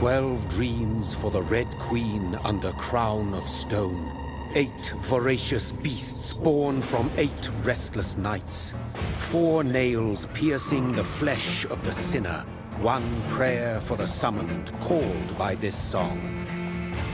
"12 dreams for the Red Queen under crown of stone. 8 voracious beasts born from 8 restless nights. 4 nails piercing the flesh of the sinner. 1 prayer for the summoned, called by this song.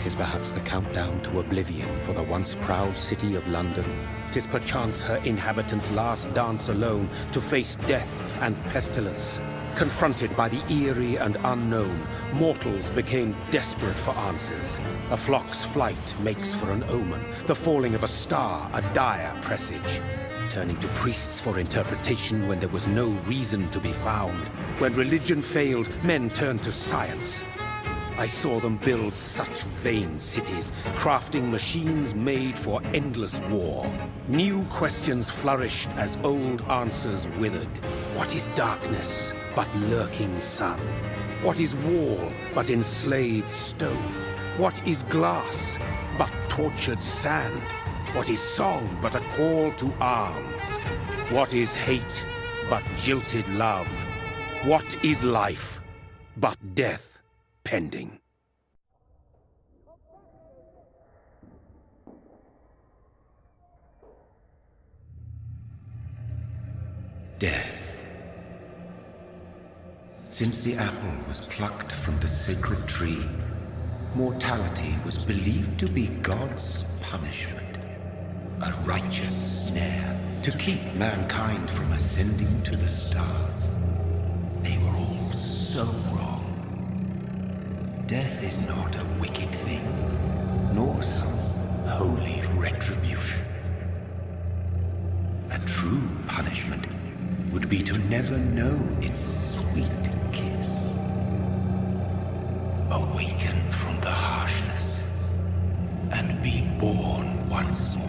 'Tis perhaps the countdown to oblivion for the once proud city of London. 'Tis perchance her inhabitants' last dance alone to face death and pestilence. Confronted by the eerie and unknown, mortals became desperate for answers. A flock's flight makes for an omen, the falling of a star a dire presage. Turning to priests for interpretation when there was no reason to be found. When religion failed, men turned to science. I saw them build such vain cities, crafting machines made for endless war. New questions flourished as old answers withered. What is darkness but lurking sun? What is wall but enslaved stone? What is glass but tortured sand? What is song but a call to arms? What is hate but jilted love? What is life but death pending? Death. Since the apple was plucked from the sacred tree, mortality was believed to be God's punishment, a righteous snare to keep mankind from ascending to the stars. They were all so wrong. Death is not a wicked thing, nor some holy retribution. A true punishment would be to never know its sweet kiss. Awaken from the harshness and be born once more.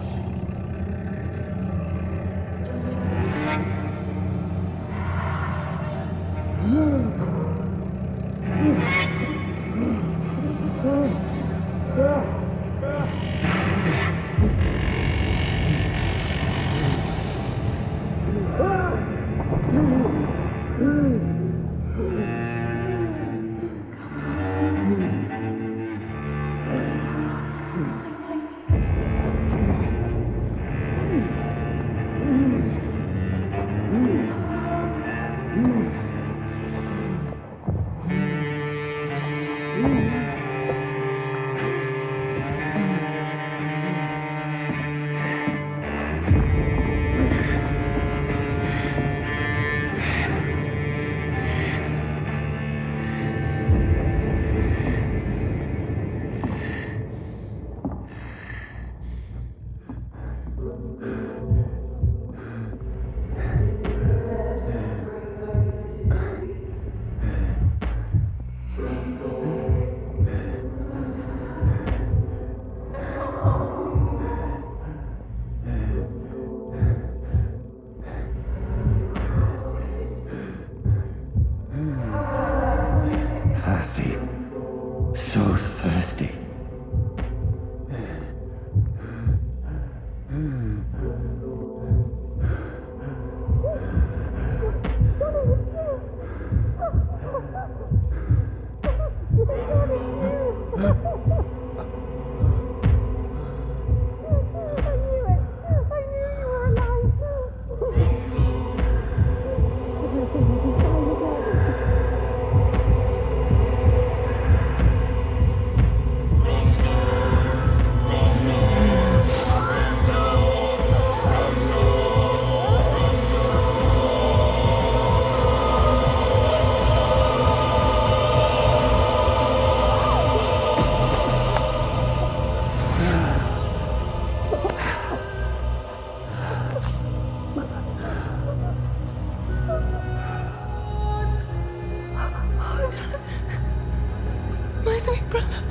sweet brother.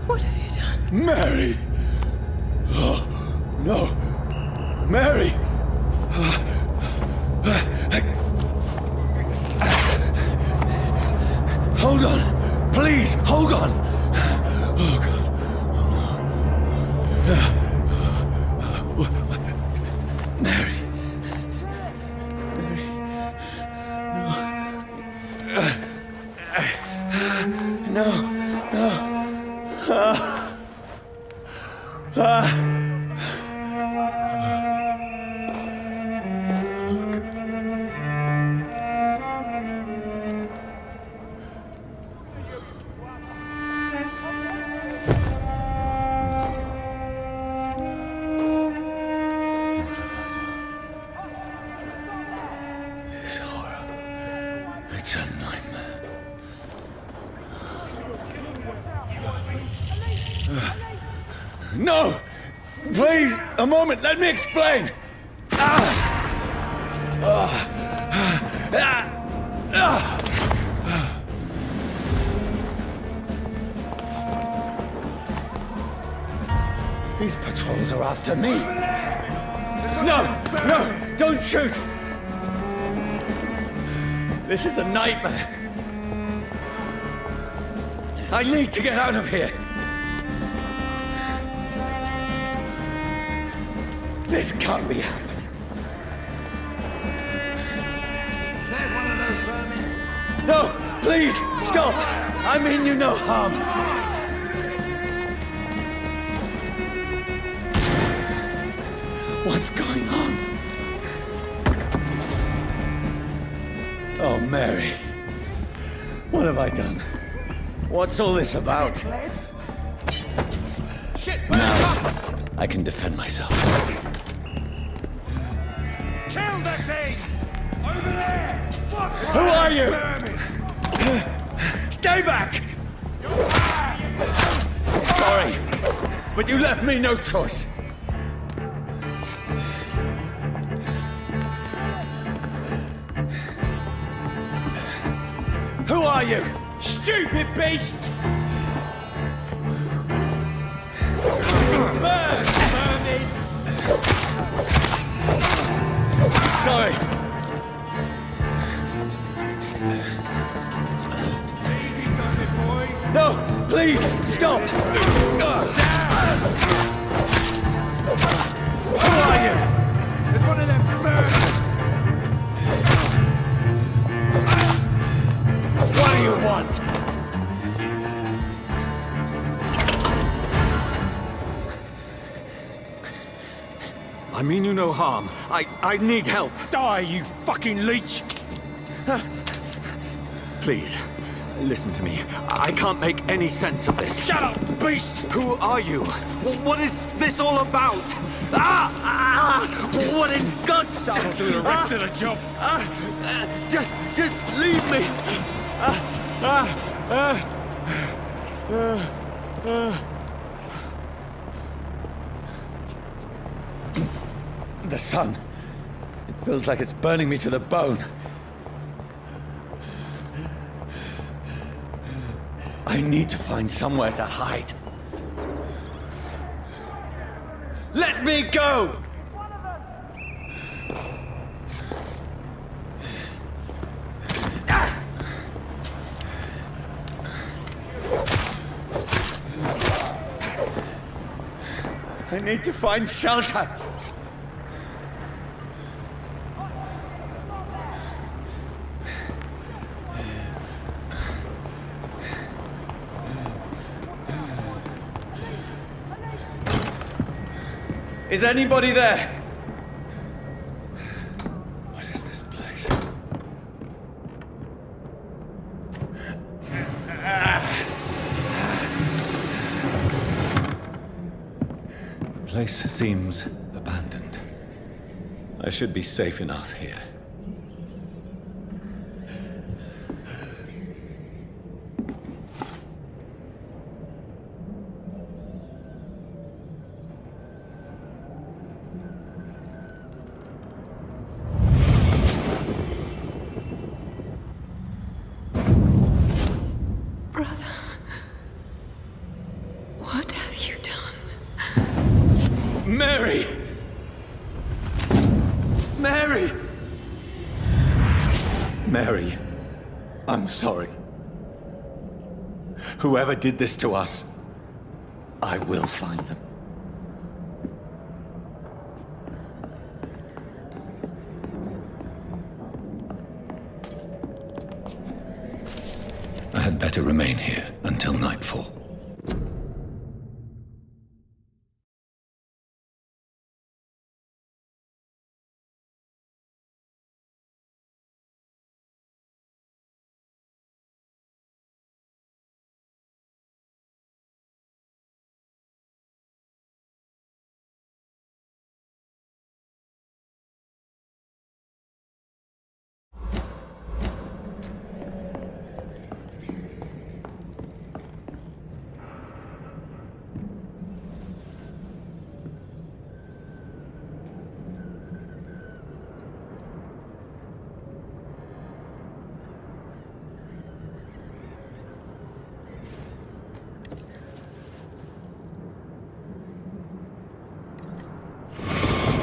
What have you done? Mary! Oh, no! Mary! Hold on! Please, hold on! Oh, God. Oh, no. Mary. Mary. No. No. This horror. It's a nightmare. No! Please, a moment, let me explain! These patrols are after me. No! No! Don't shoot! This is a nightmare. I need to get out of here. This can't be happening. There's one of those vermin. No! Please, stop! I mean you no harm. What's going on? Oh, Mary. What have I done? What's all this about? Shit! Now, I can defend myself. Kill that thing! Over there! Fuck! Who are you? Stay back! Sorry, but you left me no choice. Who are you? Stupid beast! Burn, vermin! Sorry. Easy does it, boys! No, please, stop! Who are you? There's one of them vermin! What do you want? I mean you no harm. I need help. Die, you fucking leech! Please, listen to me. I can't make any sense of this. Shut up, beast! Who are you? What is this all about? What in God's name? I'll do the rest of the job. Just leave me. The sun. It feels like it's burning me to the bone. I need to find somewhere to hide. Let me go! I need to find shelter. Is anybody there? What is this place? The place seems abandoned. I should be safe enough here. Mary! Mary! Mary, I'm sorry. Whoever did this to us, I will find them. I had better remain here until nightfall.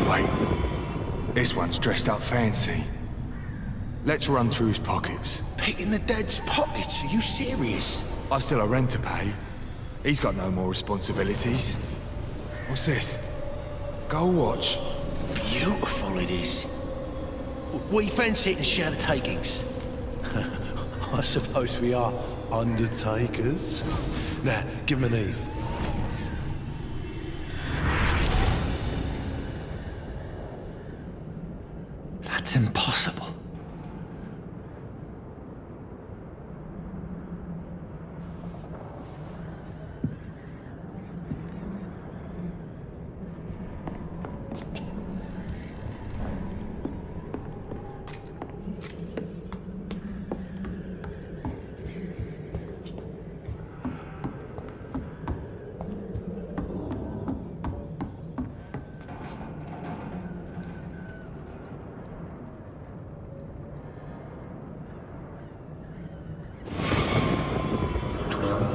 Wait, this one's dressed up fancy. Let's run through his pockets. Picking the dead's pockets? Are you serious? I've still a rent to pay. He's got no more responsibilities. What's this? Gold watch. Beautiful it is. We fancy it and share the takings. I suppose we are undertakers. Now, give him an Eve. That's impossible.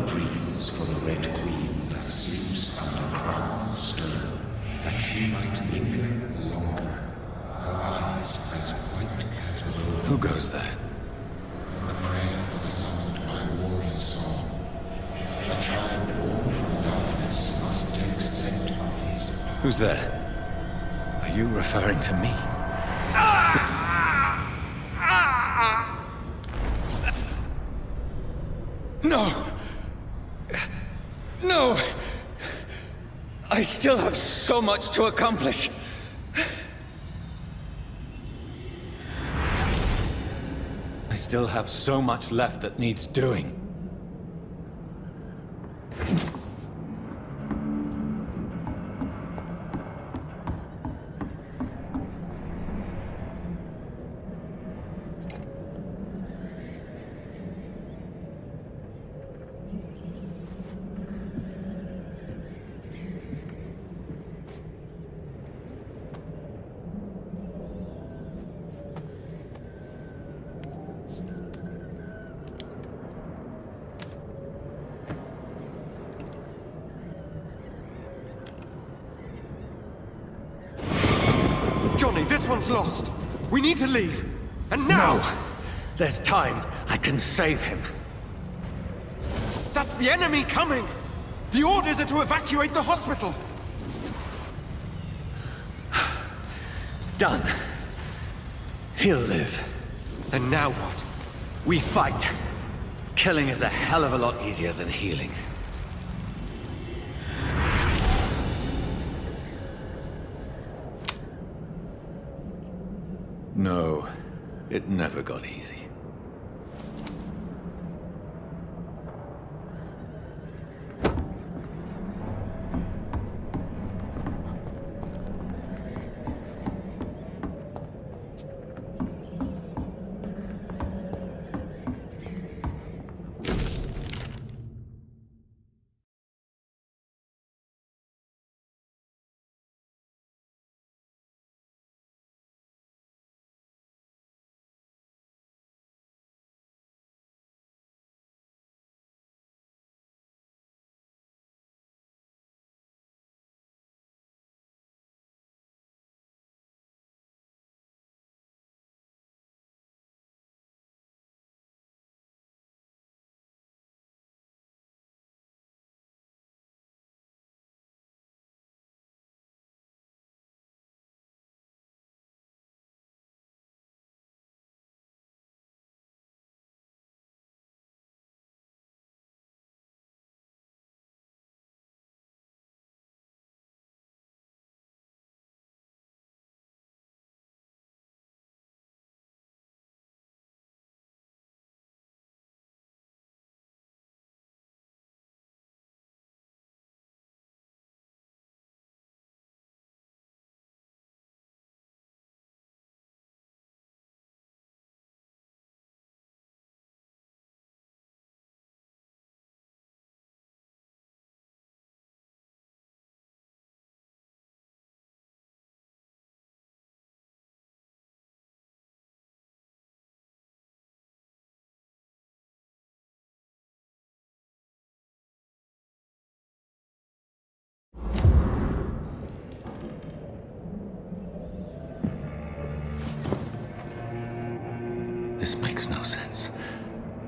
Dreams for the Red Queen that sleeps under crown of stone, that she might linger longer, her eyes as white as wool. Who goes there? A prayer for the summoned by warrior song. A child born from darkness must take scent of his. Who's there? Are you referring to me? No! No! I still have so much to accomplish. I still have so much left that needs doing. Johnny, this one's lost. We need to leave. And now! No! There's time. I can save him. That's the enemy coming! The orders are to evacuate the hospital! Done. He'll live. And now what? We fight. Killing is a hell of a lot easier than healing. No, it never got easy.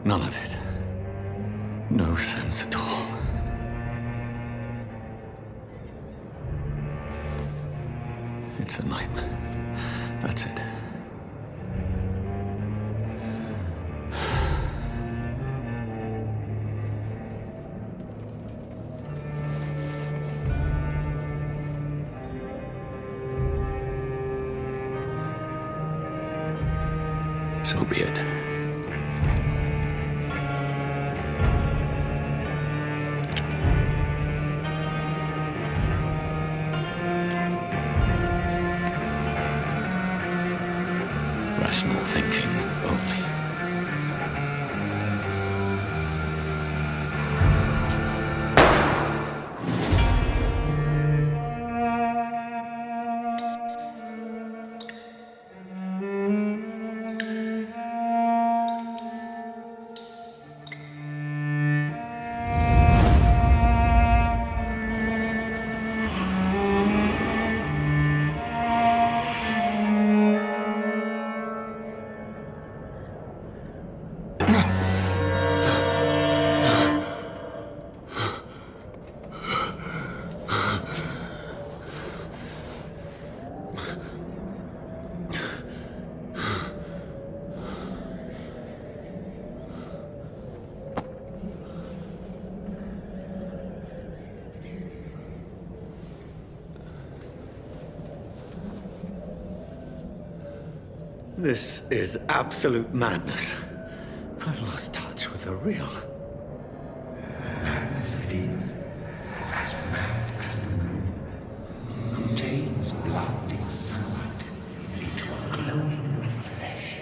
None of it. No sense at all. It's a nightmare. That's it. So be it. Rational thinking only. This is absolute madness. I've lost touch with the real. Madness it is, as mad as the moon, who tames blinding sunlight into a glowing reflesh.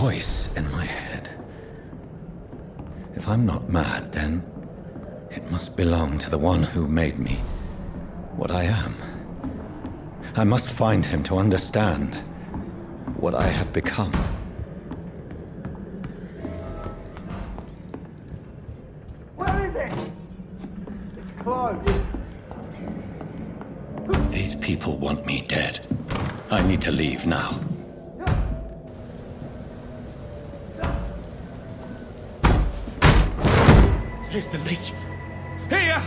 Voice in my head. If I'm not mad, then it must belong to the one who made me what I am. I must find him to understand what I have become. Where is it? It's closed. These people want me dead. I need to leave now. Here's the leech. Here!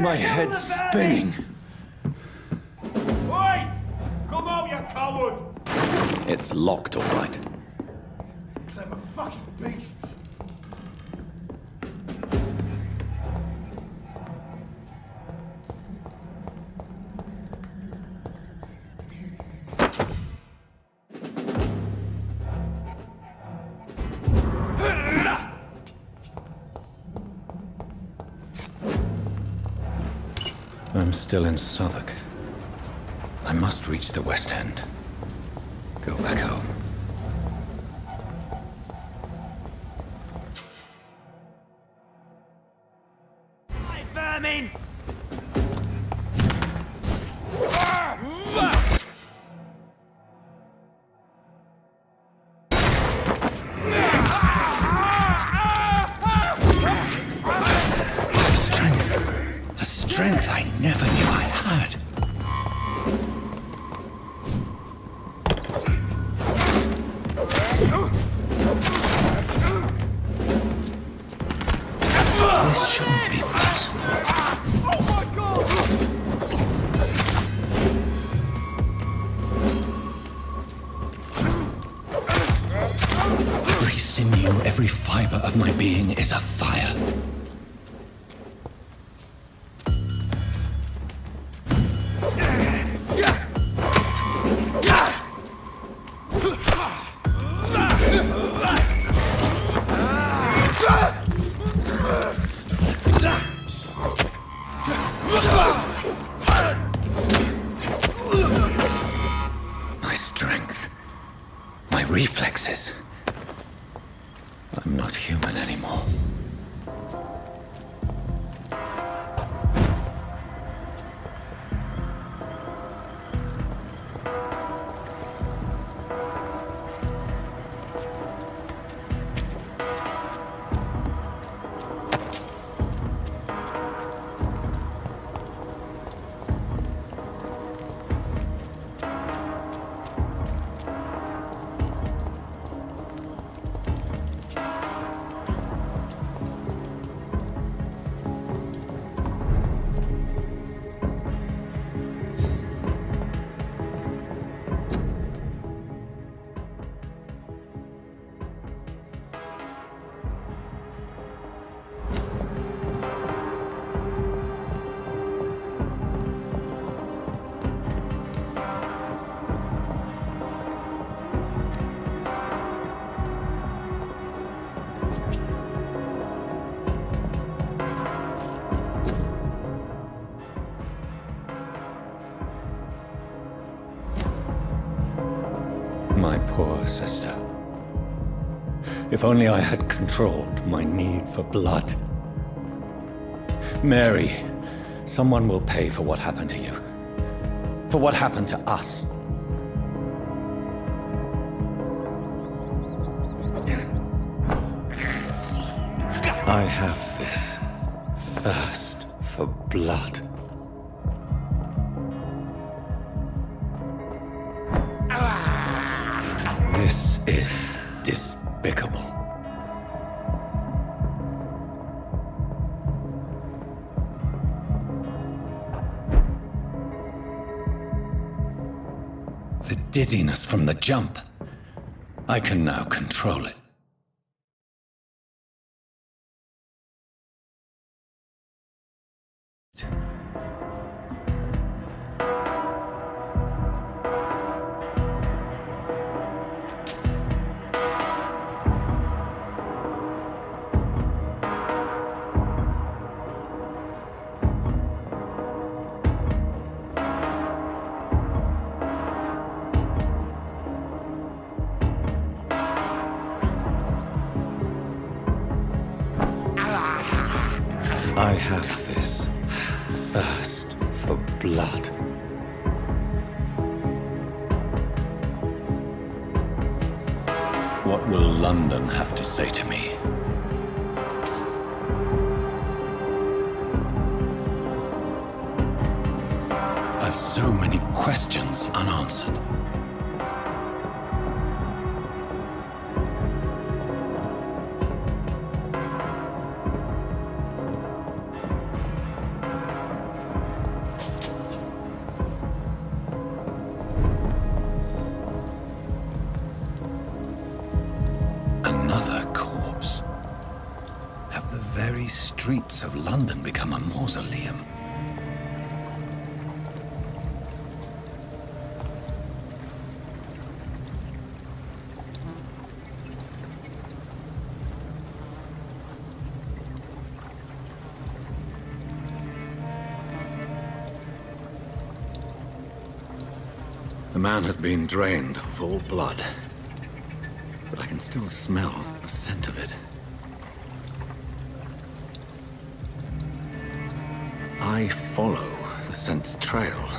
My head's spinning. Oi! Come out, you coward! It's locked, all right. Clever fucking beasts. I'm still in Southwark. I must reach the West End. Go back home. Hi, vermin! A strength I never knew fiber of my being is afire. My strength, my reflexes. I'm not human anymore. My poor sister. If only I had controlled my need for blood. Mary, someone will pay for what happened to you. For what happened to us. I have this thirst for blood. This is despicable. The dizziness from the jump. I can now control it. I have this thirst for blood. What will London have to say to me? I've so many questions unanswered. Another corpse. Have the very streets of London become a mausoleum? The man has been drained of all blood, but I can still smell the scent of it. I follow the scent's trail.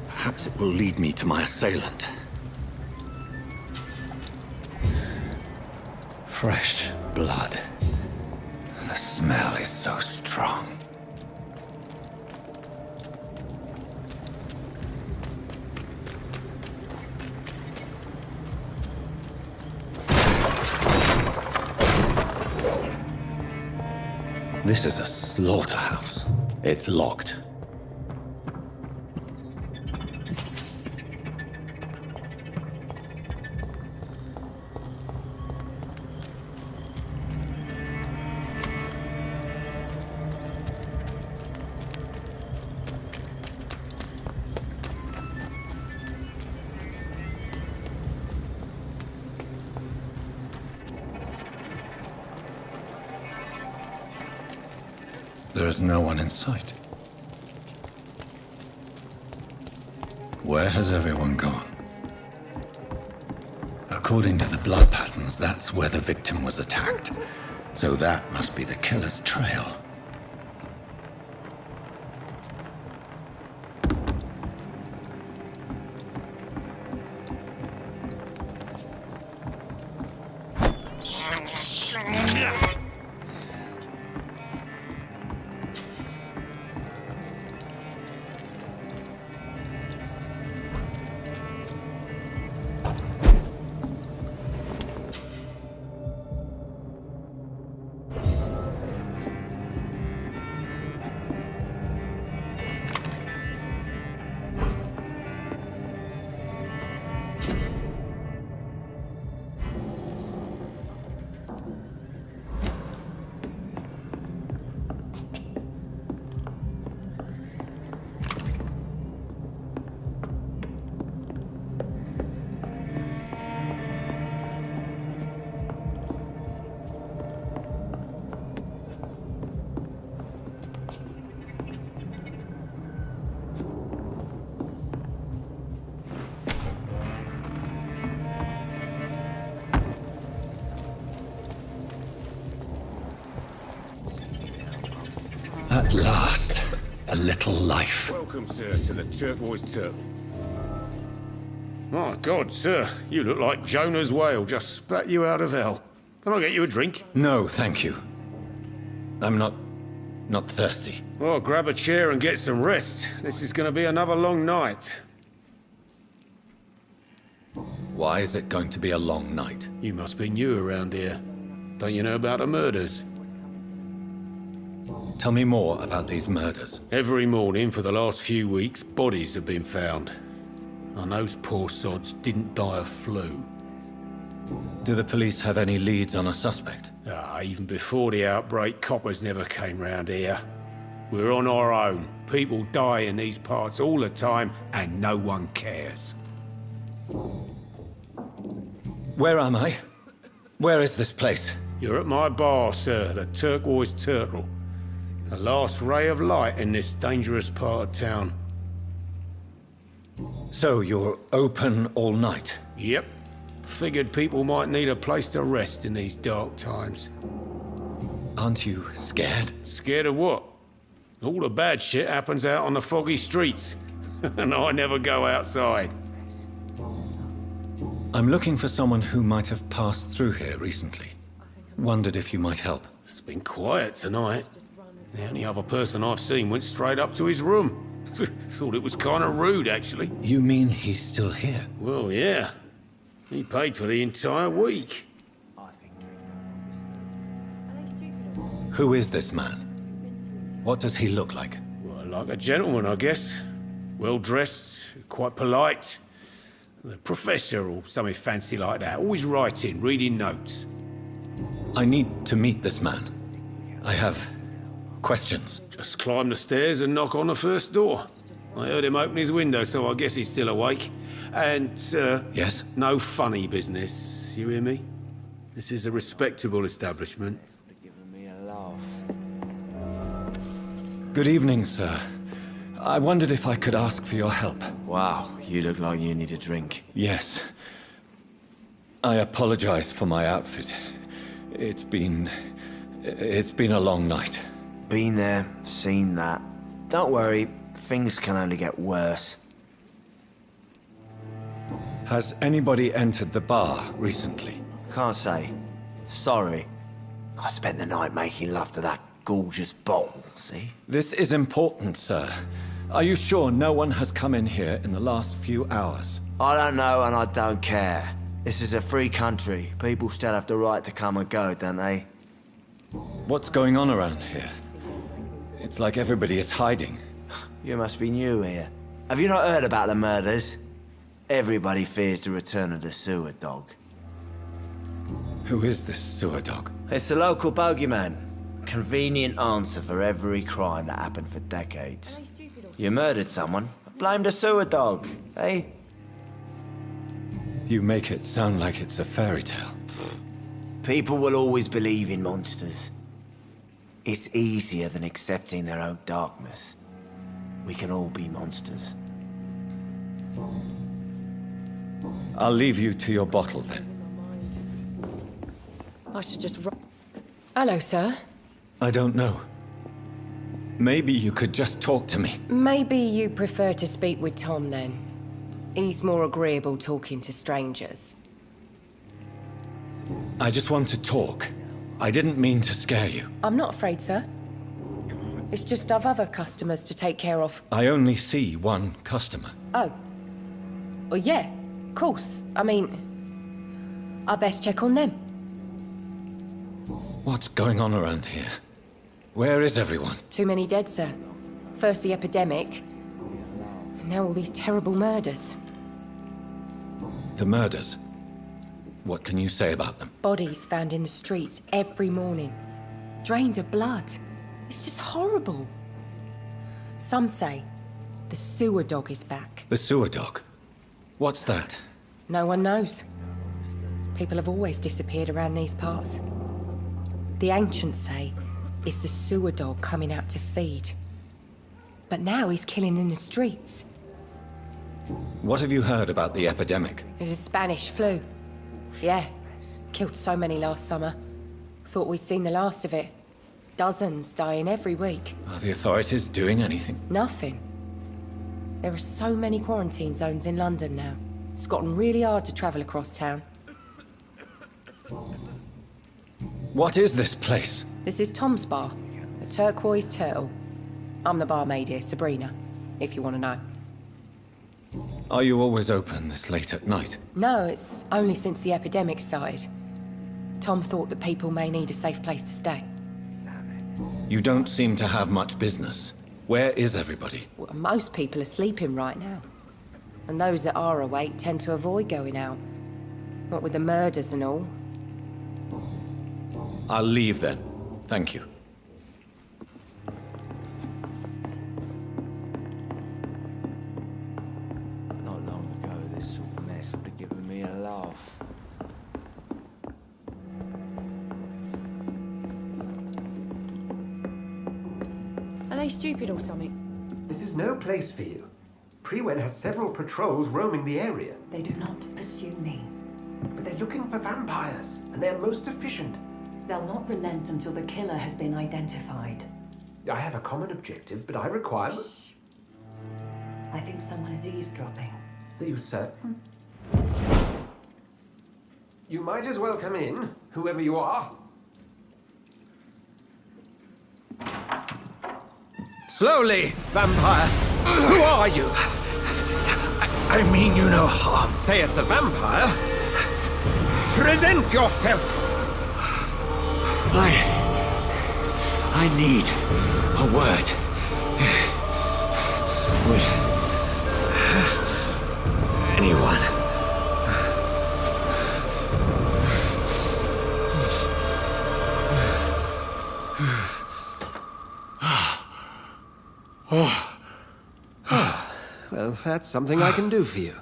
Perhaps it will lead me to my assailant. Fresh blood. The smell is so strong. This is a slaughterhouse. It's locked. there is no one in sight. Where has everyone gone? According to the blood patterns, that's where the victim was attacked. So that must be the killer's trail. At last, a little life. Welcome, sir, to the Turquoise Turtle. My God, sir, you look like Jonah's whale just spat you out of hell. Can I get you a drink? No, thank you. I'm not thirsty. Well, grab a chair and get some rest. This is going to be another long night. Why is it going to be a long night? You must be new around here. Don't you know about the murders? Tell me more about these murders. Every morning for the last few weeks, bodies have been found. And those poor sods didn't die of flu. Do the police have any leads on a suspect? Even before the outbreak, coppers never came round here. We're on our own. People die in these parts all the time, and no one cares. Where am I? Where is this place? You're at my bar, sir, the Turquoise Turtle. The last ray of light in this dangerous part of town. So you're open all night? Yep. Figured people might need a place to rest in these dark times. Aren't you scared? Scared of what? All the bad shit happens out on the foggy streets. And I never go outside. I'm looking for someone who might have passed through here recently. Wondered if you might help. It's been quiet tonight. The only other person I've seen went straight up to his room. Thought it was kind of rude, actually. You mean he's still here? Well, yeah. He paid for the entire week. Who is this man? What does he look like? Well, like a gentleman, I guess. Well-dressed, quite polite. A professor or something fancy like that. Always writing, reading notes. I need to meet this man. I have questions. Just climb the stairs and knock on the first door. I heard him open his window, so I guess he's still awake. And, Yes? no funny business, you hear me? This is a respectable establishment. Good evening, sir. I wondered if I could ask for your help. Wow, you look like you need a drink. Yes. I apologize for my outfit. It's been a long night. Been there, seen that. Don't worry, things can only get worse. Has anybody entered the bar recently? Can't say. Sorry. I spent the night making love to that gorgeous bottle, see? This is important, sir. Are you sure no one has come in here in the last few hours? I don't know and I don't care. This is a free country. People still have the right to come and go, don't they? What's going on around here? It's like everybody is hiding. You must be new here. Have you not heard about the murders? Everybody fears the return of the sewer dog. Who is this sewer dog? It's the local bogeyman. Convenient answer for every crime that happened for decades. You murdered someone, blame the sewer dog, eh? You make it sound like it's a fairy tale. People will always believe in monsters. It's easier than accepting their own darkness. We can all be monsters. I'll leave you to your bottle then. I should just Hello, sir. I don't know. Maybe you could just talk to me. Maybe you prefer to speak with Tom then. He's more agreeable talking to strangers. I just want to talk. I didn't mean to scare you. I'm not afraid, sir. It's just I've other customers to take care of. I only see one customer. Oh. Well, yeah, of course. I mean, I best check on them. What's going on around here? Where is everyone? Too many dead, sir. First the epidemic, and now all these terrible murders. The murders? What can you say about them? Bodies found in the streets every morning. Drained of blood. It's just horrible. Some say the sewer dog is back. The sewer dog? What's that? No one knows. People have always disappeared around these parts. The ancients say it's the sewer dog coming out to feed. But now he's killing in the streets. What have you heard about the epidemic? There's a Spanish flu. Yeah, killed so many last summer. Thought we'd seen the last of it. Dozens dying every week. Are the authorities doing anything? Nothing. There are so many quarantine zones in London now. It's gotten really hard to travel across town. What is this place? This is Tom's bar, the Turquoise Turtle. I'm the barmaid here, Sabrina, if you want to know. Are you always open this late at night? No, it's only since the epidemic started. Tom thought that people may need a safe place to stay. You don't seem to have much business. Where is everybody? Well, most people are sleeping right now. And those that are awake tend to avoid going out. What with the murders and all. I'll leave then. Thank you. Not long ago, this sort of mess would have given me a laugh. Are they stupid or something? This is no place for you. Prewen has several patrols roaming the area. They do not pursue me. But they're looking for vampires, and they're most efficient. They'll not relent until the killer has been identified. I have a common objective, but I require... Shh. I think someone is eavesdropping. Are you certain? You might as well come in, whoever you are. Slowly, vampire. Who are you? I mean you no harm, saith the vampire. Present yourself. I need a word. Would anyone? Well, that's something I can do for you.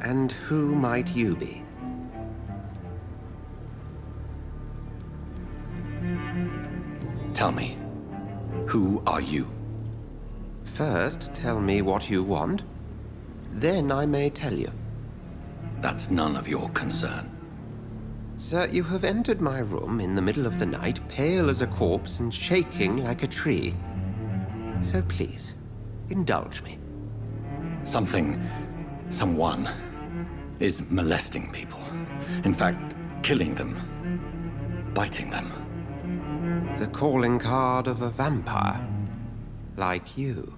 And who might you be? Tell me, who are you? First, tell me what you want. Then I may tell you. That's none of your concern. Sir, you have entered my room in the middle of the night, pale as a corpse and shaking like a tree. So please, indulge me. Someone is molesting people. In fact, killing them. Biting them. The calling card of a vampire. Like you.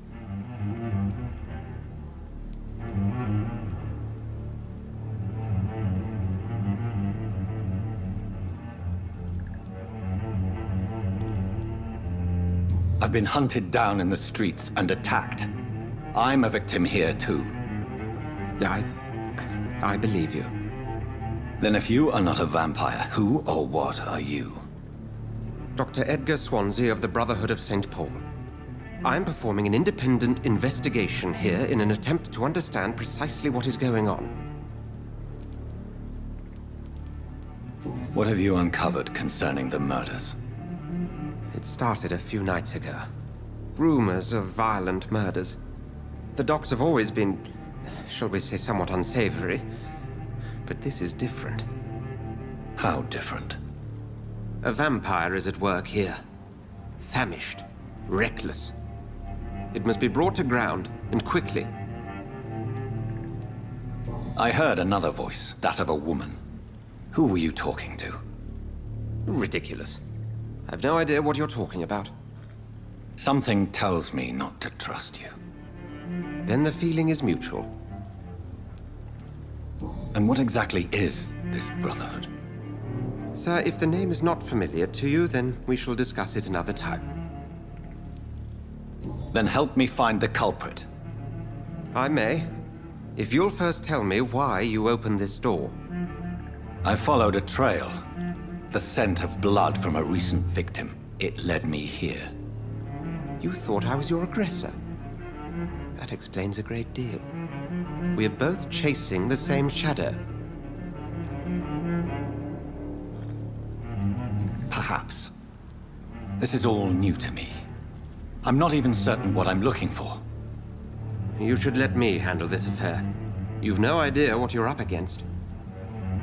I've been hunted down in the streets and attacked. I'm a victim here, too. I believe you. Then if you are not a vampire, who or what are you? Dr. Edgar Swansea of the Brotherhood of St. Paul. I am performing an independent investigation here in an attempt to understand precisely what is going on. What have you uncovered concerning the murders? It started a few nights ago. Rumors of violent murders. The docs have always been, shall we say, somewhat unsavory. But this is different. How different? A vampire is at work here. Famished. Reckless. It must be brought to ground, and quickly. I heard another voice, that of a woman. Who were you talking to? Ridiculous. I've no idea what you're talking about. Something tells me not to trust you. Then the feeling is mutual. And what exactly is this Brotherhood? Sir, if the name is not familiar to you, then we shall discuss it another time. Then help me find the culprit. I may. If you'll first tell me why you opened this door. I followed a trail. The scent of blood from a recent victim. It led me here. You thought I was your aggressor. That explains a great deal. We're both chasing the same shadow. Perhaps. This is all new to me. I'm not even certain what I'm looking for. You should let me handle this affair. You've no idea what you're up against.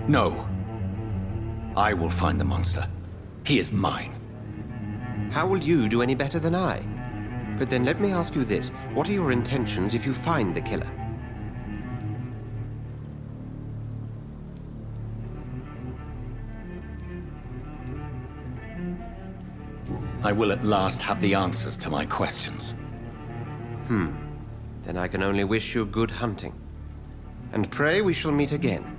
No. I will find the monster. He is mine. How will you do any better than I? But then let me ask you this. What are your intentions if you find the killer? I will at last have the answers to my questions. Then I can only wish you good hunting. And pray we shall meet again.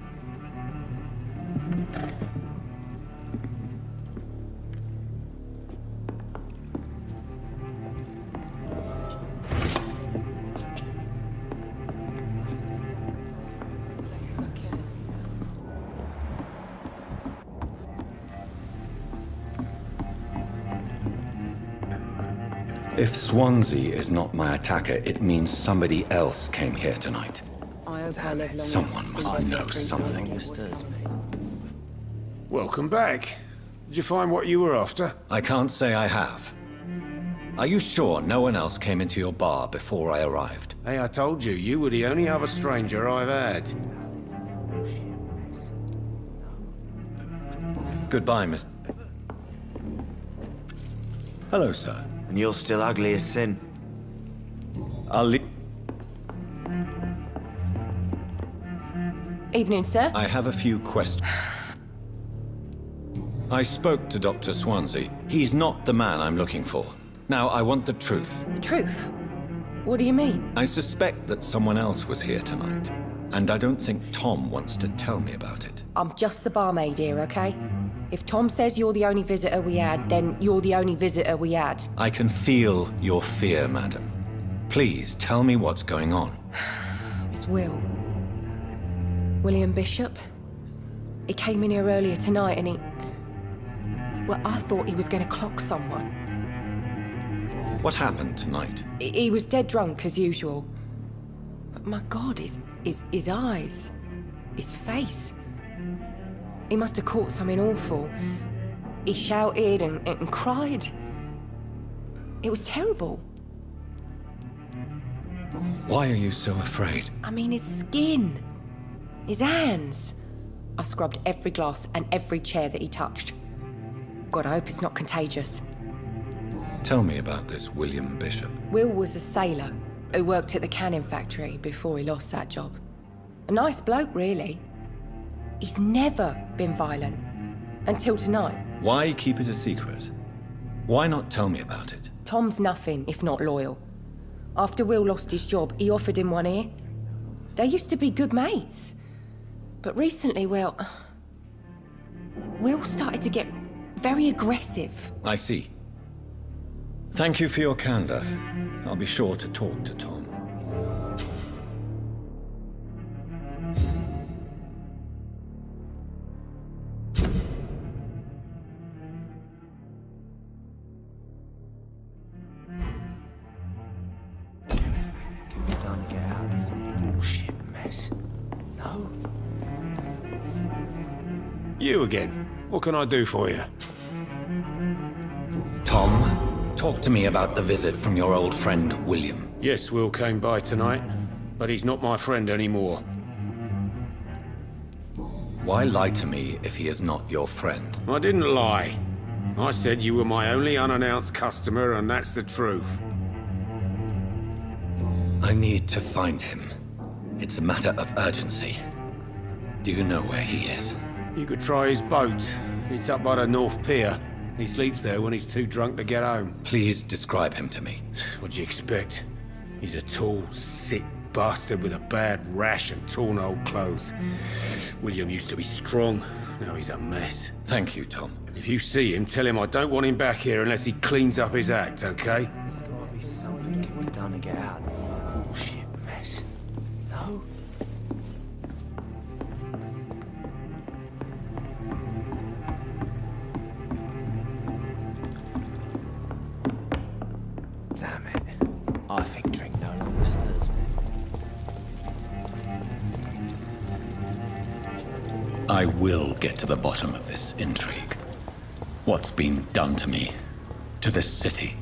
If Swansea is not my attacker, it means somebody else came here tonight. I hope I live long Someone enough to must see know my drink something. Welcome back. Did you find what you were after? I can't say I have. Are you sure no one else came into your bar before I arrived? Hey, I told you, you were the only other stranger I've had. Goodbye, Miss... Hello, sir. And you're still ugly as sin. I'll leave... Evening, sir. I have a few questions. I spoke to Dr. Swansea. He's not the man I'm looking for. Now, I want the truth. The truth? What do you mean? I suspect that someone else was here tonight. And I don't think Tom wants to tell me about it. I'm just the barmaid here, okay? If Tom says you're the only visitor we had, then you're the only visitor we had. I can feel your fear, madam. Please, tell me what's going on. It's Will. William Bishop. He came in here earlier tonight and he... Well, I thought he was going to clock someone. What happened tonight? He was dead drunk, as usual. But my God, his eyes... his face... He must have caught something awful. He shouted and cried. It was terrible. Why are you so afraid? I mean, his skin. His hands. I scrubbed every glass and every chair that he touched. God, I hope it's not contagious. Tell me about this William Bishop. Will was a sailor who worked at the canning factory before he lost that job. A nice bloke, really. He's never been violent. Until tonight. Why keep it a secret? Why not tell me about it? Tom's nothing if not loyal. After Will lost his job, he offered him one ear. They used to be good mates. But recently, well... Will started to get very aggressive. I see. Thank you for your candor. I'll be sure to talk to Tom. You again. What can I do for you? Tom, talk to me about the visit from your old friend, William. Yes, Will came by tonight, but he's not my friend anymore. Why lie to me if he is not your friend? I didn't lie. I said you were my only unannounced customer, and that's the truth. I need to find him. It's a matter of urgency. Do you know where he is? You could try his boat. It's up by the North Pier. He sleeps there when he's too drunk to get home. Please describe him to me. What'd you expect? He's a tall, sick bastard with a bad rash and torn old clothes. William used to be strong. Now he's a mess. Thank you, Tom. If you see him, tell him I don't want him back here unless he cleans up his act, okay? Gotta be something it was gonna get out. Bullshit mess. No? Damn it. I think drink no longer stirs me. I will get to the bottom of this intrigue. What's been done to me, to this city.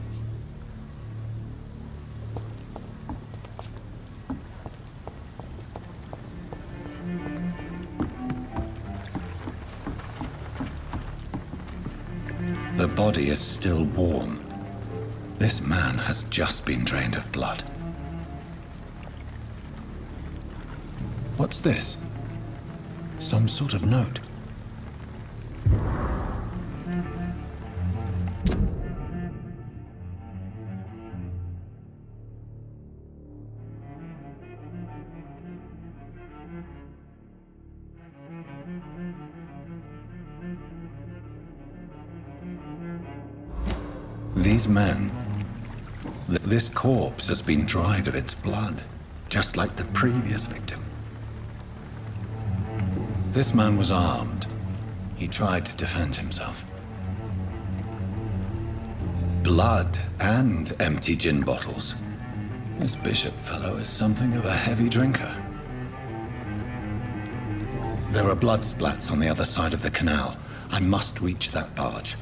The body is still warm. This man has just been drained of blood. What's this? Some sort of note. These men... This corpse has been dried of its blood, just like the previous victim. This man was armed. He tried to defend himself. Blood and empty gin bottles. This bishop fellow is something of a heavy drinker. There are blood splats on the other side of the canal. I must reach that barge.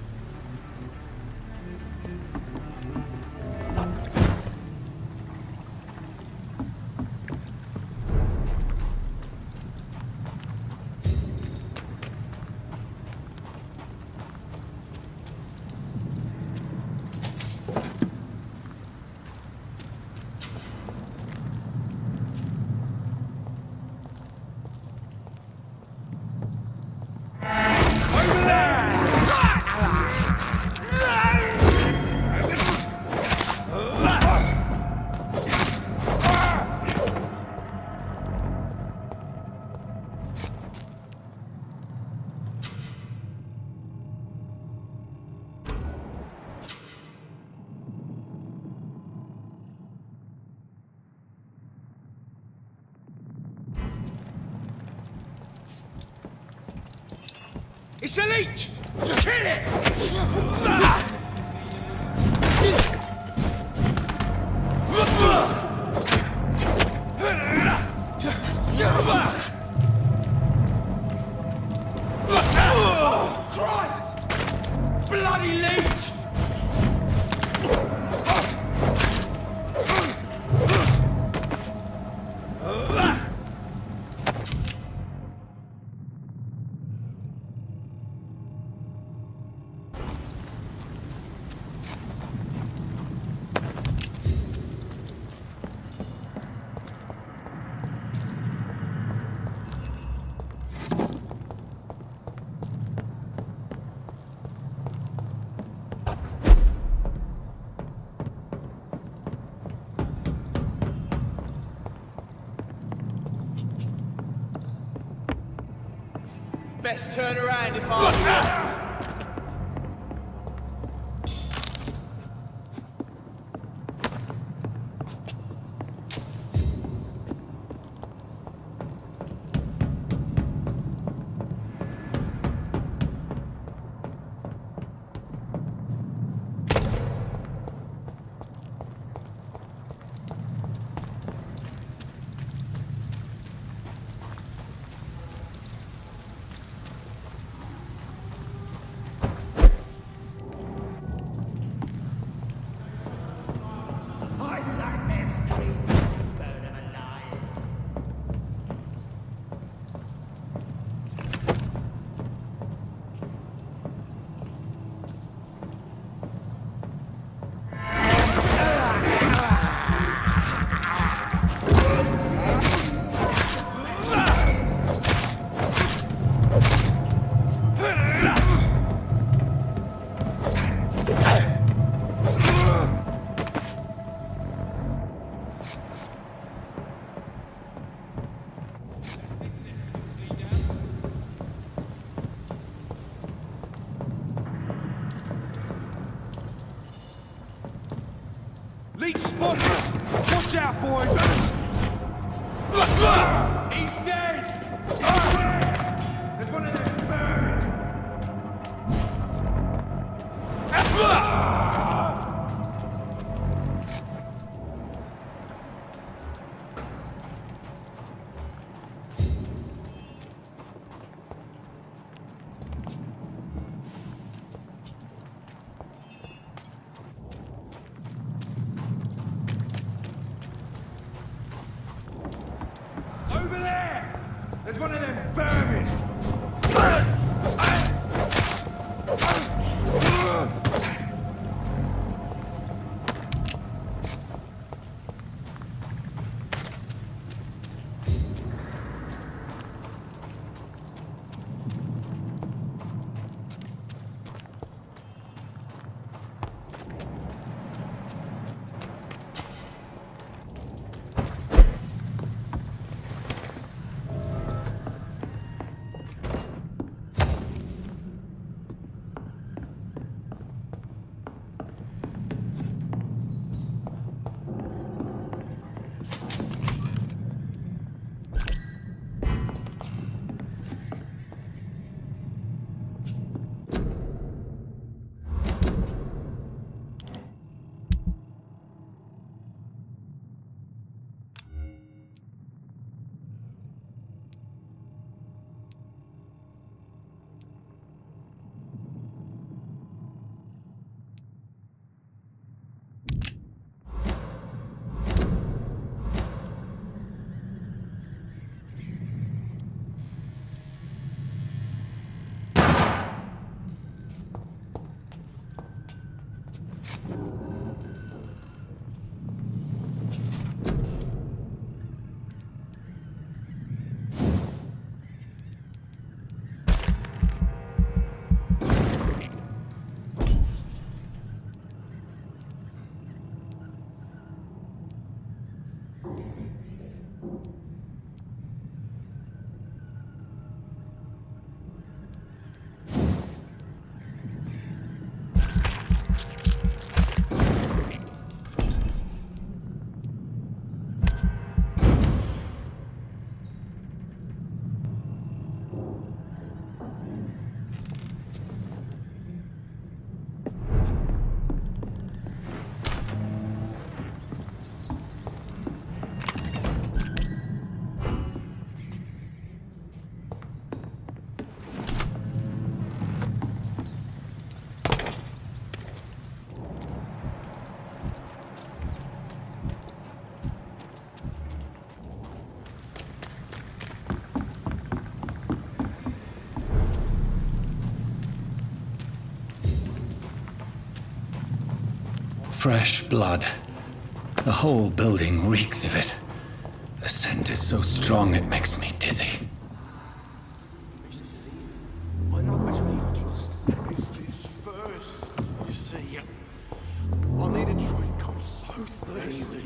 It's a leech! Kill it! Christ! Bloody leech! Best turn around if I... Leech spotted! Watch out, boys! He's dead! He's dead! There's one of them vermin! Over there! There's one of them vermin! Fresh blood. The whole building reeks of it. The scent is so strong it makes me dizzy. I know which way you trust. It's this first, you see. I need a train come south first.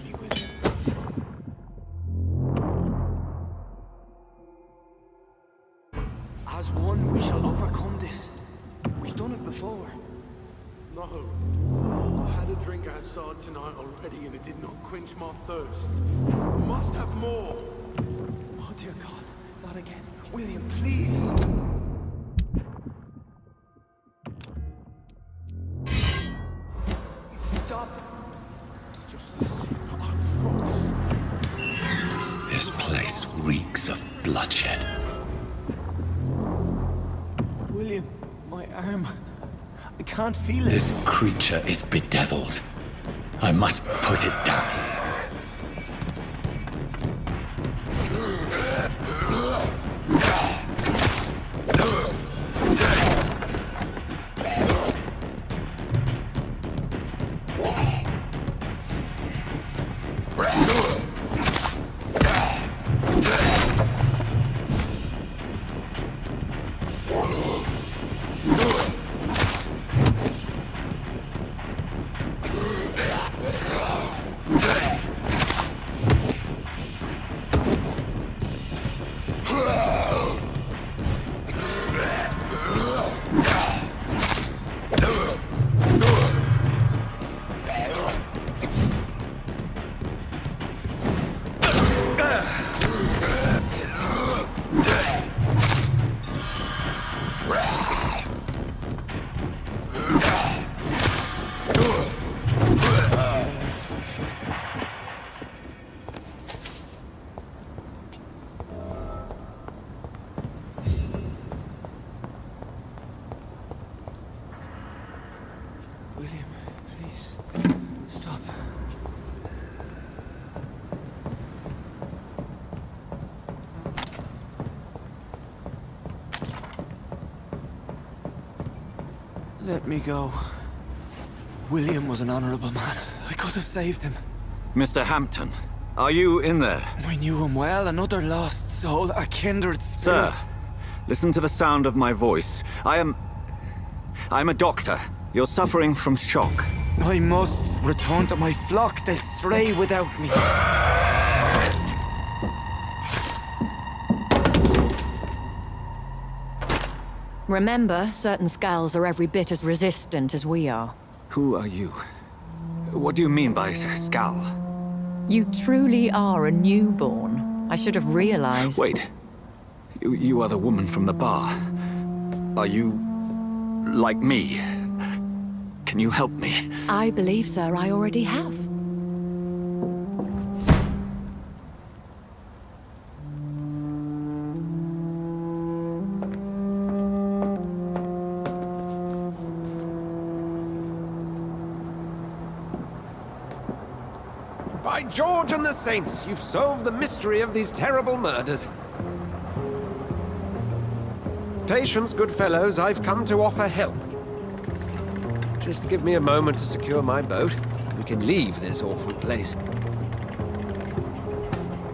As one, we shall overcome this. We've done it before. No. I had a drink outside tonight already and it did not quench my thirst. I must have more. Oh, dear God. Not again. William, please. Stop. Just a sip. I promise. This place reeks of bloodshed. William, my arm. I can't feel it. This creature is bedeviled. I must put it down. William, please, stop. Let me go. William was an honorable man. I could have saved him. Mr. Hampton, are you in there? I knew him well, another lost soul, a kindred spirit. Sir, listen to the sound of my voice. I'm a doctor. You're suffering from shock. I must return to my flock. They'll stray without me. Remember, certain skulls are every bit as resistant as we are. Who are you? What do you mean by skull? You truly are a newborn. I should have realized. Wait. You are the woman from the bar. Are you like me? Can you help me? I believe, sir, I already have. By George and the Saints, you've solved the mystery of these terrible murders. Patience, good fellows, I've come to offer help. Just give me a moment to secure my boat. We can leave this awful place.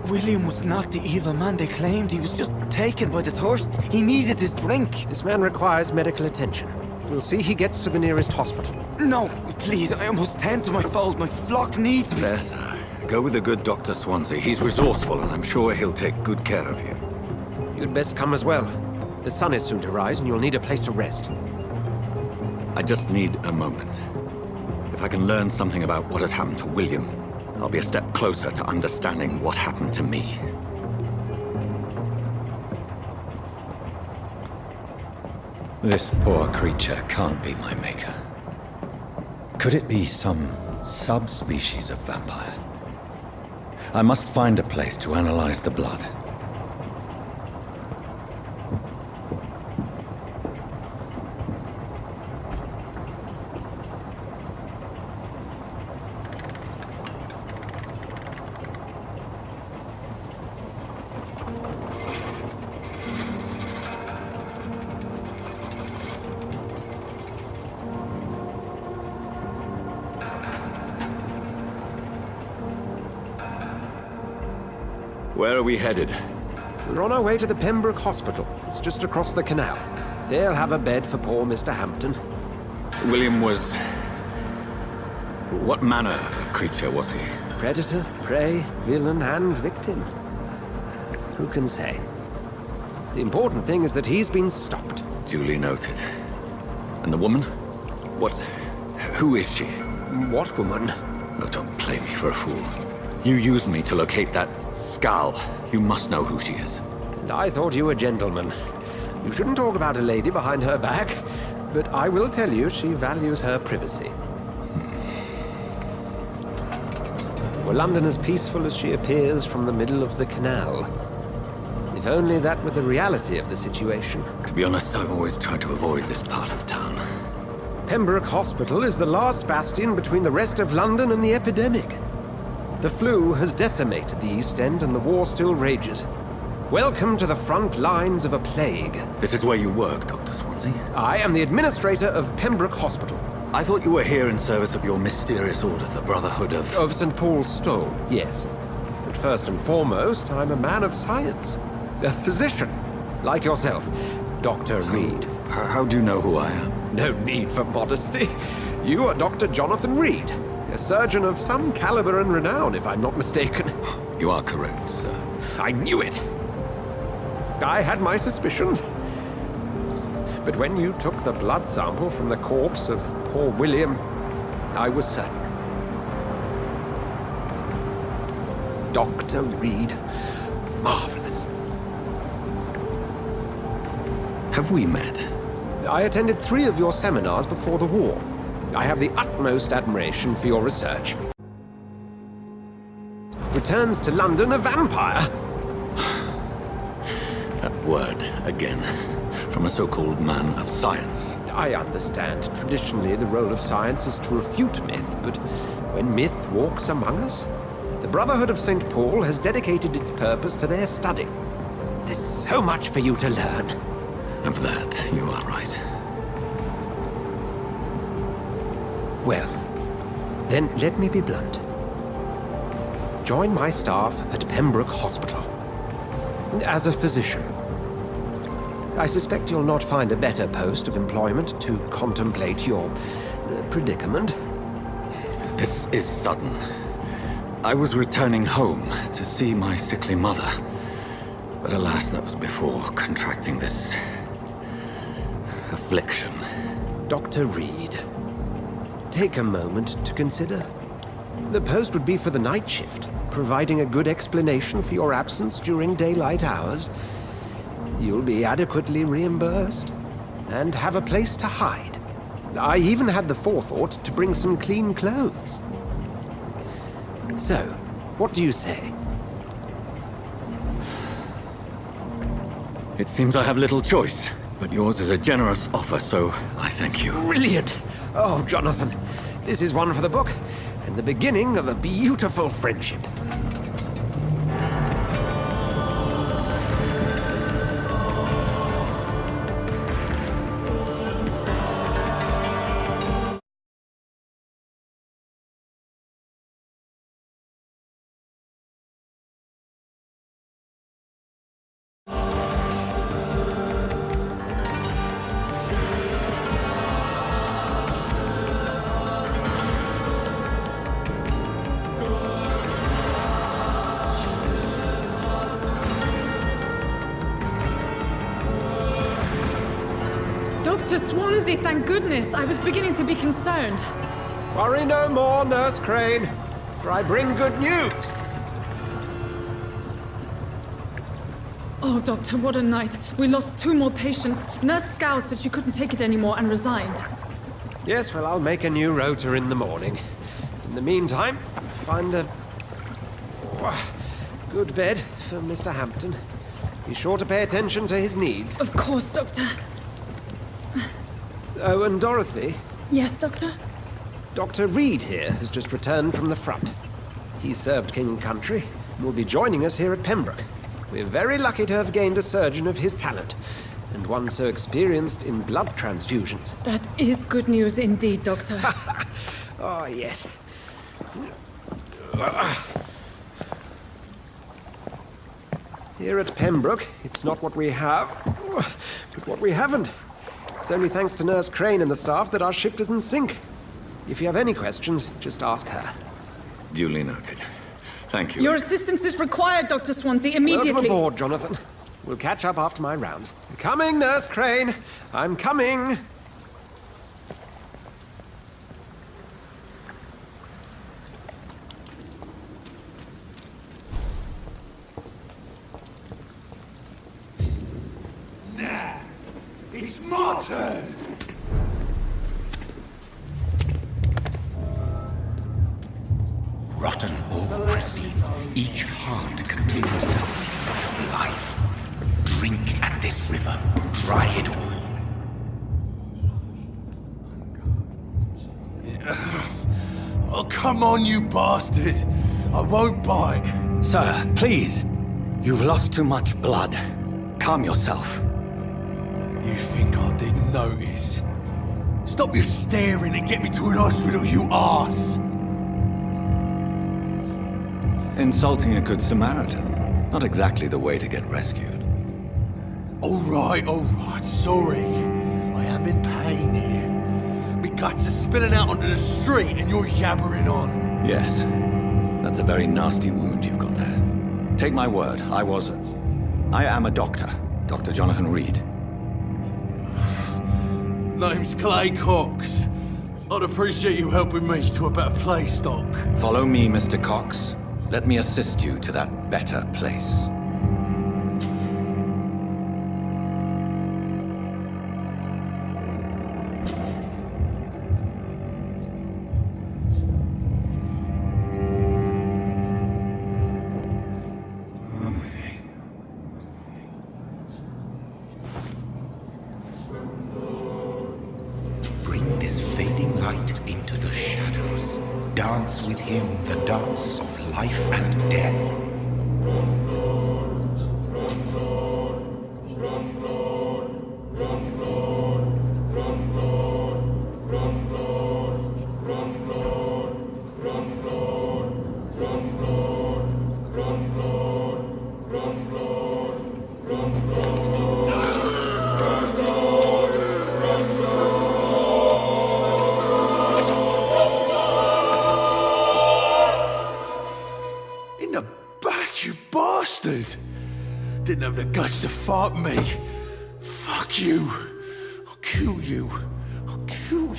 William was not the evil man they claimed. He was just taken by the thirst. He needed his drink. This man requires medical attention. We'll see he gets to the nearest hospital. No, please, I must tend to my fold. My flock needs me. There, sir. Go with the good Dr. Swansea. He's resourceful, and I'm sure he'll take good care of you. You'd best come as well. The sun is soon to rise, and you'll need a place to rest. I just need a moment. If I can learn something about what has happened to William, I'll be a step closer to understanding what happened to me. This poor creature can't be my maker. Could it be some subspecies of vampire? I must find a place to analyze the blood. Where are we headed? We're on our way to the Pembroke Hospital. It's just across the canal. They'll have a bed for poor Mr. Hampton. William was... what manner of creature was he? Predator, prey, villain, and victim. Who can say? The important thing is that he's been stopped. Duly noted. And the woman? What... who is she? What woman? Oh, don't play me for a fool. You used me to locate that skull. You must know who she is. And I thought you a gentleman. You shouldn't talk about a lady behind her back, but I will tell you she values her privacy. Were London as peaceful as she appears from the middle of the canal? If only that were the reality of the situation. To be honest, I've always tried to avoid this part of town. Pembroke Hospital is the last bastion between the rest of London and the epidemic. The flu has decimated the East End and the war still rages. Welcome to the front lines of a plague. This is where you work, Dr. Swansea? I am the administrator of Pembroke Hospital. I thought you were here in service of your mysterious order, the Brotherhood of... Of St. Paul's Stole, yes. But first and foremost, I'm a man of science. A physician, like yourself, Dr. Reed. How do you know who I am? No need for modesty. You are Dr. Jonathan Reed, a surgeon of some caliber and renown, if I'm not mistaken. You are correct, sir. I knew it! I had my suspicions. But when you took the blood sample from the corpse of poor William, I was certain. Dr. Reed. Marvelous. Have we met? I attended 3 of your seminars before the war. I have the utmost admiration for your research. Returns to London a vampire. That word, again. From a so-called man of science. I understand. Traditionally, the role of science is to refute myth, but when myth walks among us, the Brotherhood of St. Paul has dedicated its purpose to their study. There's so much for you to learn. Of that, you are right. Well, then let me be blunt. Join my staff at Pembroke Hospital. As a physician. I suspect you'll not find a better post of employment to contemplate your predicament. This is sudden. I was returning home to see my sickly mother. But alas, that was before contracting this... affliction. Dr. Reed, take a moment to consider. The post would be for the night shift, providing a good explanation for your absence during daylight hours. You'll be adequately reimbursed, and have a place to hide. I even had the forethought to bring some clean clothes. So, what do you say? It seems I have little choice, but yours is a generous offer, so I thank you. Brilliant! Oh, Jonathan, this is one for the book, and the beginning of a beautiful friendship. Dr. Swansea, thank goodness. I was beginning to be concerned. Worry no more, Nurse Crane, for I bring good news. Oh, Doctor, what a night. We lost 2 more patients. Nurse Scow said she couldn't take it anymore and resigned. Yes, well, I'll make a new rota in the morning. In the meantime, find a good bed for Mr. Hampton. Be sure to pay attention to his needs. Of course, Doctor. Oh, and Dorothy? Yes, Doctor? Dr. Reed here has just returned from the front. He served King and Country and will be joining us here at Pembroke. We're very lucky to have gained a surgeon of his talent, and one so experienced in blood transfusions. That is good news indeed, Doctor. Oh, yes. Here at Pembroke, it's not what we have, but what we haven't. It's only thanks to Nurse Crane and the staff that our ship doesn't sink. If you have any questions, just ask her. Duly noted. Thank you. Your assistance is required, Dr. Swansea, immediately. Welcome aboard, Jonathan. We'll catch up after my rounds. Coming, Nurse Crane. I'm coming. Nah, it's my turn. Rotten or pristine, each heart contains the secret of life. Drink at this river, dry it all. Oh, come on, you bastard! I won't bite. Sir, please. You've lost too much blood. Calm yourself. You think I didn't notice? Stop your staring and get me to an hospital, you arse! Insulting a good Samaritan. Not exactly the way to get rescued. Alright, sorry. I am in pain here. Me guts are spilling out onto the street and you're yabbering on. Yes. That's a very nasty wound you've got there. Take my word, I am a doctor. Dr. Jonathan Reed. Name's Clay Cox. I'd appreciate you helping me to a better place, Doc. Follow me, Mr. Cox. Let me assist you to that better place. Bring this fading light into the shadows. Dance with him the dance of life and death. In the back, you bastard! Didn't have the guts to fight me. Fuck you. I'll kill you. I'll kill you.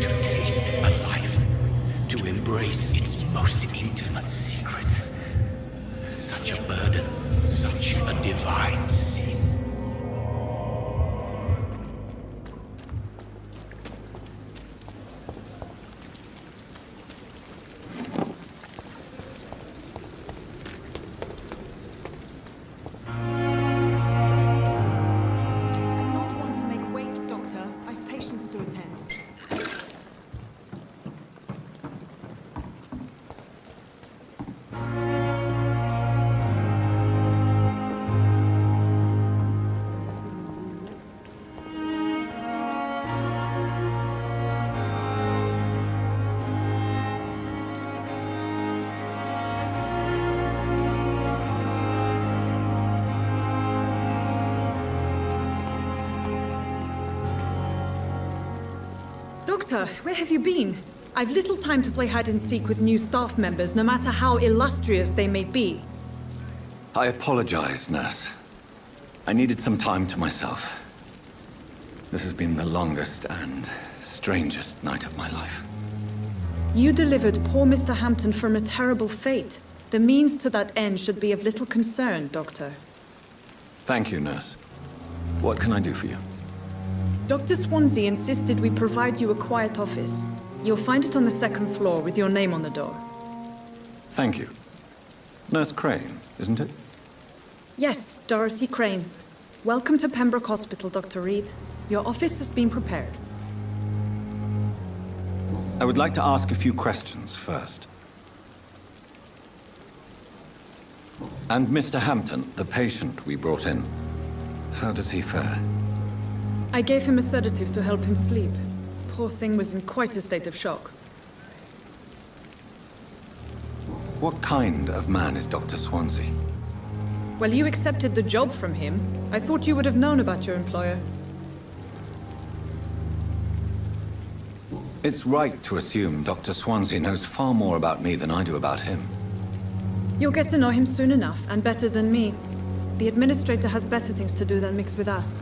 To taste a life, to embrace its most intimate secrets. Such a burden, such a divine sin. Not one to make wait, Doctor. I've patients to attend. Doctor, where have you been? I've little time to play hide and seek with new staff members, no matter how illustrious they may be. I apologize, nurse. I needed some time to myself. This has been the longest and strangest night of my life. You delivered poor Mr. Hampton from a terrible fate. The means to that end should be of little concern, Doctor. Thank you, nurse. What can I do for you? Dr. Swansea insisted we provide you a quiet office. You'll find it on the second floor with your name on the door. Thank you. Nurse Crane, isn't it? Yes, Dorothy Crane. Welcome to Pembroke Hospital, Dr. Reed. Your office has been prepared. I would like to ask a few questions first. And Mr. Hampton, the patient we brought in, how does he fare? I gave him a sedative to help him sleep. Poor thing was in quite a state of shock. What kind of man is Dr. Swansea? Well, you accepted the job from him. I thought you would have known about your employer. It's right to assume Dr. Swansea knows far more about me than I do about him. You'll get to know him soon enough, and better than me. The administrator has better things to do than mix with us.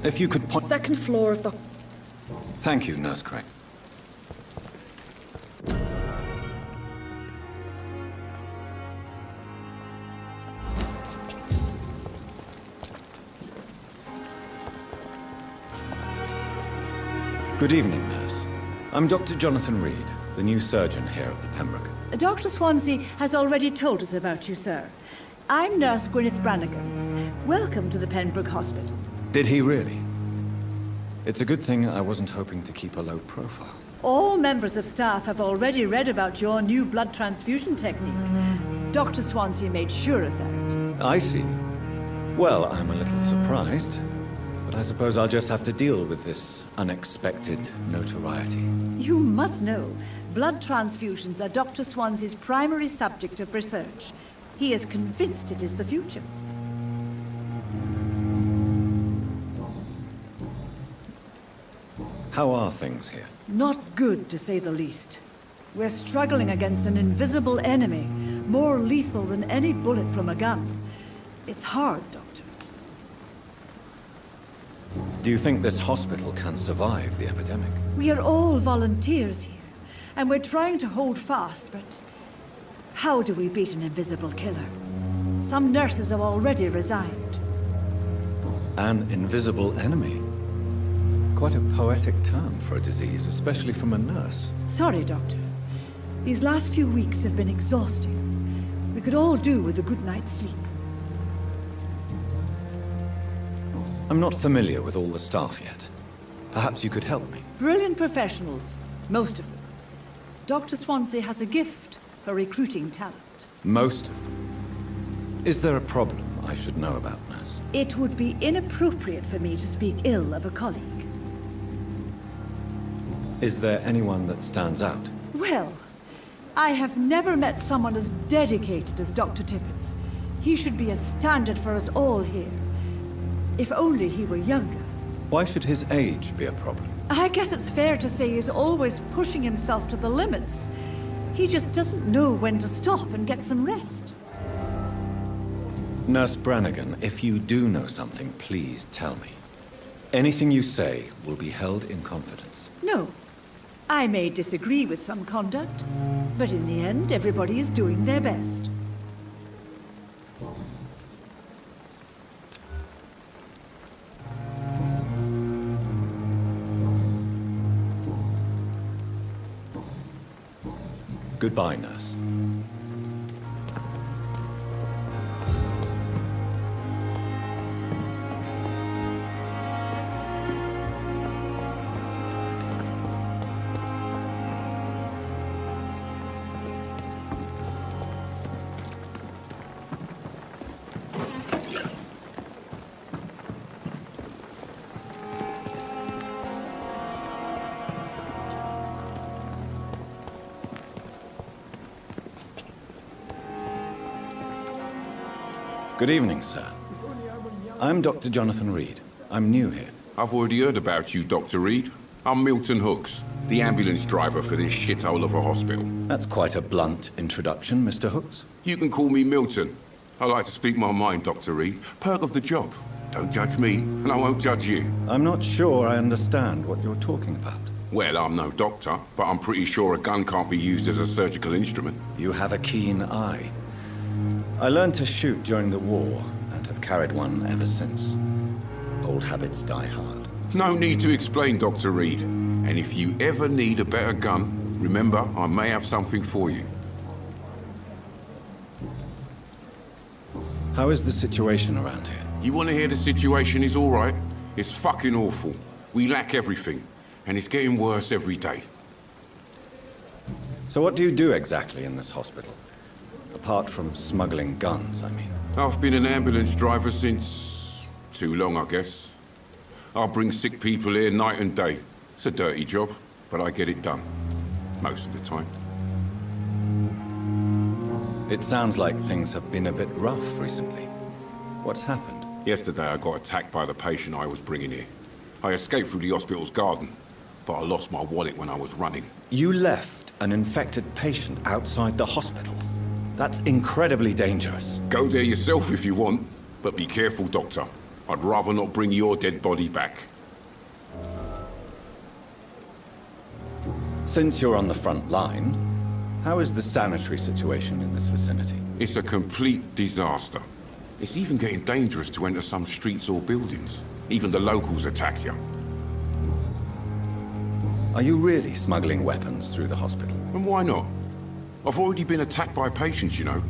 If you could point... Second floor of the... Thank you, Nurse Crane. Good evening, nurse. I'm Dr. Jonathan Reed, the new surgeon here at the Pembroke. Dr. Swansea has already told us about you, sir. I'm Nurse Gwyneth Brannigan. Welcome to the Pembroke Hospital. Did he really? It's a good thing I wasn't hoping to keep a low profile. All members of staff have already read about your new blood transfusion technique. Dr. Swansea made sure of that. I see. Well, I'm a little surprised, but I suppose I'll just have to deal with this unexpected notoriety. You must know, blood transfusions are Dr. Swansea's primary subject of research. He is convinced it is the future. How are things here? Not good, to say the least. We're struggling against an invisible enemy, more lethal than any bullet from a gun. It's hard, Doctor. Do you think this hospital can survive the epidemic? We are all volunteers here, and we're trying to hold fast, but how do we beat an invisible killer? Some nurses have already resigned. An invisible enemy? Quite a poetic term for a disease, especially from a nurse. Sorry, Doctor. These last few weeks have been exhausting. We could all do with a good night's sleep. I'm not familiar with all the staff yet. Perhaps you could help me. Brilliant professionals, most of them. Dr. Swansea has a gift for recruiting talent. Most of them. Is there a problem I should know about, nurse? It would be inappropriate for me to speak ill of a colleague. Is there anyone that stands out? Well, I have never met someone as dedicated as Dr. Tippins. He should be a standard for us all here. If only he were younger. Why should his age be a problem? I guess it's fair to say he's always pushing himself to the limits. He just doesn't know when to stop and get some rest. Nurse Brannigan, if you do know something, please tell me. Anything you say will be held in confidence. No. I may disagree with some conduct, but in the end, everybody is doing their best. Goodbye, nurse. Good evening, sir. I'm Dr. Jonathan Reed. I'm new here. I've already heard about you, Dr. Reed. I'm Milton Hooks, the ambulance driver for this shithole of a hospital. That's quite a blunt introduction, Mr. Hooks. You can call me Milton. I like to speak my mind, Dr. Reed. Perk of the job. Don't judge me, and I won't judge you. I'm not sure I understand what you're talking about. Well, I'm no doctor, but I'm pretty sure a gun can't be used as a surgical instrument. You have a keen eye. I learned to shoot during the war, and have carried one ever since. Old habits die hard. No need to explain, Dr. Reed. And if you ever need a better gun, remember, I may have something for you. How is the situation around here? You want to hear the situation is all right? It's fucking awful. We lack everything, and it's getting worse every day. So what do you do exactly in this hospital? Apart from smuggling guns, I mean. I've been an ambulance driver since... too long, I guess. I bring sick people here night and day. It's a dirty job, but I get it done. Most of the time. It sounds like things have been a bit rough recently. What's happened? Yesterday I got attacked by the patient I was bringing here. I escaped through the hospital's garden, but I lost my wallet when I was running. You left an infected patient outside the hospital? That's incredibly dangerous. Go there yourself if you want, but be careful, Doctor. I'd rather not bring your dead body back. Since you're on the front line, how is the sanitary situation in this vicinity? It's a complete disaster. It's even getting dangerous to enter some streets or buildings. Even the locals attack you. Are you really smuggling weapons through the hospital? And why not? I've already been attacked by patients, you know.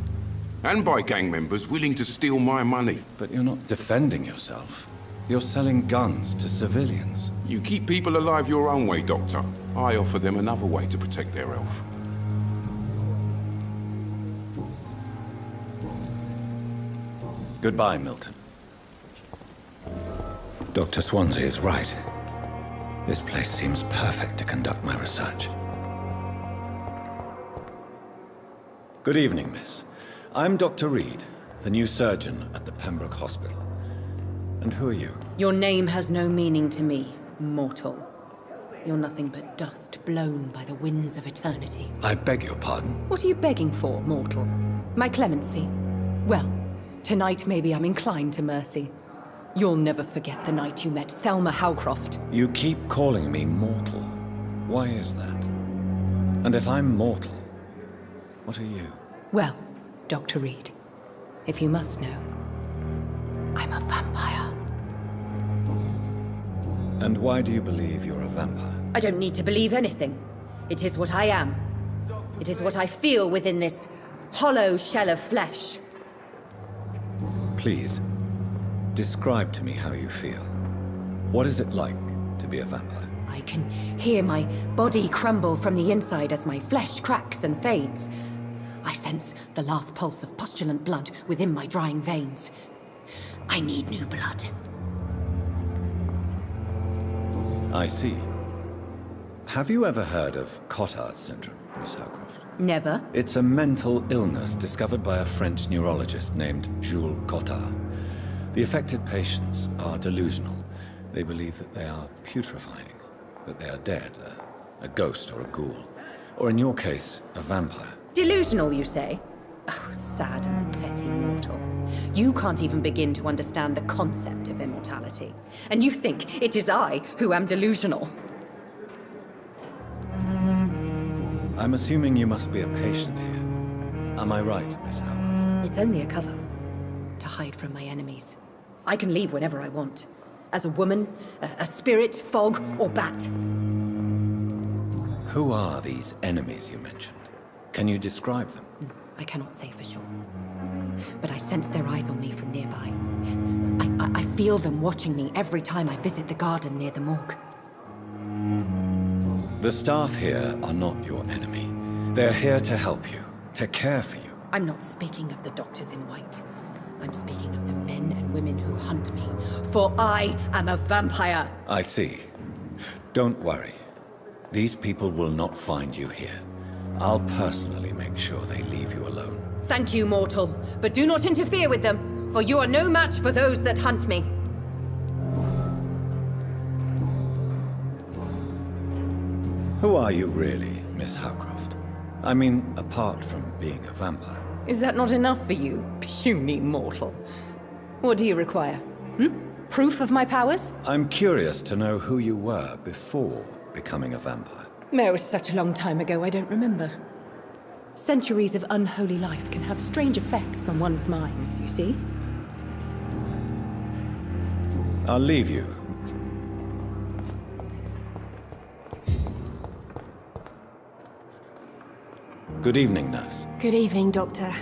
And by gang members willing to steal my money. But you're not defending yourself. You're selling guns to civilians. You keep people alive your own way, Doctor. I offer them another way to protect their health. Goodbye, Milton. Dr. Swansea is right. This place seems perfect to conduct my research. Good evening, miss. I'm Dr. Reed, the new surgeon at the Pembroke Hospital. And who are you? Your name has no meaning to me, mortal. You're nothing but dust blown by the winds of eternity. I beg your pardon? What are you begging for, mortal? My clemency? Well, tonight maybe I'm inclined to mercy. You'll never forget the night you met Thelma Howcroft. You keep calling me mortal. Why is that? And if I'm mortal, what are you? Well, Dr. Reed, if you must know, I'm a vampire. And why do you believe you're a vampire? I don't need to believe anything. It is what I am. It is what I feel within this hollow shell of flesh. Please, describe to me how you feel. What is it like to be a vampire? I can hear my body crumble from the inside as my flesh cracks and fades. I sense the last pulse of postulant blood within my drying veins. I need new blood. I see. Have you ever heard of Cotard syndrome, Miss Howcroft? Never. It's a mental illness discovered by a French neurologist named Jules Cotard. The affected patients are delusional. They believe that they are putrefying, that they are dead, a ghost or a ghoul. Or in your case, a vampire. Delusional, you say? Oh, sad and petty mortal. You can't even begin to understand the concept of immortality. And you think it is I who am delusional. I'm assuming you must be a patient here. Am I right, Miss Howcroft? It's only a cover. To hide from my enemies. I can leave whenever I want. As a woman, a spirit, fog, or bat. Who are these enemies you mentioned? Can you describe them? I cannot say for sure. But I sense their eyes on me from nearby. I feel them watching me every time I visit the garden near the morgue. The staff here are not your enemy. They're here to help you, to care for you. I'm not speaking of the doctors in white. I'm speaking of the men and women who hunt me. For I am a vampire! I see. Don't worry. These people will not find you here. I'll personally make sure they leave you alone. Thank you, mortal. But do not interfere with them, for you are no match for those that hunt me. Who are you really, Miss Howcroft? I mean, apart from being a vampire. Is that not enough for you, puny mortal? What do you require? Proof of my powers? I'm curious to know who you were before becoming a vampire. It was such a long time ago, I don't remember. Centuries of unholy life can have strange effects on one's minds, you see? I'll leave you. Good evening, nurse. Good evening, Doctor.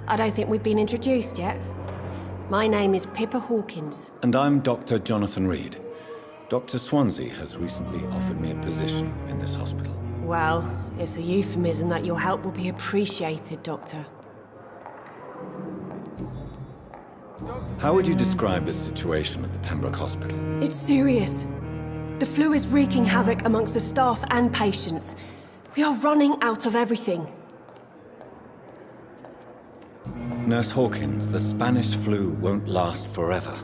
I don't think we've been introduced yet. My name is Pippa Hawkins. And I'm Dr. Jonathan Reed. Dr. Swansea has recently offered me a position in this hospital. Well, it's a euphemism that your help will be appreciated, Doctor. How would you describe the situation at the Pembroke Hospital? It's serious. The flu is wreaking havoc amongst the staff and patients. We are running out of everything. Nurse Hawkins, the Spanish flu won't last forever.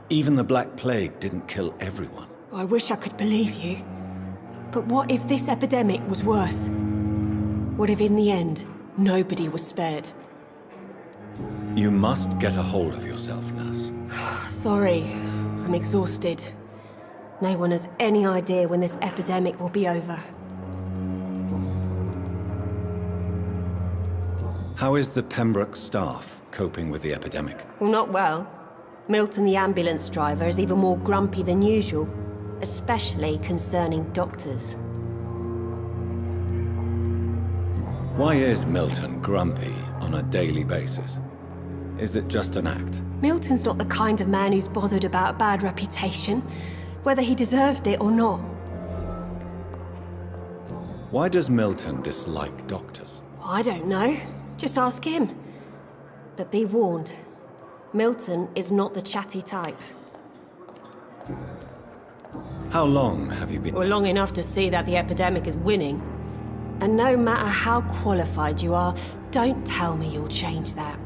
Even the Black Plague didn't kill everyone. I wish I could believe you. But what if this epidemic was worse? What if in the end, nobody was spared? You must get a hold of yourself, nurse. Sorry, I'm exhausted. No one has any idea when this epidemic will be over. How is the Pembroke staff coping with the epidemic? Well, not well. Milton, the ambulance driver, is even more grumpy than usual, especially concerning doctors. Why is Milton grumpy on a daily basis? Is it just an act? Milton's not the kind of man who's bothered about a bad reputation, whether he deserved it or not. Why does Milton dislike doctors? I don't know. Just ask him. But be warned, Milton is not the chatty type. How long have you been... Well, long enough to see that the epidemic is winning. And no matter how qualified you are, don't tell me you'll change that.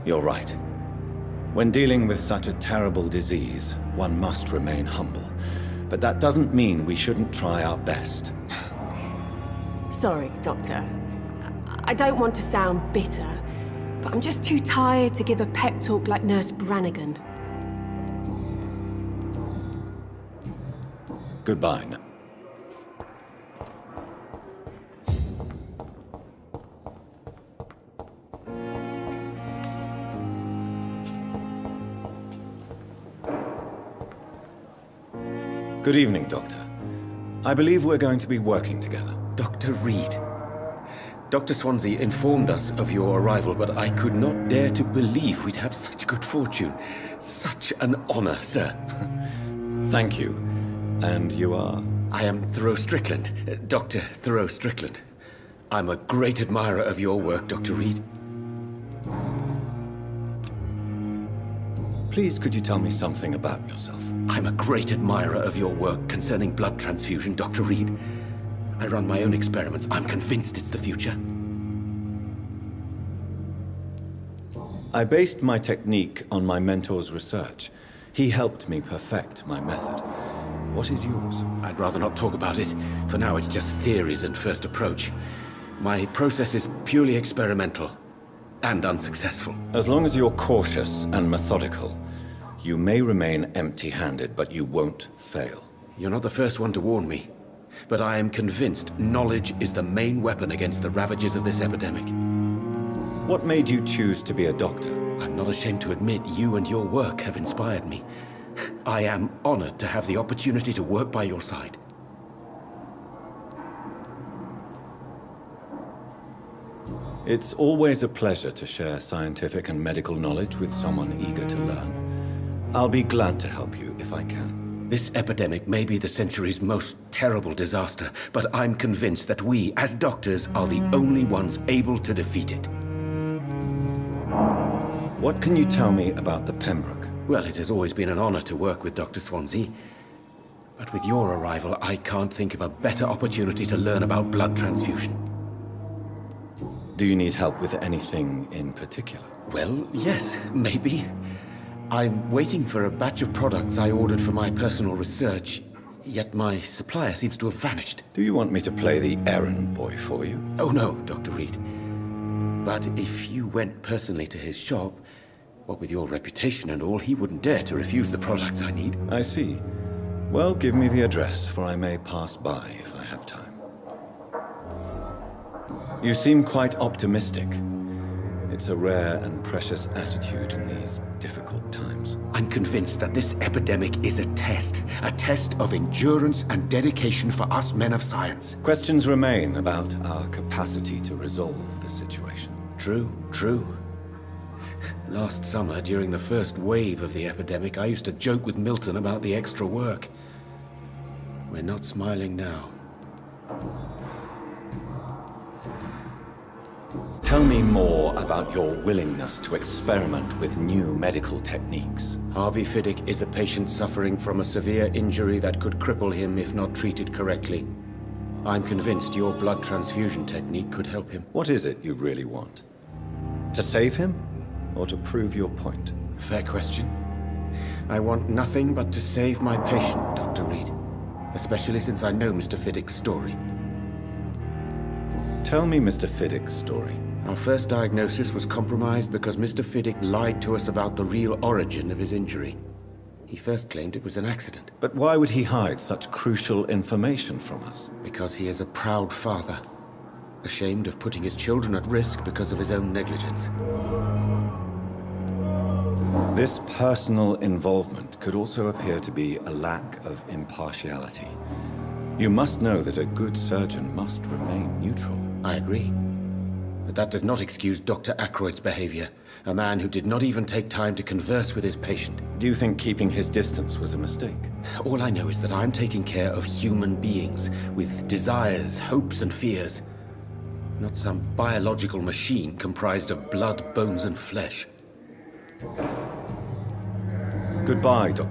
You're right. When dealing with such a terrible disease, one must remain humble. But that doesn't mean we shouldn't try our best. Sorry, Doctor. I don't want to sound bitter, but I'm just too tired to give a pep talk like Nurse Brannigan. Goodbye now. Good evening, Doctor. I believe we're going to be working together. Dr. Reed. Dr. Swansea informed us of your arrival, but I could not dare to believe we'd have such good fortune. Such an honor, sir. Thank you. And you are? I am Thoreau Strickland, Dr. Thoreau Strickland. I'm a great admirer of your work, Dr. Reed. Please, could you tell me something about yourself? I'm a great admirer of your work concerning blood transfusion, Dr. Reed. I run my own experiments. I'm convinced it's the future. I based my technique on my mentor's research. He helped me perfect my method. What is yours? I'd rather not talk about it. For now, it's just theories and first approach. My process is purely experimental and unsuccessful. As long as you're cautious and methodical, you may remain empty-handed, but you won't fail. You're not the first one to warn me, but I am convinced knowledge is the main weapon against the ravages of this epidemic. What made you choose to be a doctor? I'm not ashamed to admit you and your work have inspired me. I am honored to have the opportunity to work by your side. It's always a pleasure to share scientific and medical knowledge with someone eager to learn. I'll be glad to help you if I can. This epidemic may be the century's most terrible disaster, but I'm convinced that we, as doctors, are the only ones able to defeat it. What can you tell me about the Pembroke? Well, it has always been an honor to work with Dr. Swansea. But with your arrival, I can't think of a better opportunity to learn about blood transfusion. Do you need help with anything in particular? Well, yes, maybe. I'm waiting for a batch of products I ordered for my personal research, yet my supplier seems to have vanished. Do you want me to play the errand boy for you? Oh no, Dr. Reed. But if you went personally to his shop, what with your reputation and all, he wouldn't dare to refuse the products I need. I see. Well, give me the address, for I may pass by if I have time. You seem quite optimistic. It's a rare and precious attitude in these difficult times. I'm convinced that this epidemic is a test of endurance and dedication for us men of science. Questions remain about our capacity to resolve the situation. True. Last summer, during the first wave of the epidemic, I used to joke with Milton about the extra work. We're not smiling now. Tell me more about your willingness to experiment with new medical techniques. Harvey Fiddick is a patient suffering from a severe injury that could cripple him if not treated correctly. I'm convinced your blood transfusion technique could help him. What is it you really want? To save him, or to prove your point? Fair question. I want nothing but to save my patient, Dr. Reed. Especially since I know Mr. Fiddick's story. Tell me Mr. Fiddick's story. Our first diagnosis was compromised because Mr. Fiddick lied to us about the real origin of his injury. He first claimed it was an accident. But why would he hide such crucial information from us? Because he is a proud father, ashamed of putting his children at risk because of his own negligence. This personal involvement could also appear to be a lack of impartiality. You must know that a good surgeon must remain neutral. I agree. But that does not excuse Dr. Ackroyd's behavior. A man who did not even take time to converse with his patient. Do you think keeping his distance was a mistake? All I know is that I'm taking care of human beings with desires, hopes, and fears. Not some biological machine comprised of blood, bones, and flesh. Goodbye, Doc.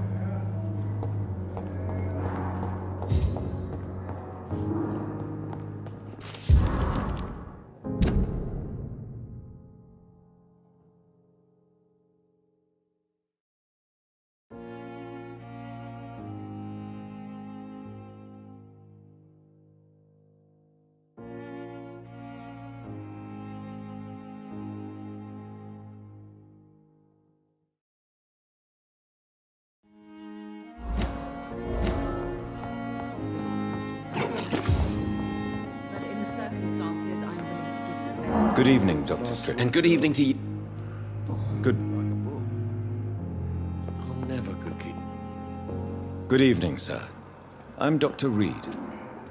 Good evening, Dr. Strickland. And good evening to you. Good... I'm never cookie. Good evening, sir. I'm Dr. Reed.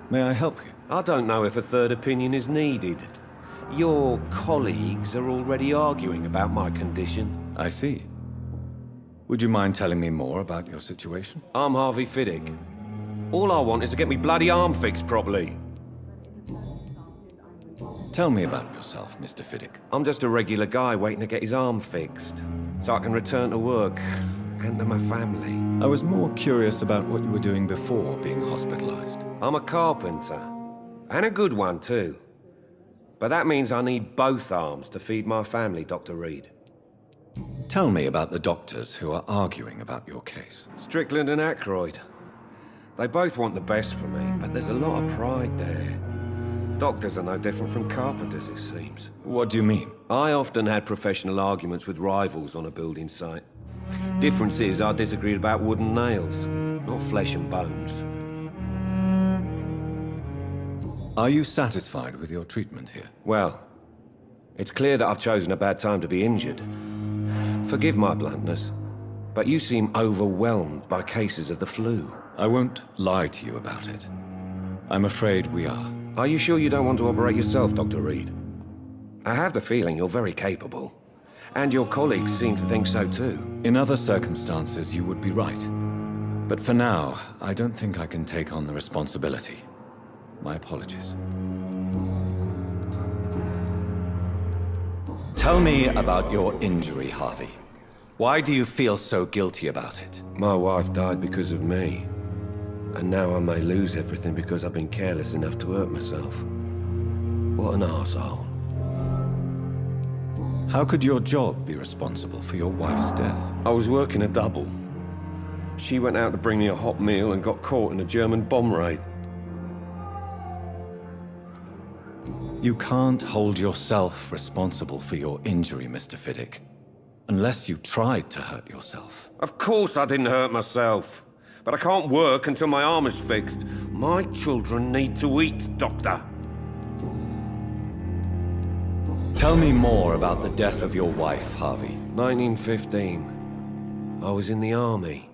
May I help you? I don't know if a third opinion is needed. Your colleagues are already arguing about my condition. I see. Would you mind telling me more about your situation? I'm Harvey Fiddick. All I want is to get me bloody arm fixed properly. Tell me about yourself, Mr. Fiddick. I'm just a regular guy waiting to get his arm fixed, so I can return to work and to my family. I was more curious about what you were doing before being hospitalized. I'm a carpenter, and a good one too. But that means I need both arms to feed my family, Dr. Reed. Tell me about the doctors who are arguing about your case. Strickland and Ackroyd. They both want the best for me, but there's a lot of pride there. Doctors are no different from carpenters, it seems. What do you mean? I often had professional arguments with rivals on a building site. Difference is I disagreed about wooden nails, not flesh and bones. Are you satisfied with your treatment here? Well, it's clear that I've chosen a bad time to be injured. Forgive my bluntness, but you seem overwhelmed by cases of the flu. I won't lie to you about it. I'm afraid we are. Are you sure you don't want to operate yourself, Dr. Reed? I have the feeling you're very capable. And your colleagues seem to think so too. In other circumstances, you would be right. But for now, I don't think I can take on the responsibility. My apologies. Tell me about your injury, Harvey. Why do you feel so guilty about it? My wife died because of me. And now I may lose everything because I've been careless enough to hurt myself. What an arsehole. How could your job be responsible for your wife's death? I was working a double. She went out to bring me a hot meal and got caught in a German bomb raid. You can't hold yourself responsible for your injury, Mr. Fiddick. Unless you tried to hurt yourself. Of course I didn't hurt myself. But I can't work until my arm is fixed. My children need to eat, Doctor. Tell me more about the death of your wife, Harvey. 1915. I was in the army,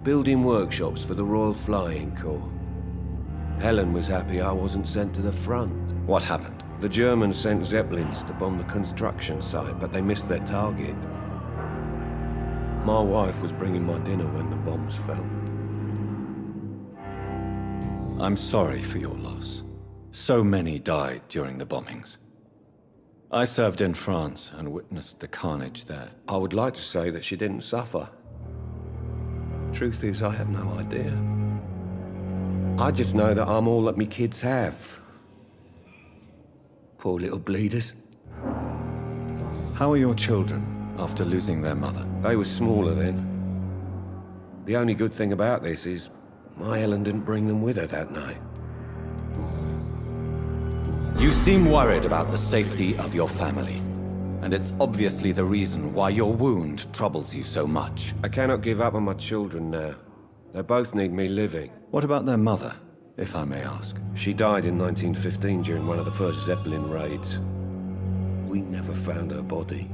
building workshops for the Royal Flying Corps. Helen was happy I wasn't sent to the front. What happened? The Germans sent Zeppelins to bomb the construction site, but they missed their target. My wife was bringing my dinner when the bombs fell. I'm sorry for your loss. So many died during the bombings. I served in France and witnessed the carnage there. I would like to say that she didn't suffer. Truth is, I have no idea. I just know that I'm all that me kids have. Poor little bleeders. How are your children after losing their mother? They were smaller then. The only good thing about this is my Helen didn't bring them with her that night. You seem worried about the safety of your family. And it's obviously the reason why your wound troubles you so much. I cannot give up on my children now. They both need me living. What about their mother, if I may ask? She died in 1915 during one of the first Zeppelin raids. We never found her body.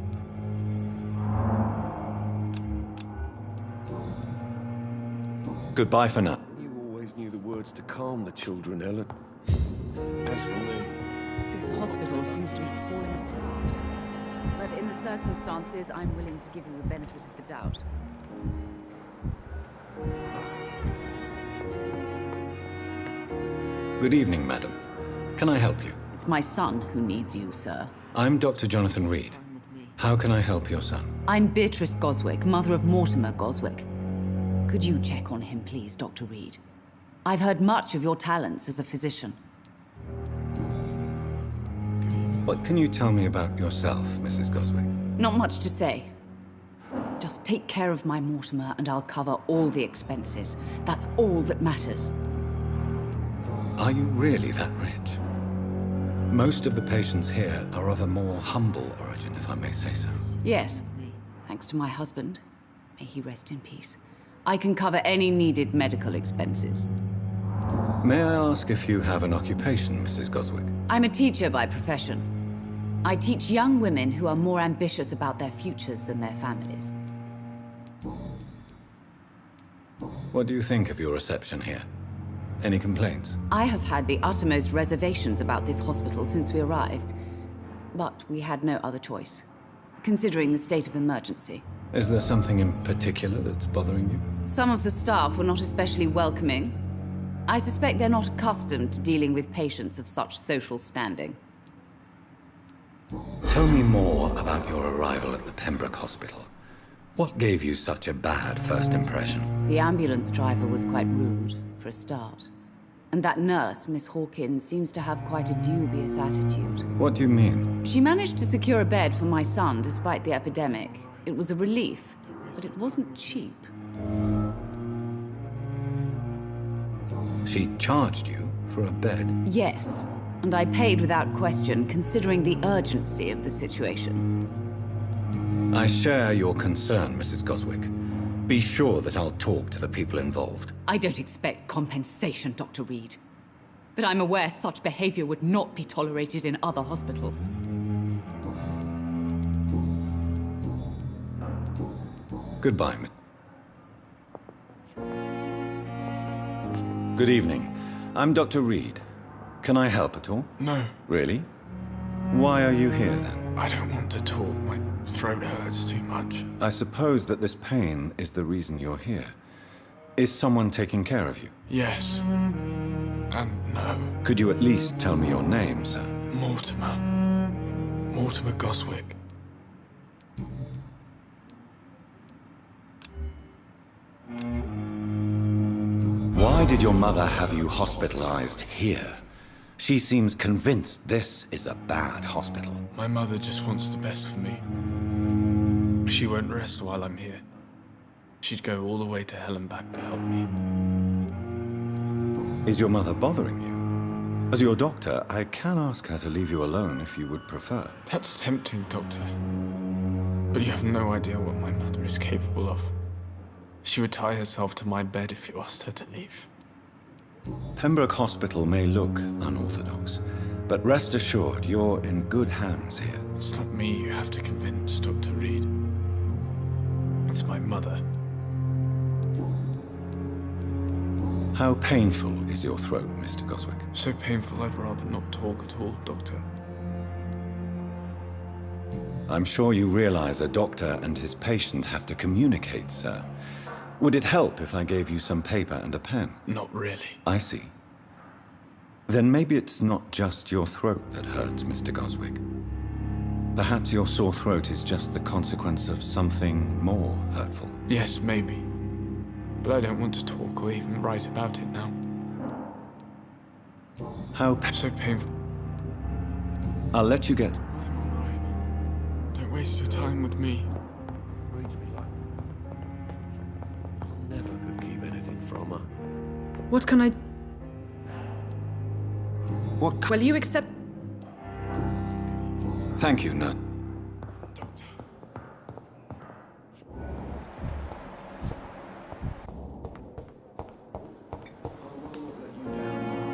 Goodbye for now. You always knew the words to calm the children, Helen. As for me... This hospital seems to be falling apart. But in the circumstances, I'm willing to give you the benefit of the doubt. Good evening, madam. Can I help you? It's my son who needs you, sir. I'm Dr. Jonathan Reed. How can I help your son? I'm Beatrice Goswick, mother of Mortimer Goswick. Could you check on him, please, Dr. Reed? I've heard much of your talents as a physician. What can you tell me about yourself, Mrs. Goswick? Not much to say. Just take care of my Mortimer and I'll cover all the expenses. That's all that matters. Are you really that rich? Most of the patients here are of a more humble origin, if I may say so. Yes, thanks to my husband. May he rest in peace. I can cover any needed medical expenses. May I ask if you have an occupation, Mrs. Goswick? I'm a teacher by profession. I teach young women who are more ambitious about their futures than their families. What do you think of your reception here? Any complaints? I have had the uttermost reservations about this hospital since we arrived. But we had no other choice, considering the state of emergency. Is there something in particular that's bothering you? Some of the staff were not especially welcoming. I suspect they're not accustomed to dealing with patients of such social standing. Tell me more about your arrival at the Pembroke Hospital. What gave you such a bad first impression? The ambulance driver was quite rude, for a start. And that nurse, Miss Hawkins, seems to have quite a dubious attitude. What do you mean? She managed to secure a bed for my son despite the epidemic. It was a relief, but it wasn't cheap. She charged you for a bed? Yes, and I paid without question, considering the urgency of the situation. I share your concern, Mrs. Goswick. Be sure that I'll talk to the people involved. I don't expect compensation, Dr. Reed. But I'm aware such behavior would not be tolerated in other hospitals. Goodbye, Miss. Good evening. I'm Dr. Reed. Can I help at all? No. Really? Why are you here, then? I don't want to talk. My throat hurts too much. I suppose that this pain is the reason you're here. Is someone taking care of you? Yes. And no. Could you at least tell me your name, sir? Mortimer. Mortimer Goswick. Why did your mother have you hospitalized here? She seems convinced this is a bad hospital. My mother just wants the best for me. She won't rest while I'm here. She'd go all the way to hell and back to help me. Is your mother bothering you? As your doctor, I can ask her to leave you alone if you would prefer. That's tempting, Doctor. But you have no idea what my mother is capable of. She would tie herself to my bed if you asked her to leave. Pembroke Hospital may look unorthodox, but rest assured you're in good hands here. It's not me you have to convince, Dr. Reed. It's my mother. How painful is your throat, Mr. Goswick? So painful I'd rather not talk at all, Doctor. I'm sure you realize a doctor and his patient have to communicate, sir. Would it help if I gave you some paper and a pen? Not really. I see. Then maybe it's not just your throat that hurts, Mr. Goswick. Perhaps your sore throat is just the consequence of something more hurtful. Yes, maybe. But I don't want to talk or even write about it now. How so painful. I'll let you get... I'm alright. Don't waste your time with me. Never could keep anything from her. What can I... What... Will you accept... Thank you, nurse.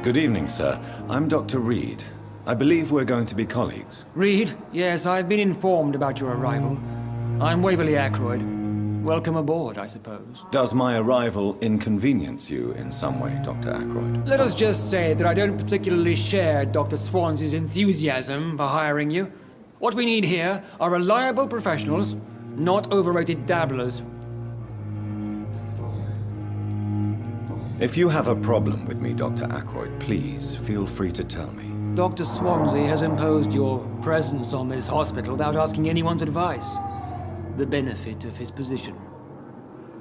Good evening, sir. I'm Dr. Reed. I believe we're going to be colleagues. Reed? Yes, I've been informed about your arrival. I'm Waverly Ackroyd. Welcome aboard, I suppose. Does my arrival inconvenience you in some way, Dr. Ackroyd? Let us just say that I don't particularly share Dr. Swansea's enthusiasm for hiring you. What we need here are reliable professionals, not overrated dabblers. If you have a problem with me, Dr. Ackroyd, please feel free to tell me. Dr. Swansea has imposed your presence on this hospital without asking anyone's advice. The benefit of his position.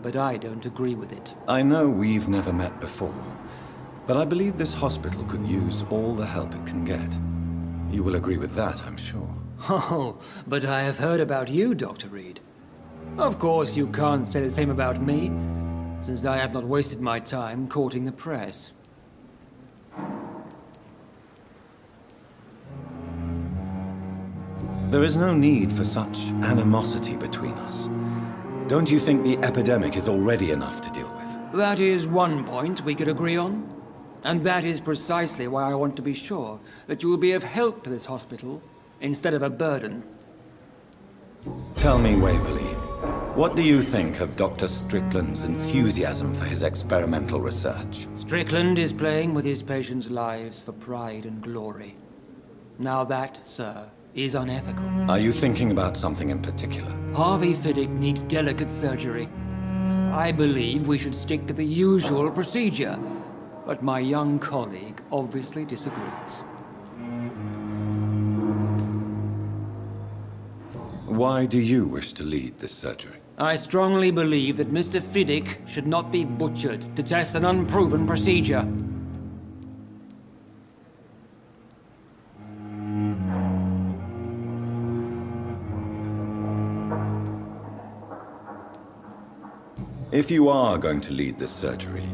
But I don't agree with it. I know we've never met before, but I believe this hospital could use all the help it can get. You will agree with that, I'm sure. Oh, but I have heard about you, Dr. Reed. Of course, you can't say the same about me, since I have not wasted my time courting the press. There is no need for such animosity between us. Don't you think the epidemic is already enough to deal with? That is one point we could agree on. And that is precisely why I want to be sure that you will be of help to this hospital, instead of a burden. Tell me, Waverly, what do you think of Dr. Strickland's enthusiasm for his experimental research? Strickland is playing with his patients' lives for pride and glory. Now that, sir, is unethical. Are you thinking about something in particular? Harvey Fiddick needs delicate surgery. I believe we should stick to the usual procedure, but my young colleague obviously disagrees. Why do you wish to lead this surgery? I strongly believe that Mr. Fiddick should not be butchered to test an unproven procedure. If you are going to lead this surgery,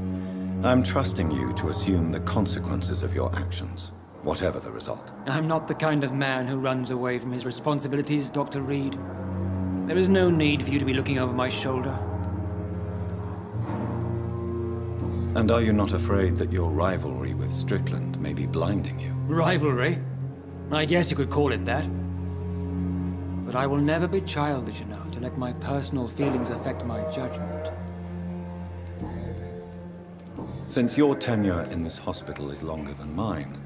I'm trusting you to assume the consequences of your actions, whatever the result. I'm not the kind of man who runs away from his responsibilities, Dr. Reed. There is no need for you to be looking over my shoulder. And are you not afraid that your rivalry with Strickland may be blinding you? Rivalry? I guess you could call it that. But I will never be childish enough to let my personal feelings affect my judgment. Since your tenure in this hospital is longer than mine,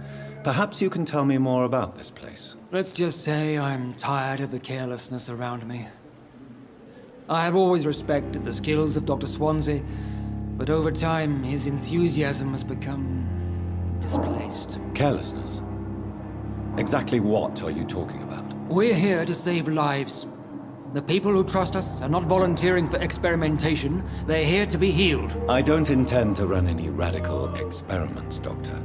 perhaps you can tell me more about this place. Let's just say I'm tired of the carelessness around me. I have always respected the skills of Dr. Swansea, but over time his enthusiasm has become displaced. Carelessness? Exactly what are you talking about? We're here to save lives. The people who trust us are not volunteering for experimentation. They're here to be healed. I don't intend to run any radical experiments, Doctor.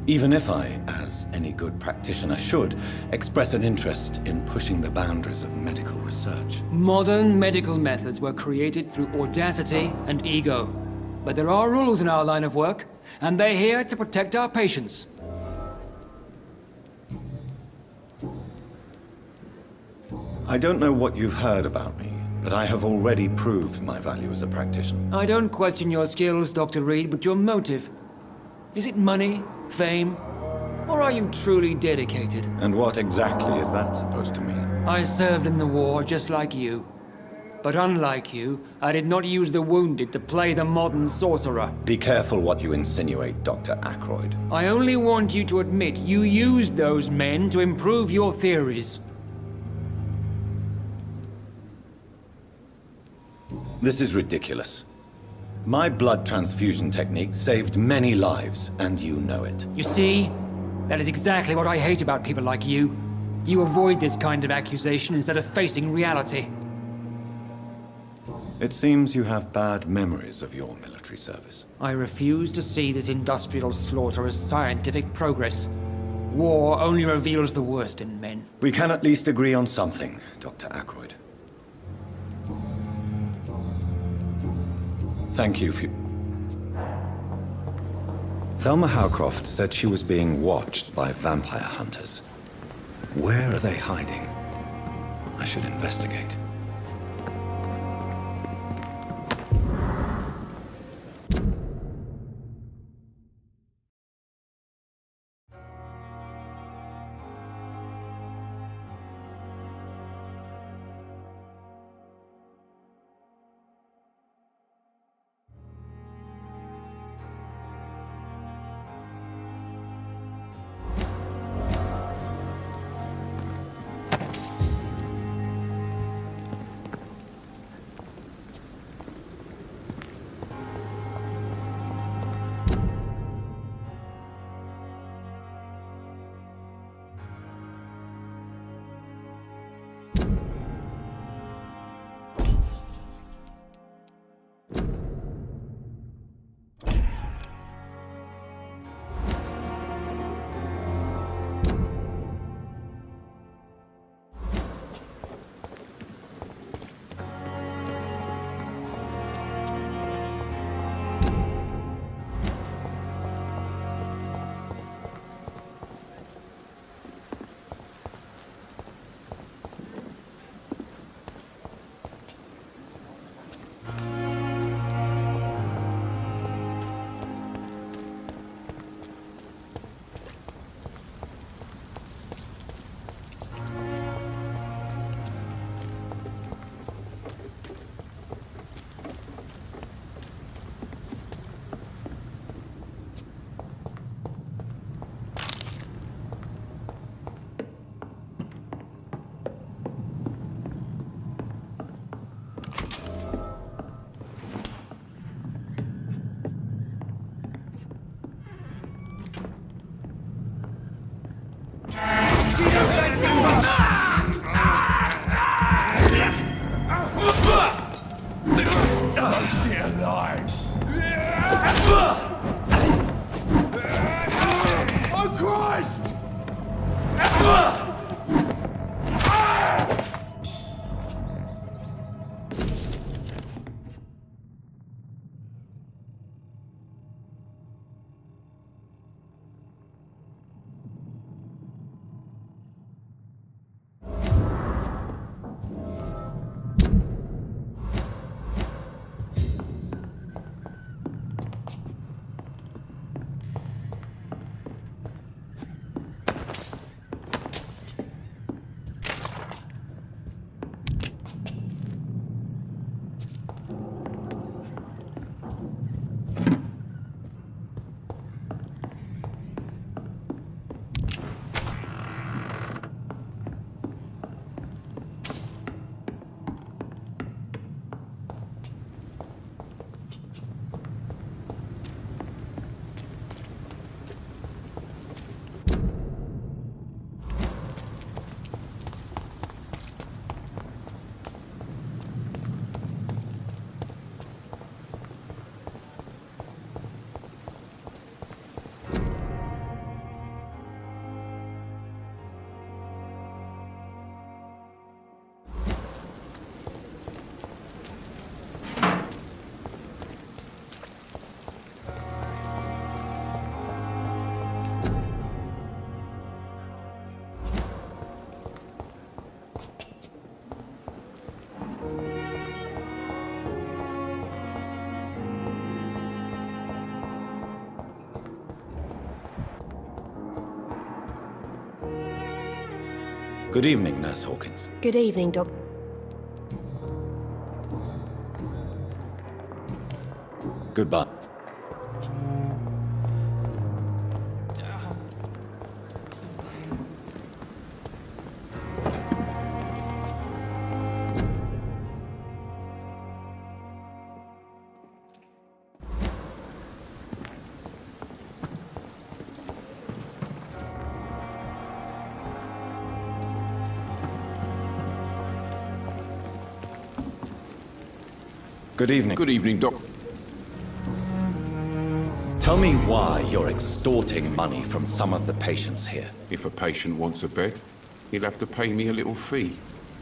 Even if I, as any good practitioner should, express an interest in pushing the boundaries of medical research. Modern medical methods were created through audacity and ego. But there are rules in our line of work, and they're here to protect our patients. I don't know what you've heard about me, but I have already proved my value as a practitioner. I don't question your skills, Dr. Reed, but your motive. Is it money, fame, or are you truly dedicated? And what exactly is that supposed to mean? I served in the war just like you. But unlike you, I did not use the wounded to play the modern sorcerer. Be careful what you insinuate, Dr. Ackroyd. I only want you to admit you used those men to improve your theories. This is ridiculous. My blood transfusion technique saved many lives, and you know it. You see? That is exactly what I hate about people like you. You avoid this kind of accusation instead of facing reality. It seems you have bad memories of your military service. I refuse to see this industrial slaughter as scientific progress. War only reveals the worst in men. We can at least agree on something, Dr. Ackroyd. Thank you for... Thelma Howcroft said she was being watched by vampire hunters. Where are they hiding? I should investigate. stay alive! Oh, Christ! Good evening, Nurse Hawkins. Good evening, Doc. Goodbye. Good evening. Good evening, Doc. Tell me why you're extorting money from some of the patients here. If a patient wants a bed, he'll have to pay me a little fee.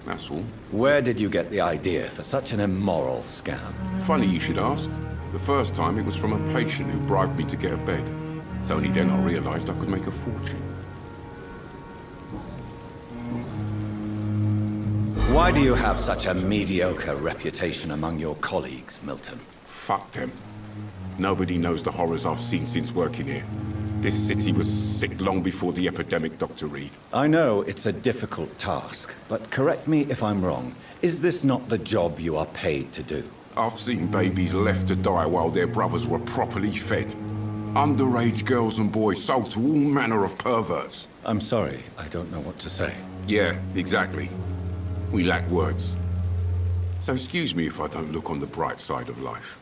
That's all. Where did you get the idea for such an immoral scam? Funny you should ask. The first time it was from a patient who bribed me to get a bed. It's only then I realized I could make a fortune. Why do you have such a mediocre reputation among your colleagues, Milton? Fuck them. Nobody knows the horrors I've seen since working here. This city was sick long before the epidemic, Dr. Reed. I know it's a difficult task, but correct me if I'm wrong. Is this not the job you are paid to do? I've seen babies left to die while their brothers were properly fed. Underage girls and boys sold to all manner of perverts. I'm sorry, I don't know what to say. Yeah, exactly. We lack words. So excuse me if I don't look on the bright side of life.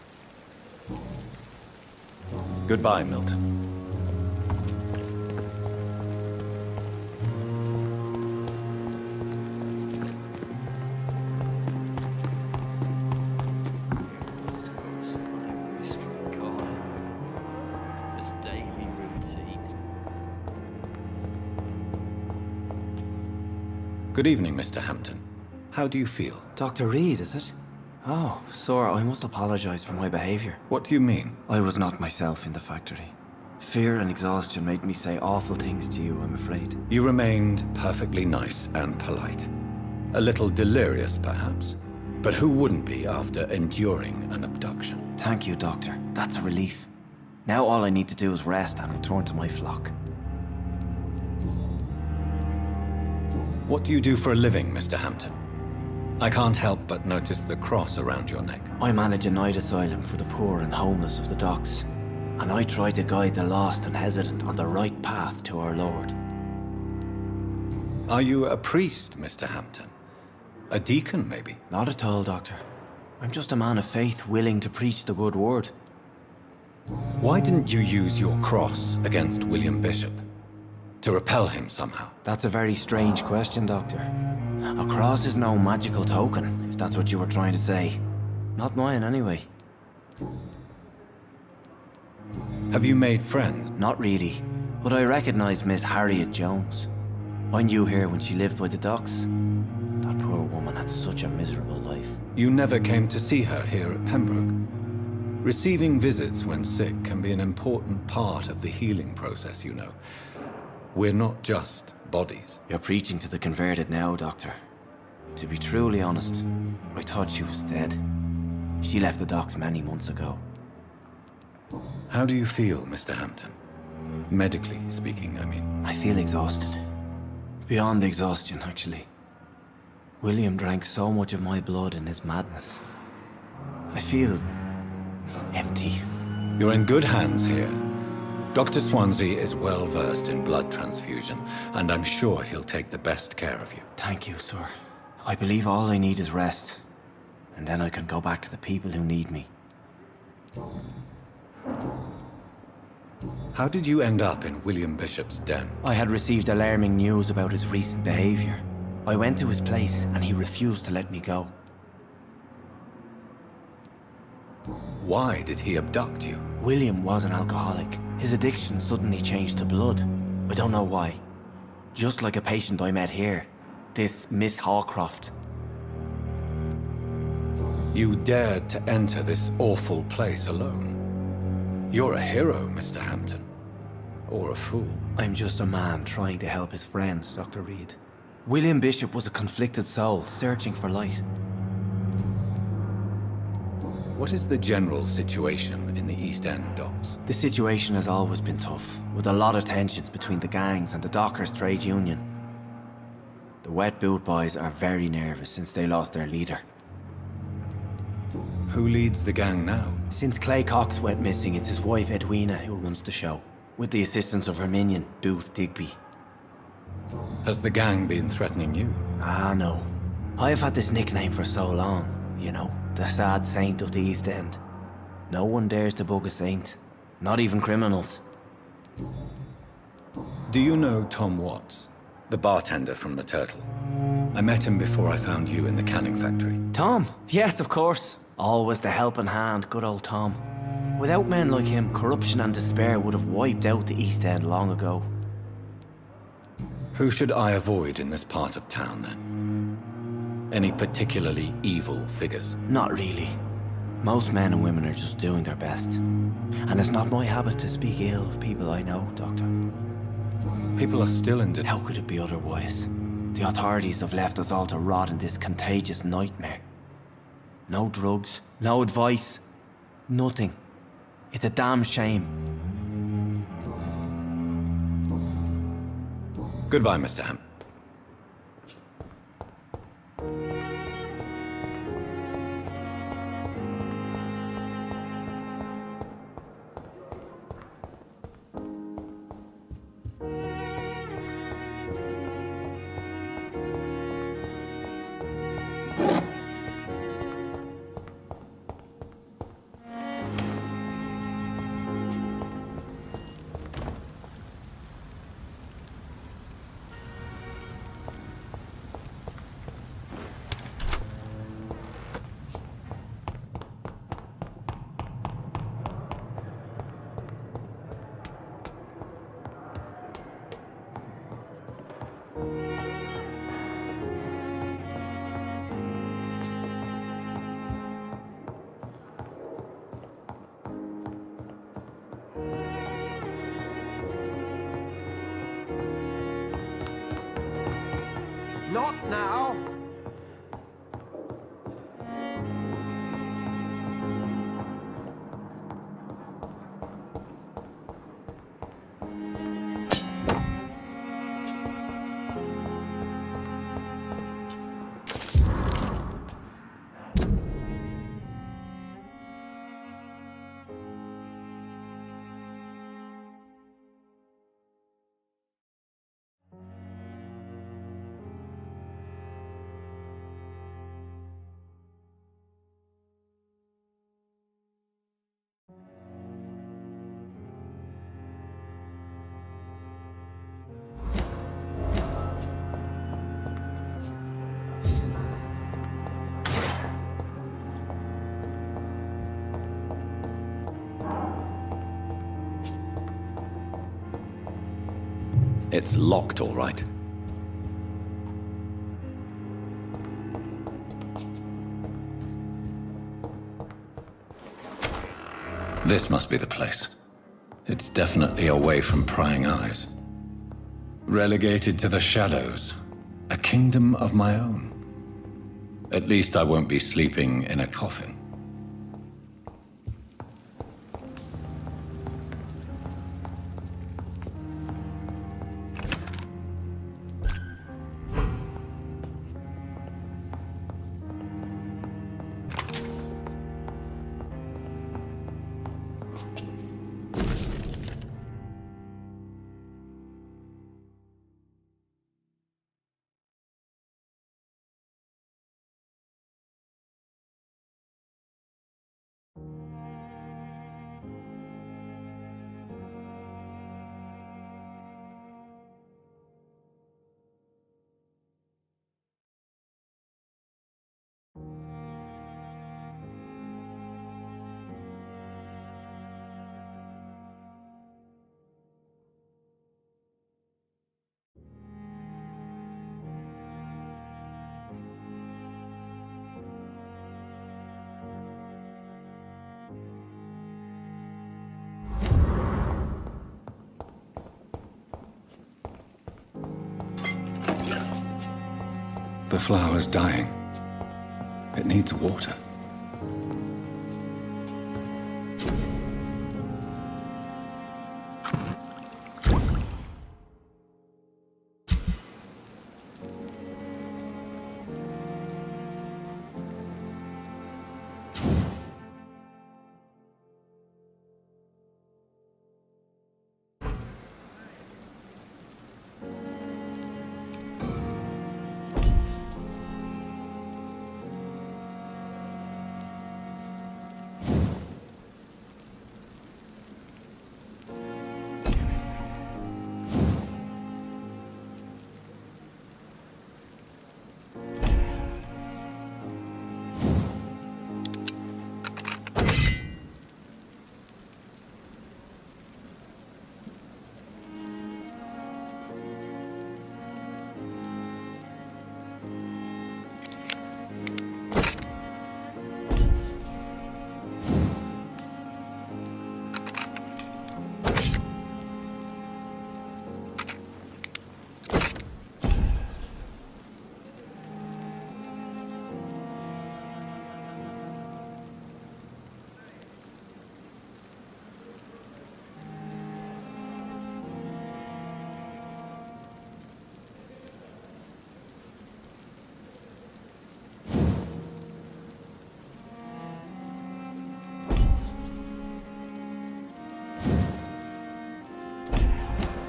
Goodbye, Milton. Good evening, Mr. Hampton. How do you feel? Dr. Reed, is it? Oh, sir, I must apologize for my behavior. What do you mean? I was not myself in the factory. Fear and exhaustion made me say awful things to you, I'm afraid. You remained perfectly nice and polite. A little delirious, perhaps. But who wouldn't be after enduring an abduction? Thank you, Doctor. That's a relief. Now all I need to do is rest and return to my flock. What do you do for a living, Mr. Hampton? I can't help but notice the cross around your neck. I manage a night asylum for the poor and homeless of the docks. And I try to guide the lost and hesitant on the right path to our Lord. Are you a priest, Mr. Hampton? A deacon, maybe? Not at all, Doctor. I'm just a man of faith willing to preach the good word. Why didn't you use your cross against William Bishop? To repel him somehow? That's a very strange question, Doctor. A cross is no magical token, if that's what you were trying to say. Not mine, anyway. Have you made friends? Not really, but I recognize Miss Harriet Jones. I knew her when she lived by the docks. That poor woman had such a miserable life. You never came to see her here at Pembroke? Receiving visits when sick can be an important part of the healing process, you know. We're not just bodies. You're preaching to the converted now, Doctor. To be truly honest, I thought she was dead. She left the docks many months ago. How do you feel, Mr. Hampton? Medically speaking, I mean. I feel exhausted. Beyond exhaustion, actually. William drank so much of my blood in his madness. I feel empty. You're in good hands here. Dr. Swansea is well versed in blood transfusion, and I'm sure he'll take the best care of you. Thank you, sir. I believe all I need is rest. And then I can go back to the people who need me. How did you end up in William Bishop's den? I had received alarming news about his recent behavior. I went to his place and he refused to let me go. Why did he abduct you? William was an alcoholic. His addiction suddenly changed to blood. I don't know why. Just like a patient I met here. This Miss Hawcroft. You dared to enter this awful place alone. You're a hero, Mr. Hampton. Or a fool. I'm just a man trying to help his friends, Dr. Reed. William Bishop was a conflicted soul, searching for light. What is the general situation in the East End docks? The situation has always been tough, with a lot of tensions between the gangs and the dockers' trade union. The Wet Boot Boys are very nervous since they lost their leader. Who leads the gang now? Since Clay Cox went missing, it's his wife Edwina who runs the show, with the assistance of her minion, Booth Digby. Has the gang been threatening you? Ah, no. I've had this nickname for so long, you know, the sad saint of the East End. No one dares to bug a saint, not even criminals. Do you know Tom Watts, the bartender from the Turtle? I met him before I found you in the canning factory. Tom? Yes, of course. Always the helping hand, good old Tom. Without men like him, corruption and despair would have wiped out the East End long ago. Who should I avoid in this part of town, then? Any particularly evil figures? Not really. Most men and women are just doing their best. And it's not my habit to speak ill of people I know, Doctor. People are still in How could it be otherwise? The authorities have left us all to rot in this contagious nightmare. No drugs, no advice, nothing. It's a damn shame. Goodbye, Mr. Hampton. Not now! It's locked, all right. This must be the place. It's definitely away from prying eyes. Relegated to the shadows. A kingdom of my own. At least I won't be sleeping in a coffin. The flower's dying. It needs water.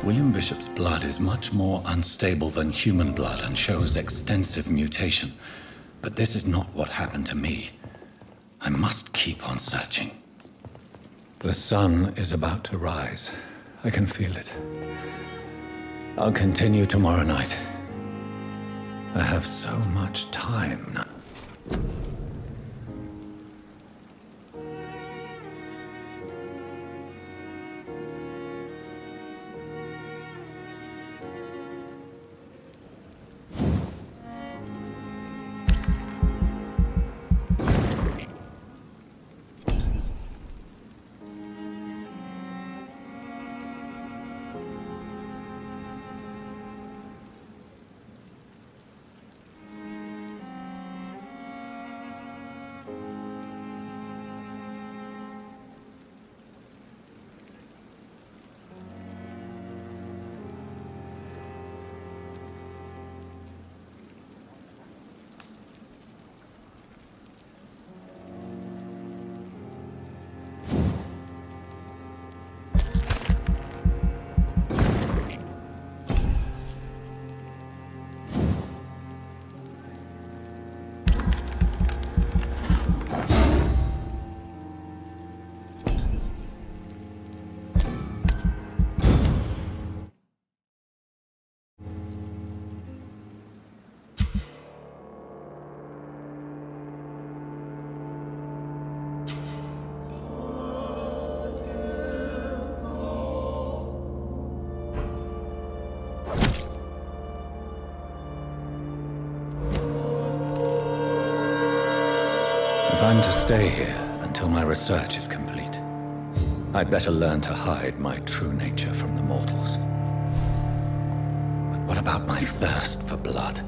William Bishop's blood is much more unstable than human blood and shows extensive mutation. But this is not what happened to me. I must keep on searching. The sun is about to rise. I can feel it. I'll continue tomorrow night. I have so much time now. I'm to stay here until my research is complete. I'd better learn to hide my true nature from the mortals. But what about my thirst for blood?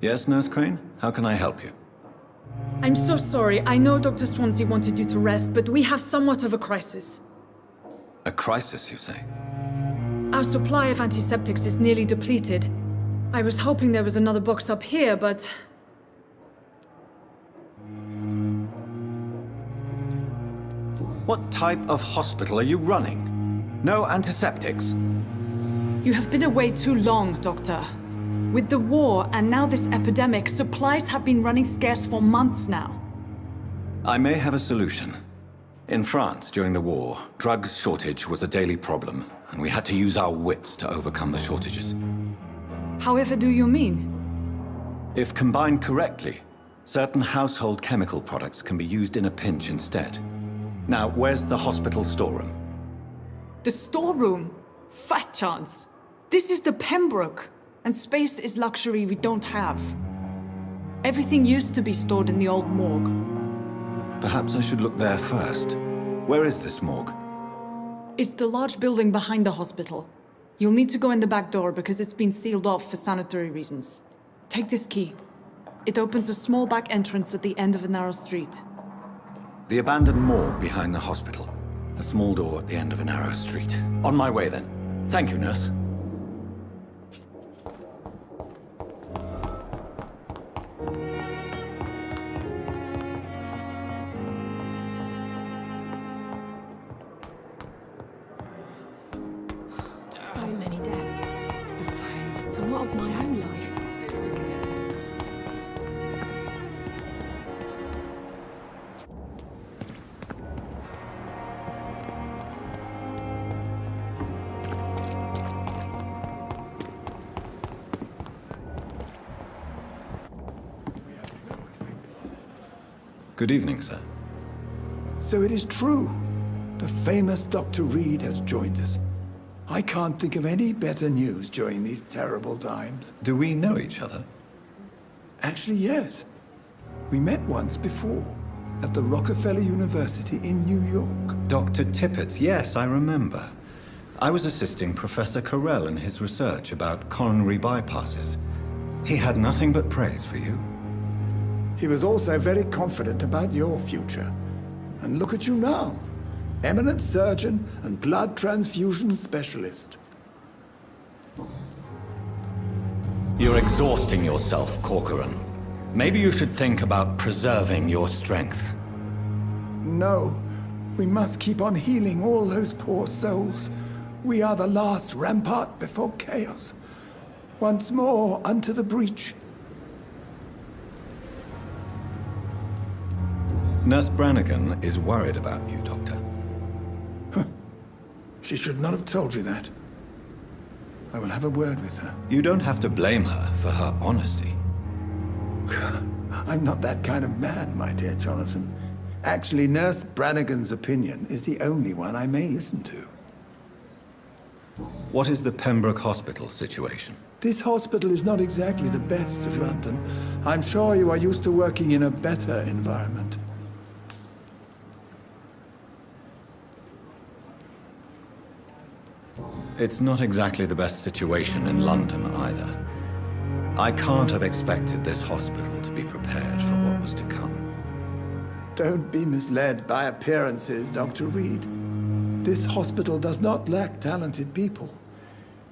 Yes, Nurse Crane? How can I help you? I'm so sorry. I know Dr. Swansea wanted you to rest, but we have somewhat of a crisis. A crisis, you say? Our supply of antiseptics is nearly depleted. I was hoping there was another box up here, but... What type of hospital are you running? No antiseptics? You have been away too long, Doctor. With the war and now this epidemic, supplies have been running scarce for months now. I may have a solution. In France, during the war, drugs shortage was a daily problem, and we had to use our wits to overcome the shortages. However do you mean? If combined correctly, certain household chemical products can be used in a pinch instead. Now, where's the hospital storeroom? The storeroom? Fat chance. This is the Pembroke, and space is luxury we don't have. Everything used to be stored in the old morgue. Perhaps I should look there first. Where is this morgue? It's the large building behind the hospital. You'll need to go in the back door because it's been sealed off for sanitary reasons. Take this key. It opens a small back entrance at the end of a narrow street. The abandoned morgue behind the hospital. A small door at the end of a narrow street. On my way then. Thank you, nurse. So many deaths. And what of my own life? Good evening, sir. So it is true. The famous Dr. Reed has joined us. I can't think of any better news during these terrible times. Do we know each other? Actually, yes. We met once before, at the Rockefeller University in New York. Dr. Tippets, yes, I remember. I was assisting Professor Carell in his research about coronary bypasses. He had nothing but praise for you. He was also very confident about your future. And look at you now. Eminent surgeon and blood transfusion specialist. You're exhausting yourself, Corcoran. Maybe you should think about preserving your strength. No, we must keep on healing all those poor souls. We are the last rampart before chaos. Once more unto the breach. Nurse Brannigan is worried about you, Doctor. She should not have told you that. I will have a word with her. You don't have to blame her for her honesty. I'm not that kind of man, my dear Jonathan. Actually, Nurse Brannigan's opinion is the only one I may listen to. What is the Pembroke Hospital situation? This hospital is not exactly the best of London. I'm sure you are used to working in a better environment. It's not exactly the best situation in London either. I can't have expected this hospital to be prepared for what was to come. Don't be misled by appearances, Dr. Reed. This hospital does not lack talented people.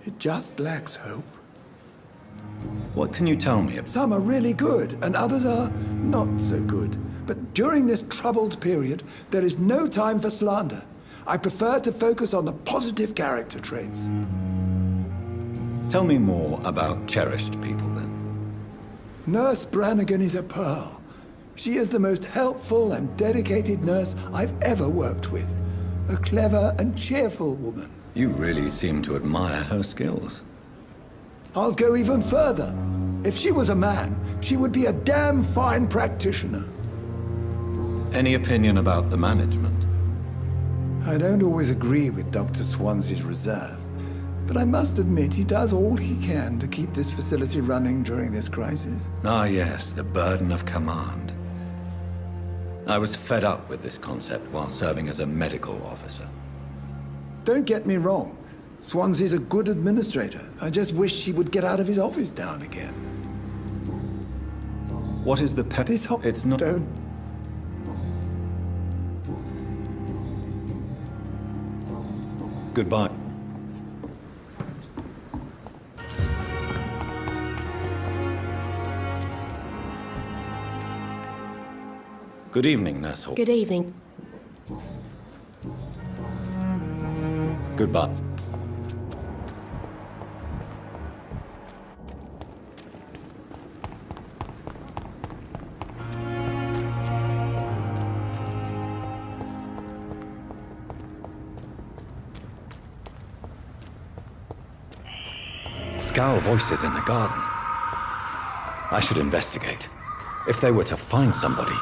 It just lacks hope. What can you tell me about? Some are really good, and others are not so good. But during this troubled period, there is no time for slander. I prefer to focus on the positive character traits. Tell me more about cherished people, then. Nurse Brannigan is a pearl. She is the most helpful and dedicated nurse I've ever worked with. A clever and cheerful woman. You really seem to admire her skills. I'll go even further. If she was a man, she would be a damn fine practitioner. Any opinion about the management? I don't always agree with Dr. Swansea's reserve, but I must admit he does all he can to keep this facility running during this crisis. Ah, yes, the burden of command. I was fed up with this concept while serving as a medical officer. Don't get me wrong. Swansea's a good administrator. I just wish he would get out of his office now and again. What is the pet? It's not... Don't... Goodbye. Good evening, Nurse Hall. Good evening. Goodbye. Scowl voices in the garden. I should investigate. If they were to find somebody.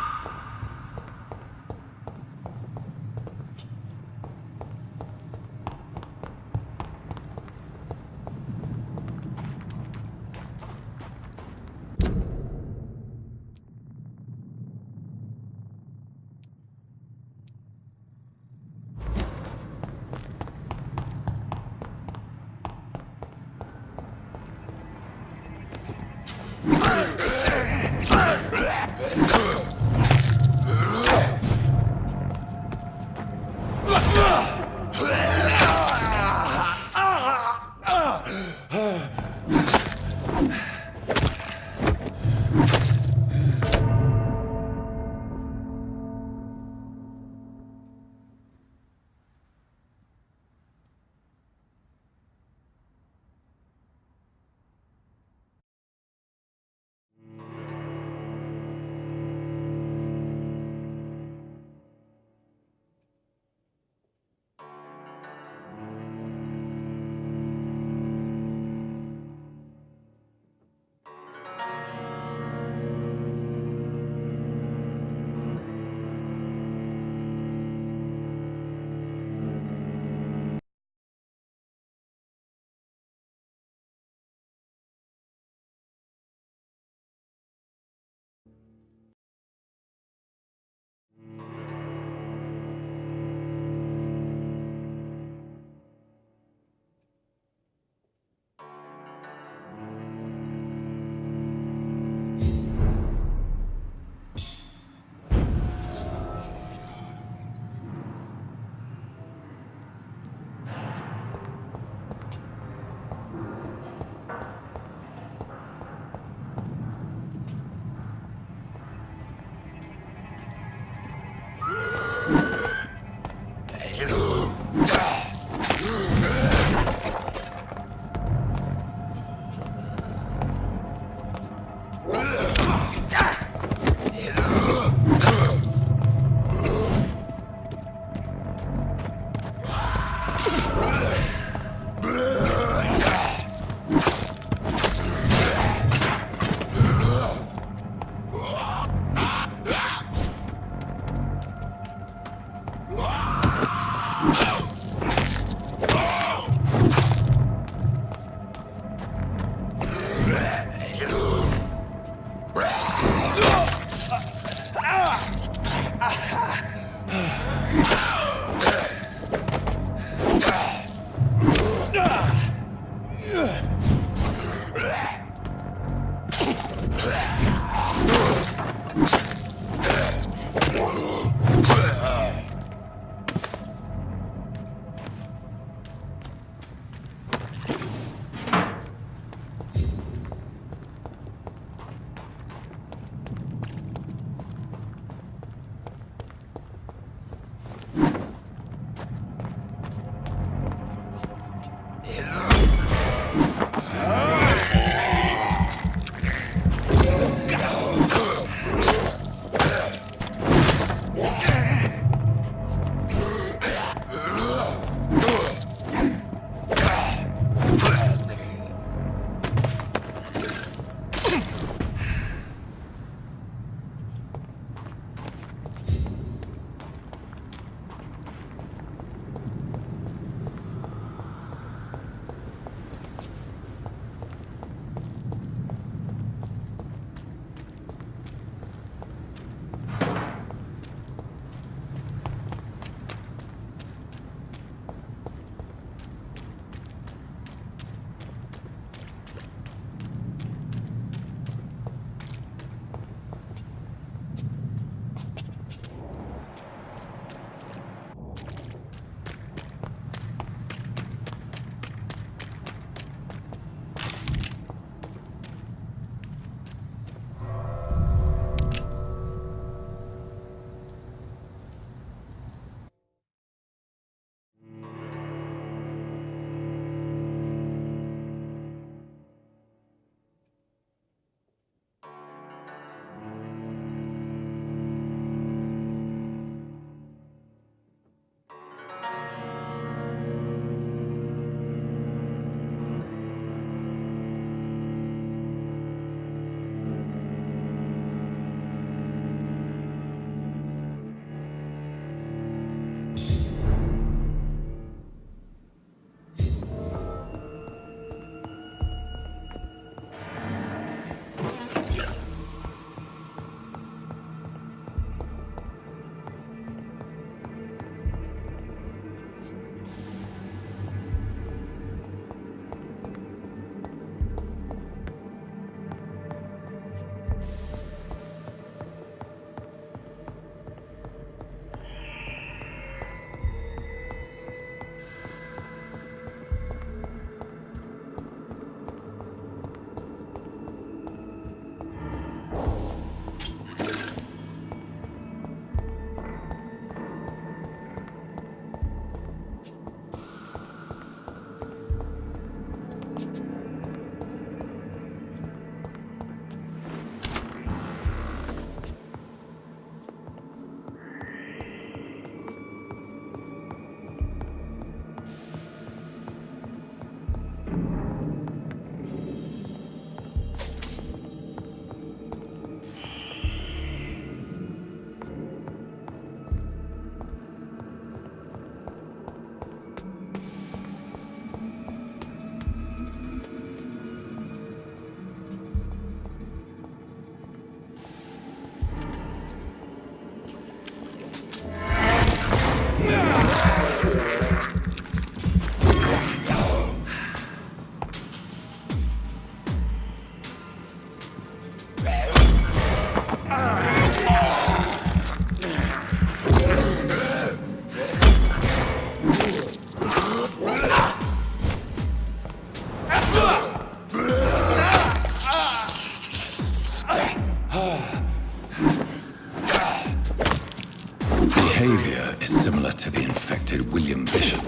Behavior is similar to the infected William Bishop.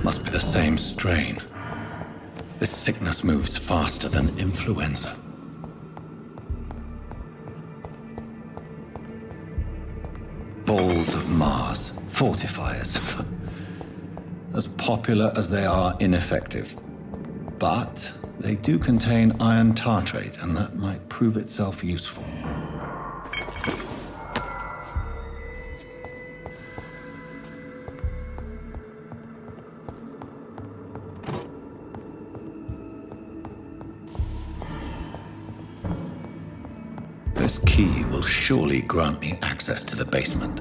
Must be the same strain. This sickness moves faster than influenza. Balls of Mars, fortifiers. As popular as they are ineffective. But they do contain iron tartrate, and that might prove itself useful. This key will surely grant me access to the basement.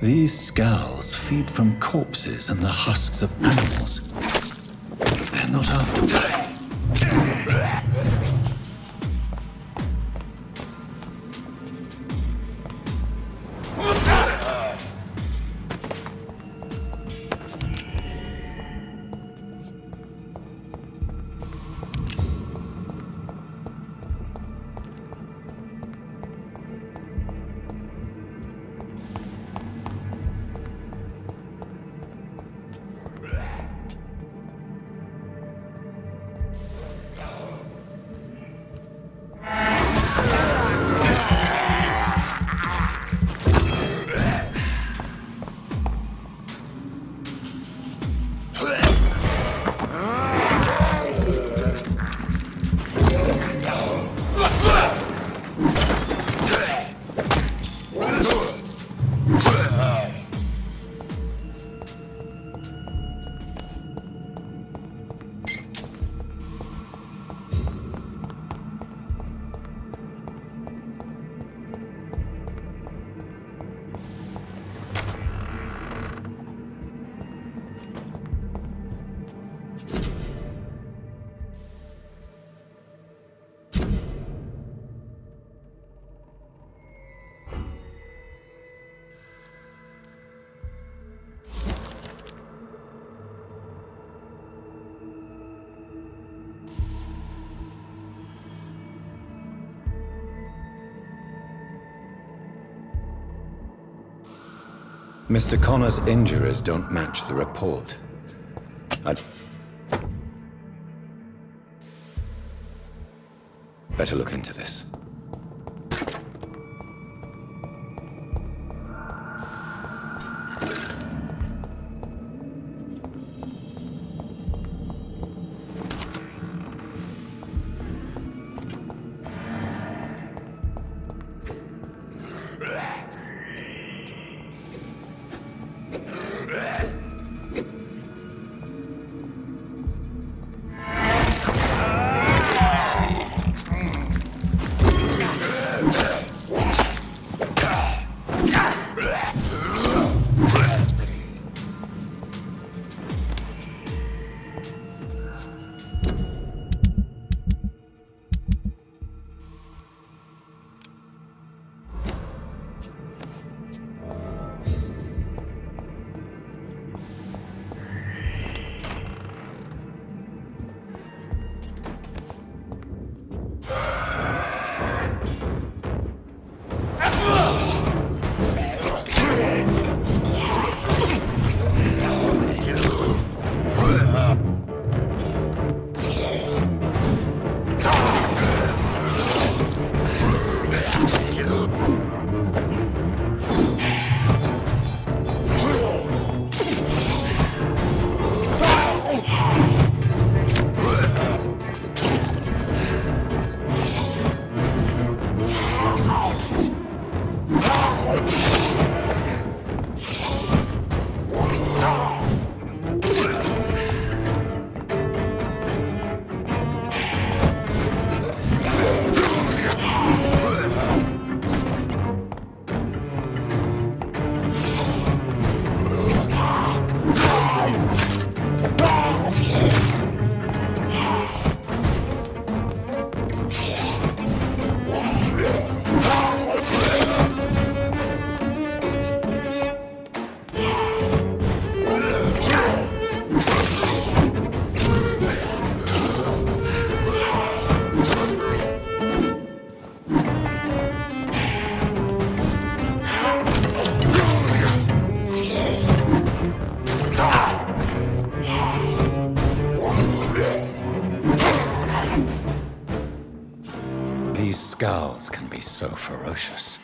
These scowls feed from corpses and the husks of animals. They're not after. Mr. Connor's injuries don't match the report. I'd better look into this. Scowls can be so ferocious.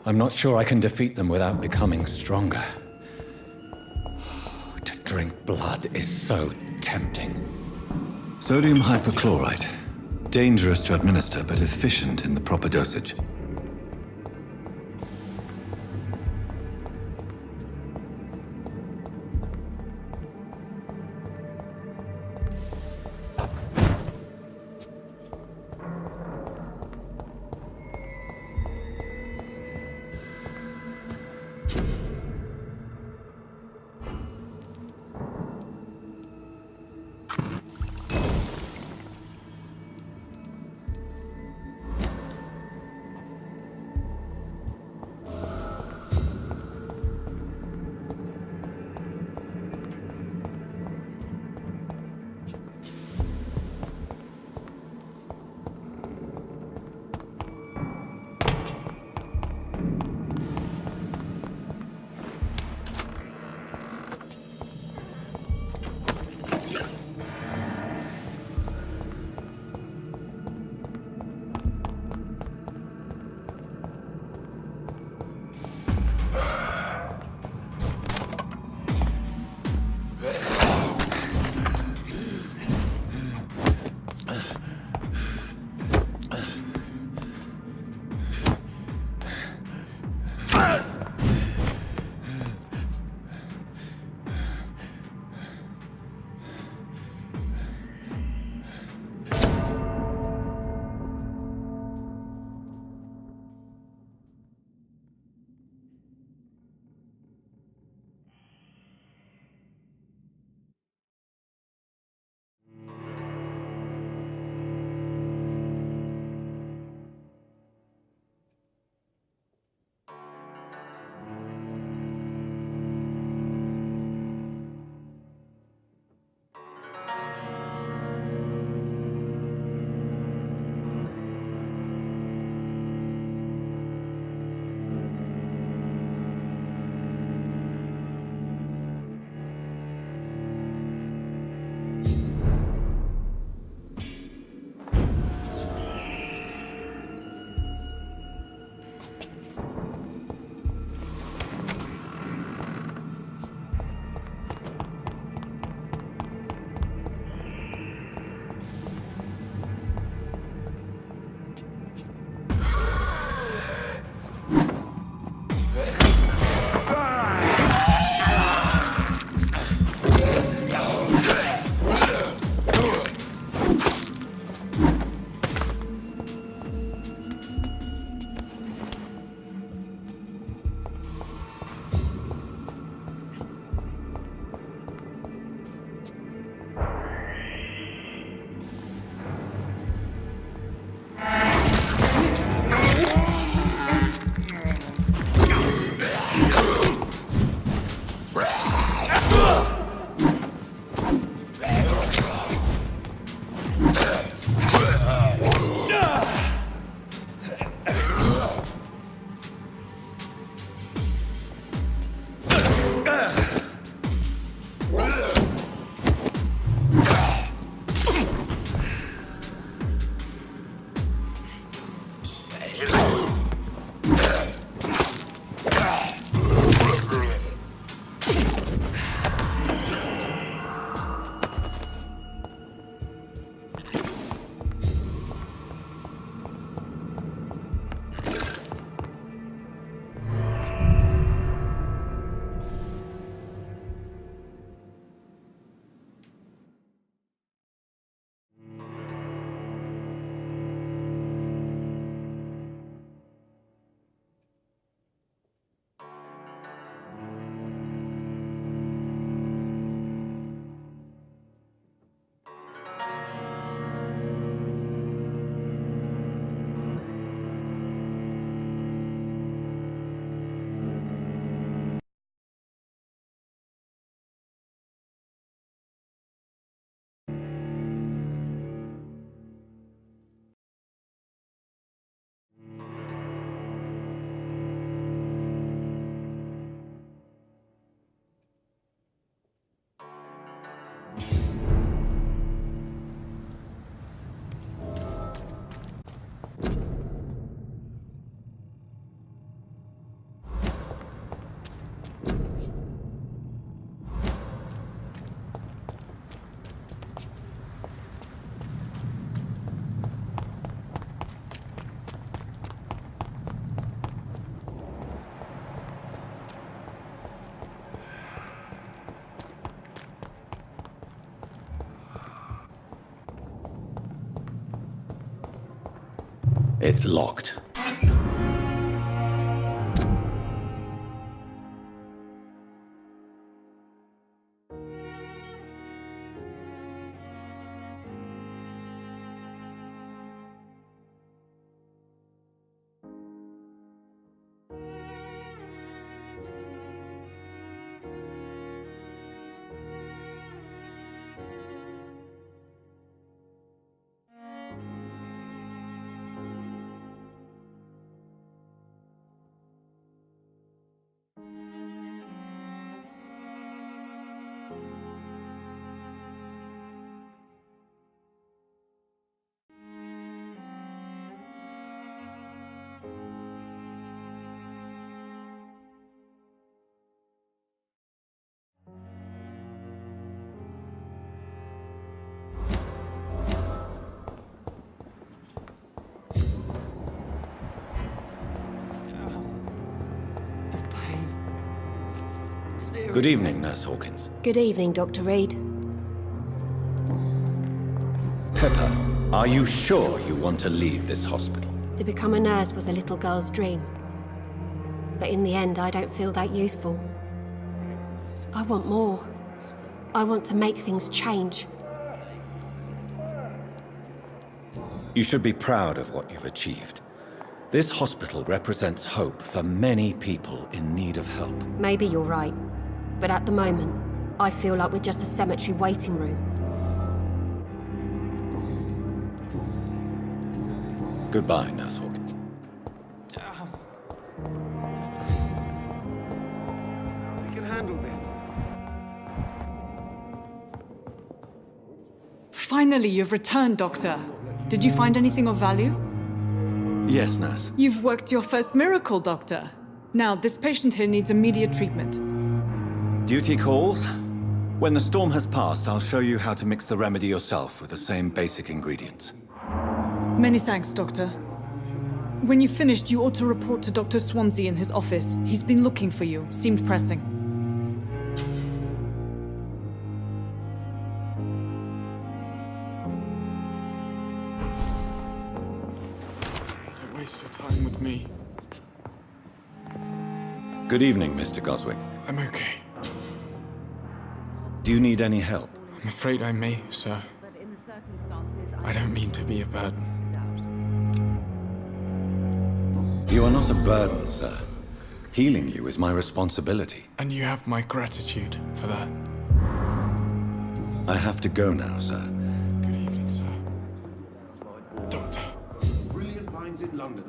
I'm not sure I can defeat them without becoming stronger. To drink blood is so tempting. Sodium hypochlorite. Dangerous to administer, but efficient in the proper dosage. It's locked. Good evening, Nurse Hawkins. Good evening, Dr. Reed. Pepper, are you sure you want to leave this hospital? To become a nurse was a little girl's dream. But in the end, I don't feel that useful. I want more. I want to make things change. You should be proud of what you've achieved. This hospital represents hope for many people in need of help. Maybe you're right. But at the moment, I feel like we're just a cemetery waiting room. Goodbye, Nurse Hawkins. We can handle this. Finally, you've returned, Doctor. Did you find anything of value? Yes, Nurse. You've worked your first miracle, Doctor. Now, this patient here needs immediate treatment. Duty calls. When the storm has passed, I'll show you how to mix the remedy yourself with the same basic ingredients. Many thanks, Doctor. When you've finished, you ought to report to Dr. Swansea in his office. He's been looking for you. Seemed pressing. Don't waste your time with me. Good evening, Mr. Goswick. I'm okay. Do you need any help? I'm afraid I may, sir. I don't mean to be a burden. You are not a burden, sir. Healing you is my responsibility. And you have my gratitude for that. I have to go now, sir. Good evening, sir. Doctor. Brilliant minds in London.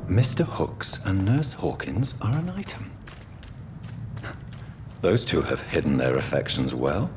Mr. Hooks and Nurse Hawkins are an item. Those two have hidden their affections well.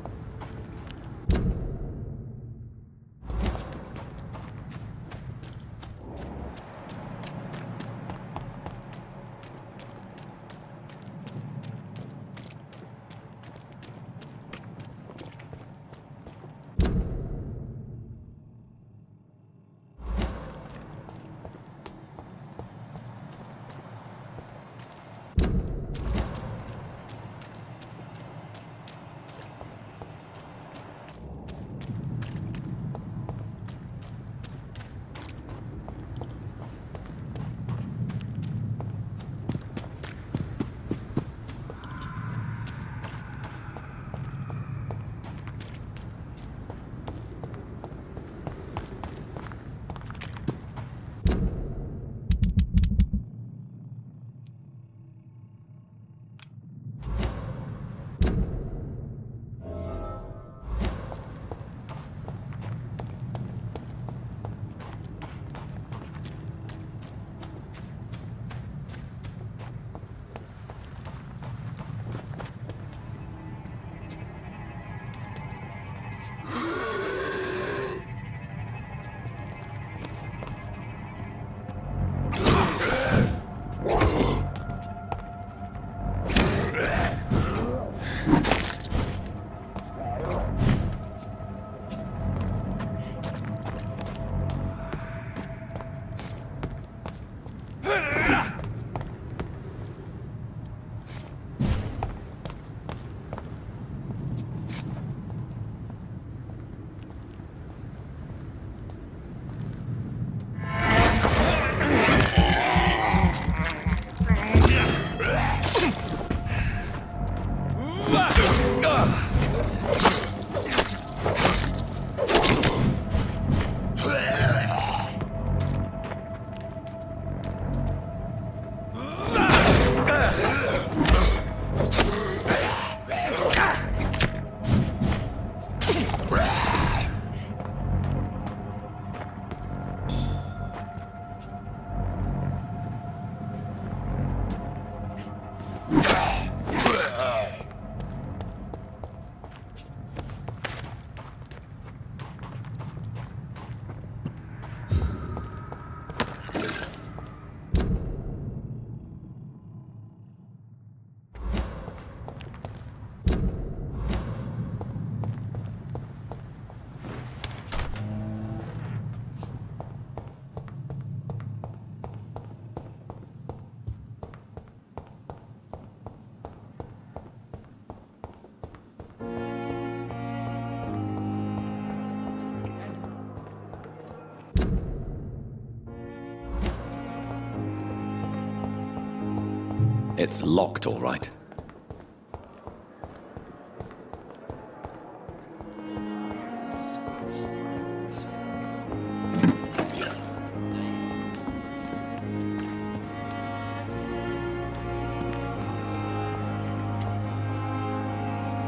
It's locked, all right.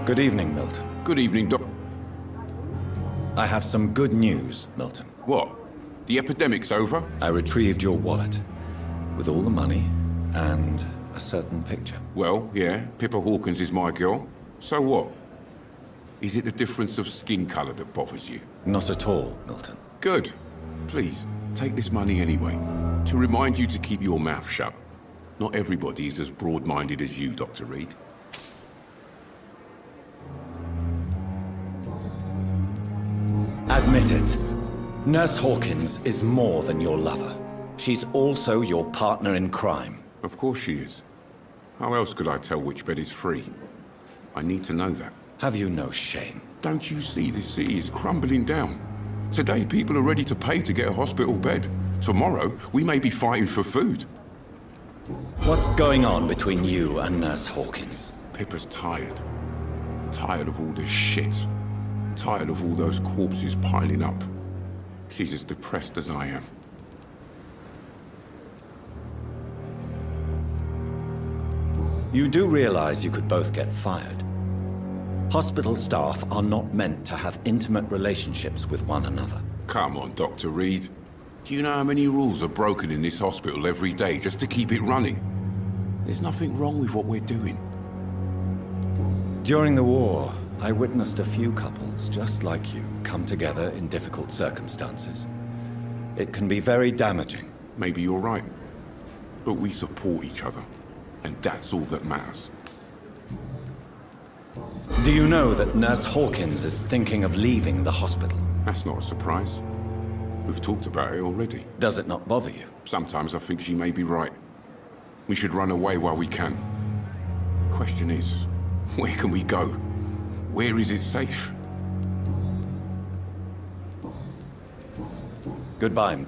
Good evening, Milton. Good evening, Doc. I have some good news, Milton. What? The epidemic's over? I retrieved your wallet with all the money and a certain picture. Well, yeah, Pippa Hawkins is my girl. So what? Is it the difference of skin color that bothers you? Not at all, Milton. Good. Please, take this money anyway. To remind you to keep your mouth shut. Not everybody is as broad-minded as you, Dr. Reed. Admit it. Nurse Hawkins is more than your lover. She's also your partner in crime. Of course she is. How else could I tell which bed is free? I need to know that. Have you no shame? Don't you see this city is crumbling down? Today, people are ready to pay to get a hospital bed. Tomorrow, we may be fighting for food. What's going on between you and Nurse Hawkins? Pippa's tired. Tired of all this shit. Tired of all those corpses piling up. She's as depressed as I am. You do realize you could both get fired. Hospital staff are not meant to have intimate relationships with one another. Come on, Dr. Reed. Do you know how many rules are broken in this hospital every day just to keep it running? There's nothing wrong with what we're doing. During the war, I witnessed a few couples just like you come together in difficult circumstances. It can be very damaging. Maybe you're right. But we support each other, and that's all that matters. Do you know that Nurse Hawkins is thinking of leaving the hospital? That's not a surprise. We've talked about it already. Does it not bother you? Sometimes I think she may be right. We should run away while we can. Question is, where can we go? Where is it safe? Goodbye.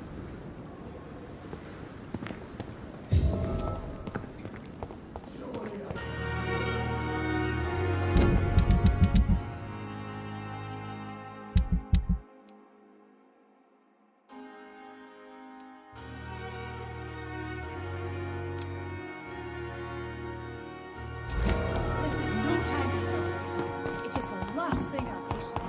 This is no time for self-pity. It is the last thing our patient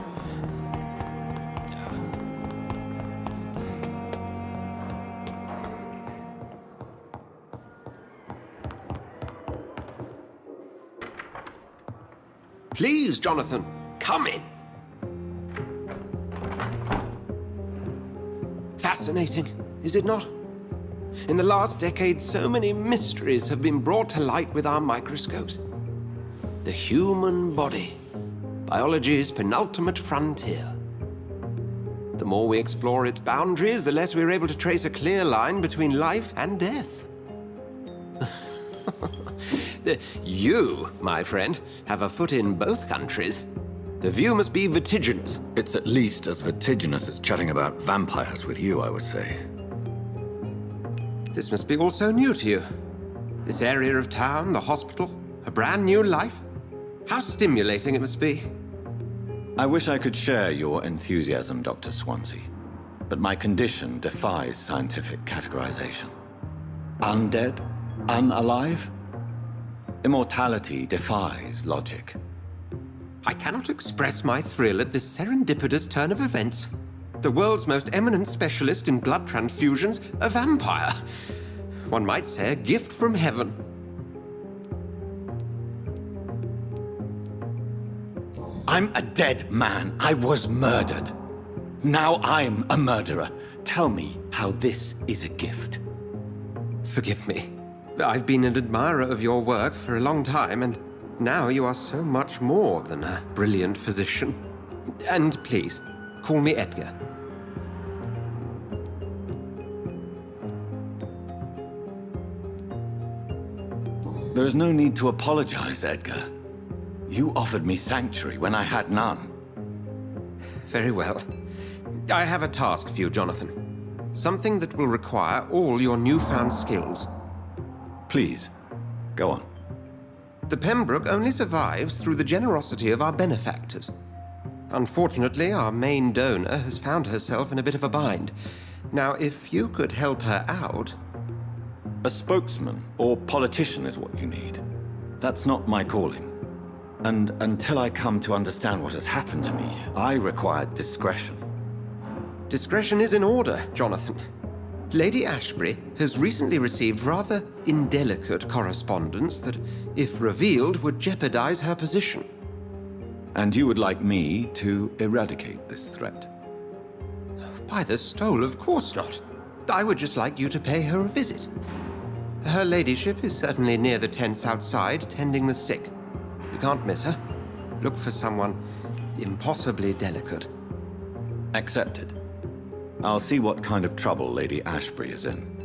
Please, Jonathan, come in. Fascinating, is it not? In the last decade, so many mysteries have been brought to light with our microscopes. The human body, biology's penultimate frontier. The more we explore its boundaries, the less we're able to trace a clear line between life and death. You, my friend, have a foot in both countries. The view must be vertiginous. It's at least as vertiginous as chatting about vampires with you, I would say. This must be all so new to you. This area of town, the hospital, a brand new life. How stimulating it must be. I wish I could share your enthusiasm, Dr. Swansea, but my condition defies scientific categorization. Undead? Unalive? Immortality defies logic. I cannot express my thrill at this serendipitous turn of events. The world's most eminent specialist in blood transfusions, a vampire. One might say a gift from heaven. I'm a dead man. I was murdered. Now I'm a murderer. Tell me how this is a gift. Forgive me. I've been an admirer of your work for a long time, and now you are so much more than a brilliant physician. And please, call me Edgar. There is no need to apologize, Edgar. You offered me sanctuary when I had none. Very well. I have a task for you, Jonathan. Something that will require all your newfound skills. Please, go on. The Pembroke only survives through the generosity of our benefactors. Unfortunately, our main donor has found herself in a bit of a bind. Now, if you could help her out... A spokesman or politician is what you need. That's not my calling. And until I come to understand what has happened to me, I require discretion. Discretion is in order, Jonathan. Lady Ashbury has recently received rather indelicate correspondence that, if revealed, would jeopardize her position. And you would like me to eradicate this threat? By the stole, of course not. I would just like you to pay her a visit. Her ladyship is certainly near the tents outside, tending the sick. You can't miss her. Look for someone impossibly delicate. Accepted. I'll see what kind of trouble Lady Ashbury is in.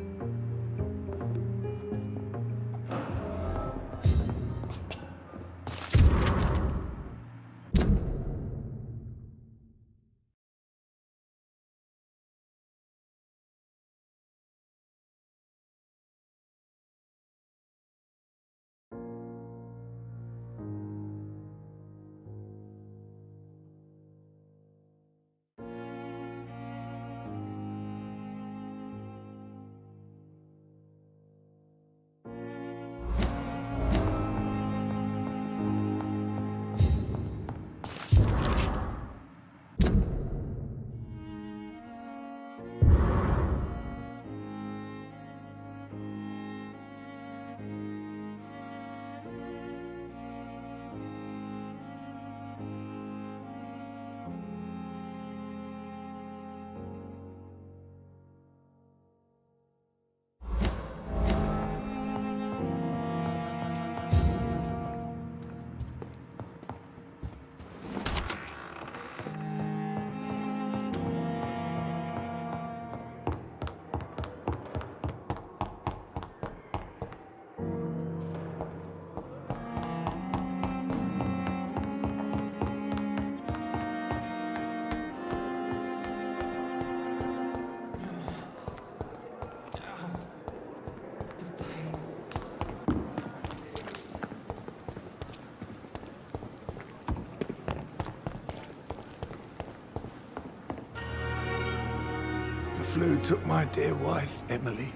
flu took my dear wife, Emily.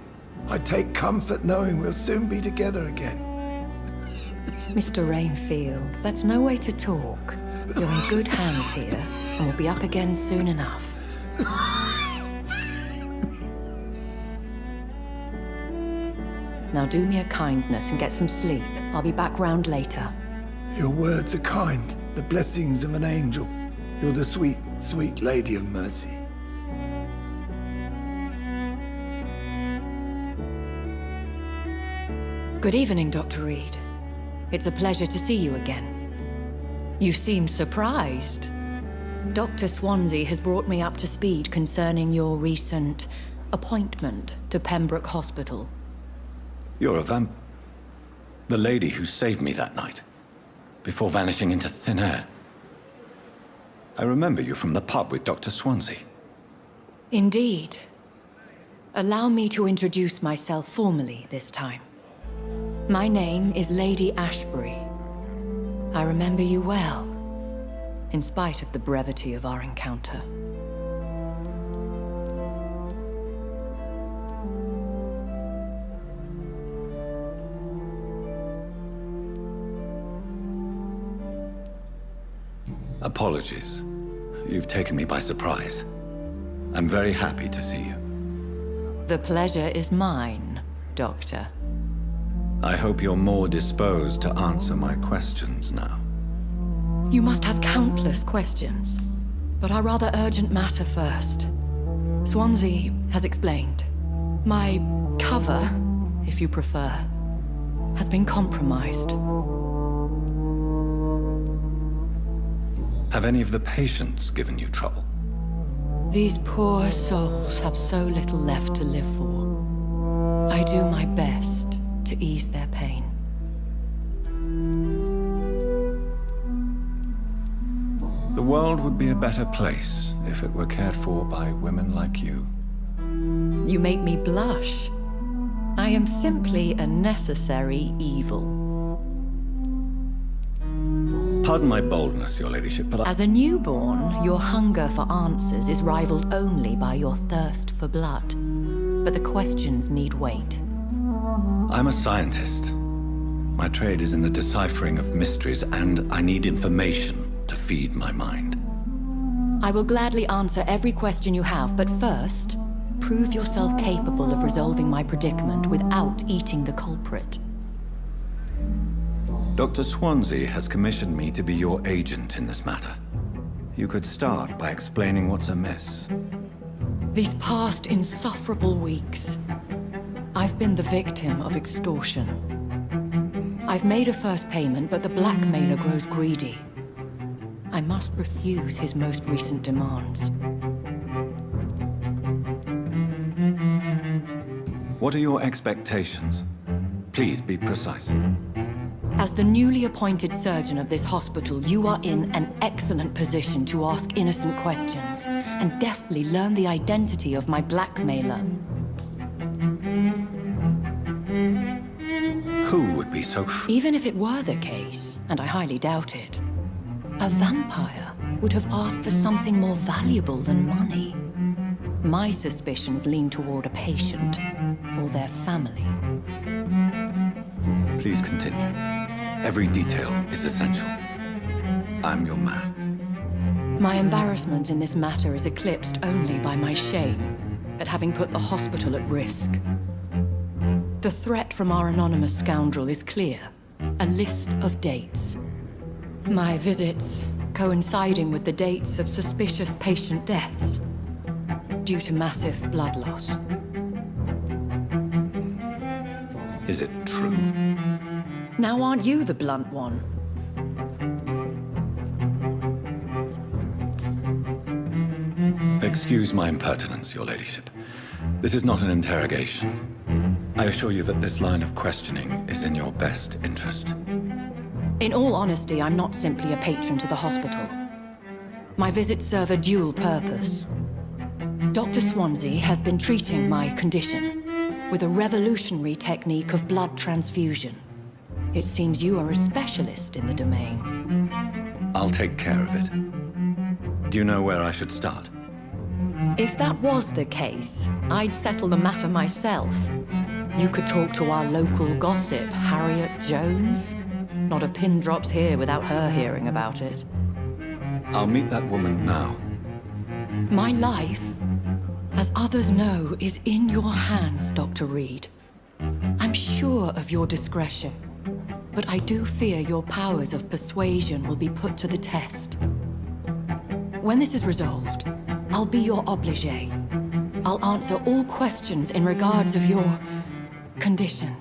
I take comfort knowing we'll soon be together again. Mr. Rainfield, that's no way to talk. You're in good hands here, and we'll be up again soon enough. Now do me a kindness and get some sleep. I'll be back round later. Your words are kind, the blessings of an angel. You're the sweet, sweet Lady of Mercy. Good evening, Dr. Reed. It's a pleasure to see you again. You seem surprised. Dr. Swansea has brought me up to speed concerning your recent appointment to Pembroke Hospital. You're a the lady who saved me that night, before vanishing into thin air. I remember you from the pub with Dr. Swansea. Indeed. Allow me to introduce myself formally this time. My name is Lady Ashbury. I remember you well, in spite of the brevity of our encounter. Apologies. You've taken me by surprise. I'm very happy to see you. The pleasure is mine, Doctor. I hope you're more disposed to answer my questions now. You must have countless questions, but our rather urgent matter first. Swansea has explained. My cover, if you prefer, has been compromised. Have any of the patients given you trouble? These poor souls have so little left to live for. I do my best to ease their pain. The world would be a better place if it were cared for by women like you. You make me blush. I am simply a necessary evil. Pardon my boldness, your ladyship, but As a newborn, your hunger for answers is rivaled only by your thirst for blood. But the questions need wait. I'm a scientist. My trade is in the deciphering of mysteries, and I need information to feed my mind. I will gladly answer every question you have, but first, prove yourself capable of resolving my predicament without eating the culprit. Dr. Swansea has commissioned me to be your agent in this matter. You could start by explaining what's amiss. These past insufferable weeks, I've been the victim of extortion. I've made a first payment, but the blackmailer grows greedy. I must refuse his most recent demands. What are your expectations? Please be precise. As the newly appointed surgeon of this hospital, you are in an excellent position to ask innocent questions and deftly learn the identity of my blackmailer. Who would be so Even if it were the case, and I highly doubt it, a vampire would have asked for something more valuable than money. My suspicions lean toward a patient or their family. Please continue. Every detail is essential. I'm your man. My embarrassment in this matter is eclipsed only by my shame at having put the hospital at risk. The threat from our anonymous scoundrel is clear. A list of dates. My visits coinciding with the dates of suspicious patient deaths due to massive blood loss. Is it true? Now aren't you the blunt one? Excuse my impertinence, your ladyship. This is not an interrogation. I assure you that this line of questioning is in your best interest. In all honesty, I'm not simply a patron to the hospital. My visits serve a dual purpose. Dr. Swansea has been treating my condition with a revolutionary technique of blood transfusion. It seems you are a specialist in the domain. I'll take care of it. Do you know where I should start? If that was the case, I'd settle the matter myself. You could talk to our local gossip, Harriet Jones. Not a pin drops here without her hearing about it. I'll meet that woman now. My life, as others know, is in your hands, Dr. Reed. I'm sure of your discretion, but I do fear your powers of persuasion will be put to the test. When this is resolved, I'll be your obligé. I'll answer all questions in regards of your condition.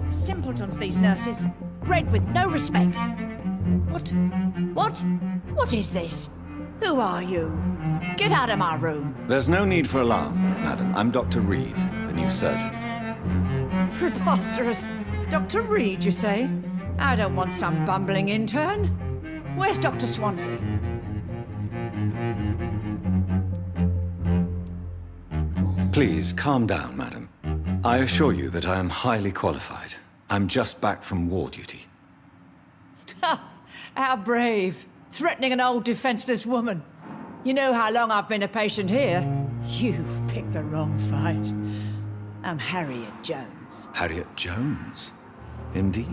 Simpletons, these nurses. Bred with no respect. What is this? Who are you? Get out of my room. There's no need for alarm, madam. I'm Dr. Reed, the new surgeon. Preposterous. Dr. Reed, you say? I don't want some bumbling intern. Where's Dr. Swansea? Please, calm down, madam. I assure you that I am highly qualified. I'm just back from war duty. How brave. Threatening an old defenseless woman. You know how long I've been a patient here? You've picked the wrong fight. I'm Harriet Jones. Harriet Jones? Indeed.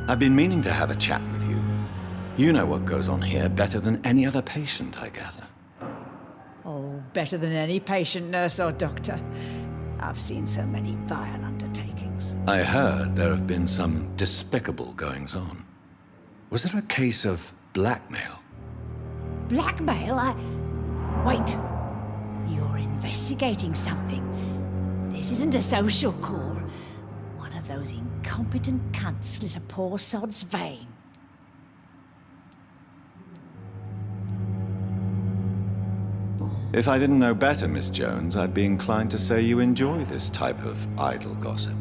I've been meaning to have a chat with you. You know what goes on here better than any other patient, I gather. Oh, better than any patient, nurse or doctor. I've seen so many vile undertakings. I heard there have been some despicable goings-on. Was there a case of blackmail? Blackmail? Wait. You're investigating something. This isn't a social call. One of those incompetent cunts slit a poor sod's vein. If I didn't know better, Miss Jones, I'd be inclined to say you enjoy this type of idle gossip.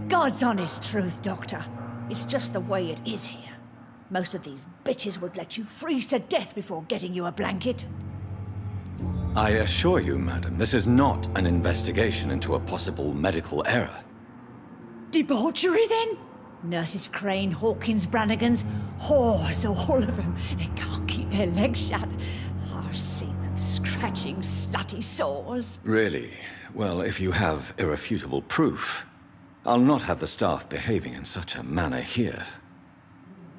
God's honest truth, Doctor. It's just the way it is here. Most of these bitches would let you freeze to death before getting you a blanket. I assure you, madam, this is not an investigation into a possible medical error. Debauchery, then? Nurses Crane, Hawkins, Brannigans, whores, all of them. They can't keep their legs shut. I've seen them scratching slutty sores. Really? Well, if you have irrefutable proof, I'll not have the staff behaving in such a manner here.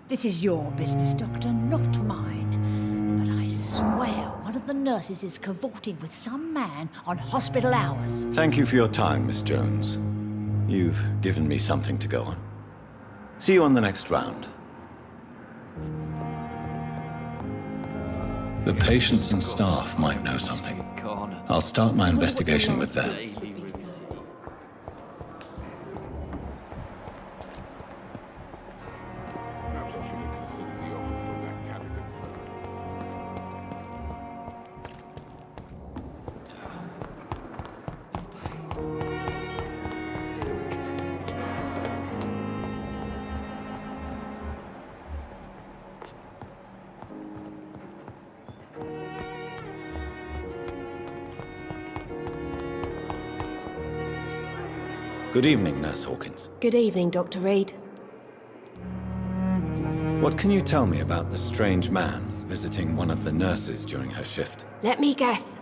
This is your business, Doctor, not mine. But I swear one of the nurses is cavorting with some man on hospital hours. Thank you for your time, Miss Jones. You've given me something to go on. See you on the next round. The patients and staff might know something. I'll start my investigation with them. Good evening, Nurse Hawkins. Good evening, Dr. Reed. What can you tell me about the strange man visiting one of the nurses during her shift? Let me guess.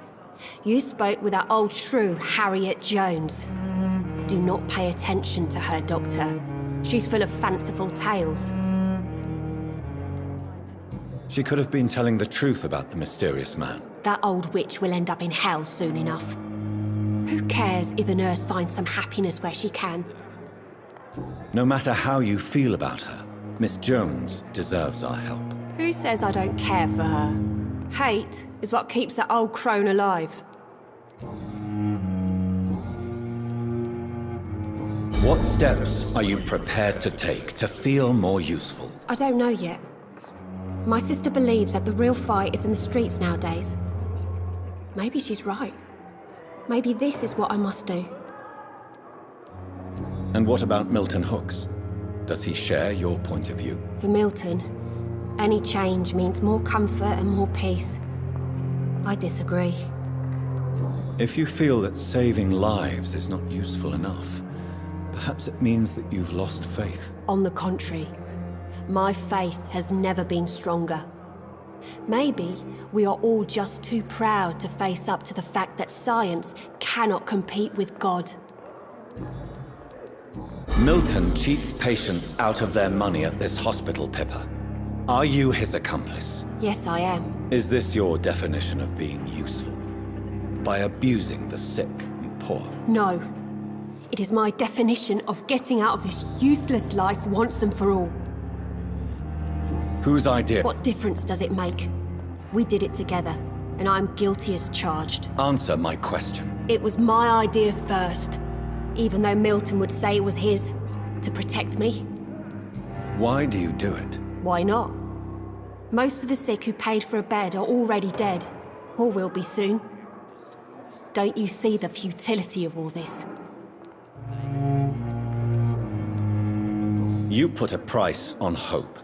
You spoke with that old shrew, Harriet Jones. Do not pay attention to her, Doctor. She's full of fanciful tales. She could have been telling the truth about the mysterious man. That old witch will end up in hell soon enough. Who cares if a nurse finds some happiness where she can? No matter how you feel about her, Miss Jones deserves our help. Who says I don't care for her? Hate is what keeps that old crone alive. What steps are you prepared to take to feel more useful? I don't know yet. My sister believes that the real fight is in the streets nowadays. Maybe she's right. Maybe this is what I must do. And what about Milton Hooks? Does he share your point of view? For Milton, any change means more comfort and more peace. I disagree. If you feel that saving lives is not useful enough, perhaps it means that you've lost faith. On the contrary, my faith has never been stronger. Maybe we are all just too proud to face up to the fact that science cannot compete with God. Milton cheats patients out of their money at this hospital, Pippa. Are you his accomplice? Yes, I am. Is this your definition of being useful? By abusing the sick and poor? No. It is my definition of getting out of this useless life once and for all. Whose idea? What difference does it make? We did it together, and I'm guilty as charged. Answer my question. It was my idea first, even though Milton would say it was his, to protect me. Why do you do it? Why not? Most of the sick who paid for a bed are already dead, or will be soon. Don't you see the futility of all this? You put a price on hope.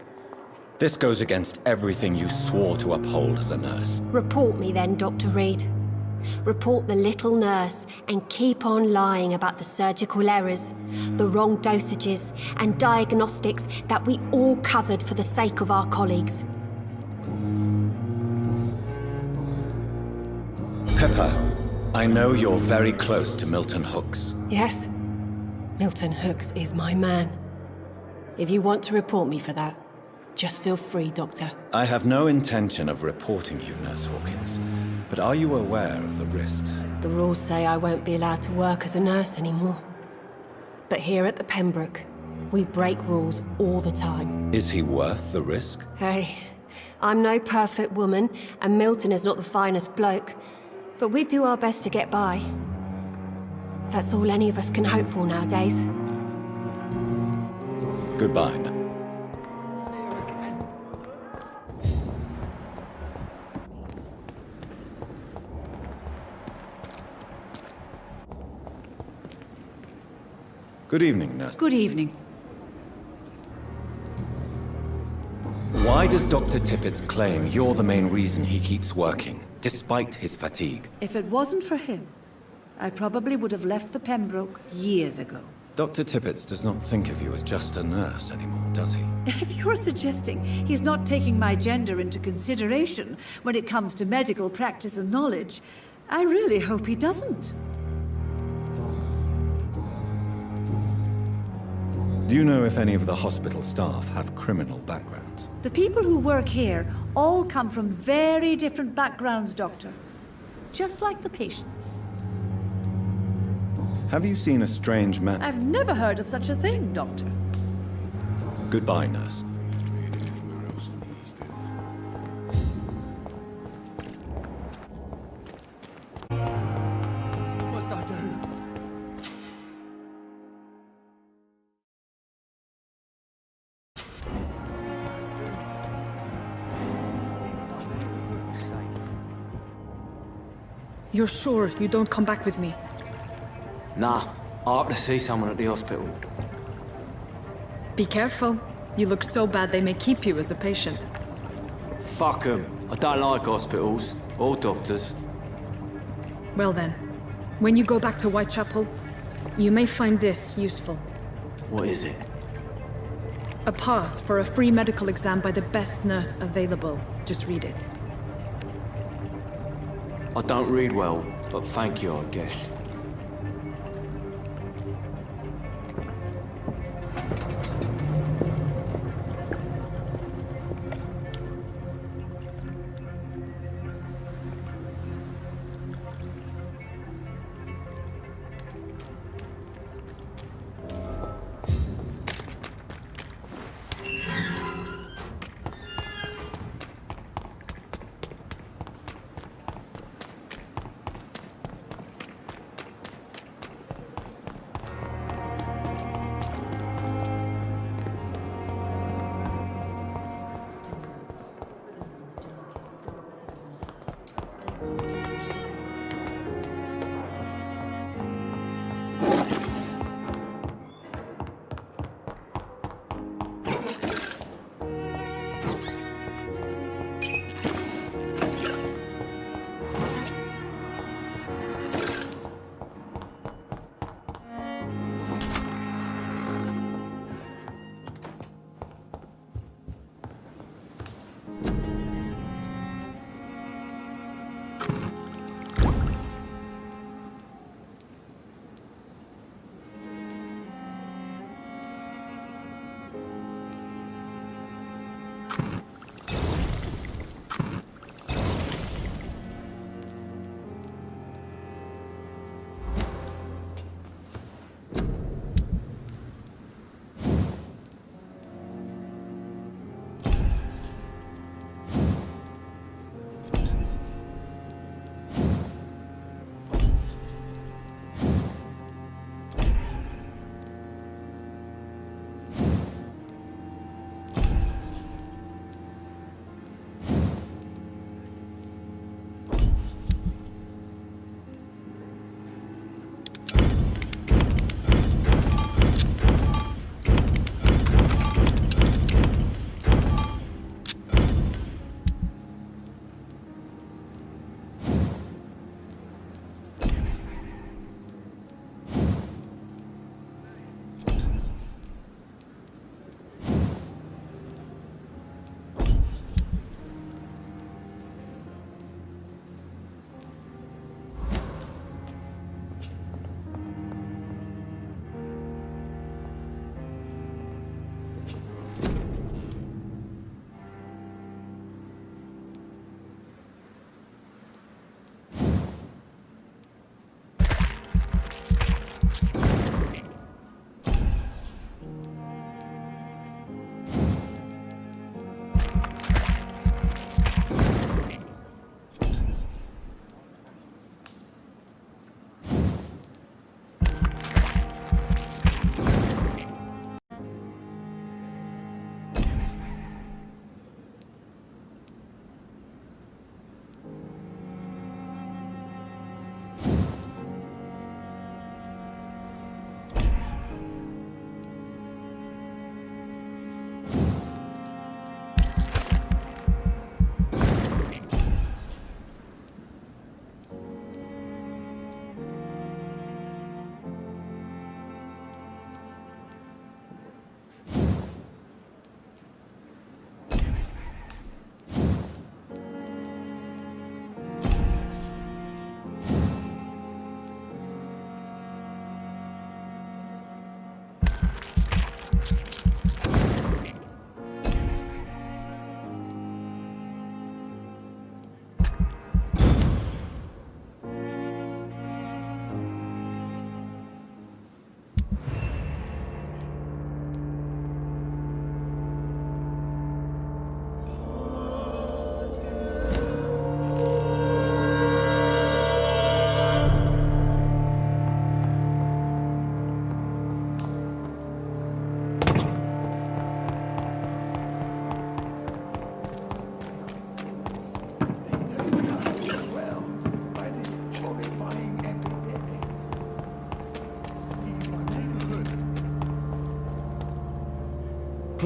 This goes against everything you swore to uphold as a nurse. Report me then, Dr. Reed. Report the little nurse and keep on lying about the surgical errors, the wrong dosages and diagnostics that we all covered for the sake of our colleagues. Pippa, I know you're very close to Milton Hooks. Yes, Milton Hooks is my man. If you want to report me for that, just feel free, Doctor. I have no intention of reporting you, Nurse Hawkins. But are you aware of the risks? The rules say I won't be allowed to work as a nurse anymore. But here at the Pembroke, we break rules all the time. Is he worth the risk? Hey, I'm no perfect woman, and Milton is not the finest bloke. But we do our best to get by. That's all any of us can hope for nowadays. Goodbye. Good evening, Nurse. Good evening. Why does Dr. Tippett's claim you're the main reason he keeps working, despite his fatigue? If it wasn't for him, I probably would have left the Pembroke years ago. Dr. Tippett does not think of you as just a nurse anymore, does he? If you're suggesting he's not taking my gender into consideration when it comes to medical practice and knowledge, I really hope he doesn't. Do you know if any of the hospital staff have criminal backgrounds? The people who work here all come from very different backgrounds, Doctor. Just like the patients. Have you seen a strange man? I've never heard of such a thing, Doctor. Goodbye, Nurse. What must I do? You're sure you don't come back with me? Nah, I have to see someone at the hospital. Be careful. You look so bad they may keep you as a patient. Fuck 'em. I don't like hospitals or doctors. Well then, when you go back to Whitechapel, you may find this useful. What is it? A pass for a free medical exam by the best nurse available. Just read it. I don't read well, but thank you, I guess.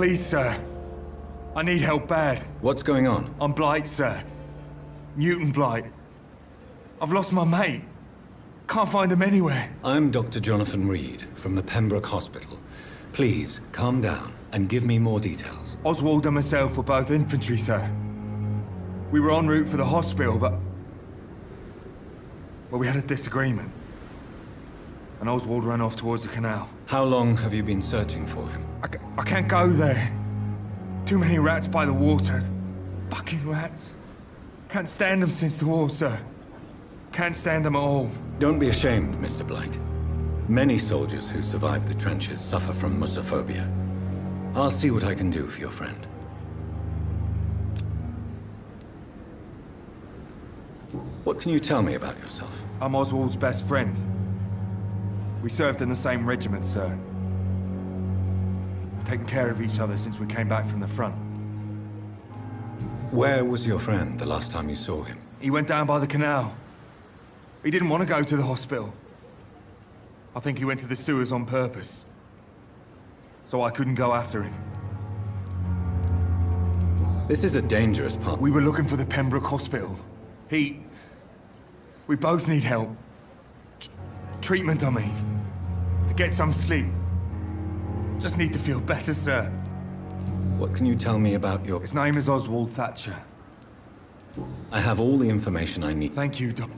Please, sir. I need help bad. What's going on? I'm Blight, sir. Mutant Blight. I've lost my mate. Can't find him anywhere. I'm Dr. Jonathan Reed from the Pembroke Hospital. Please, calm down and give me more details. Oswald and myself were both infantry, sir. We were en route for the hospital, but... well, we had a disagreement. And Oswald ran off towards the canal. How long have you been searching for him? I can't go there. Too many rats by the water. Fucking rats. Can't stand them since the war, sir. Can't stand them at all. Don't be ashamed, Mr. Blight. Many soldiers who survived the trenches suffer from musophobia. I'll see what I can do for your friend. What can you tell me about yourself? I'm Oswald's best friend. We served in the same regiment, sir. We've taken care of each other since we came back from the front. Where was your friend the last time you saw him? He went down by the canal. He didn't want to go to the hospital. I think he went to the sewers on purpose. So I couldn't go after him. This is a dangerous part. We were looking for the Pembroke Hospital. We both need help. Treatment, I mean. To get some sleep. Just need to feel better, sir. What can you tell me about your... His name is Oswald Thatcher. I have all the information I need. Thank you, Doc.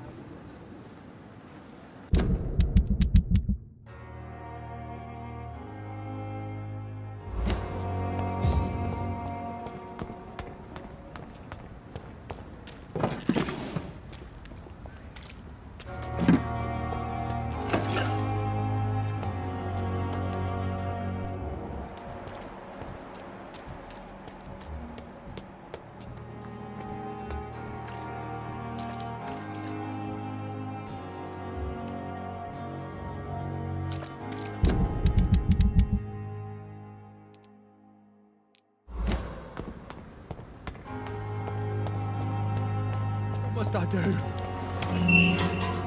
What must I do?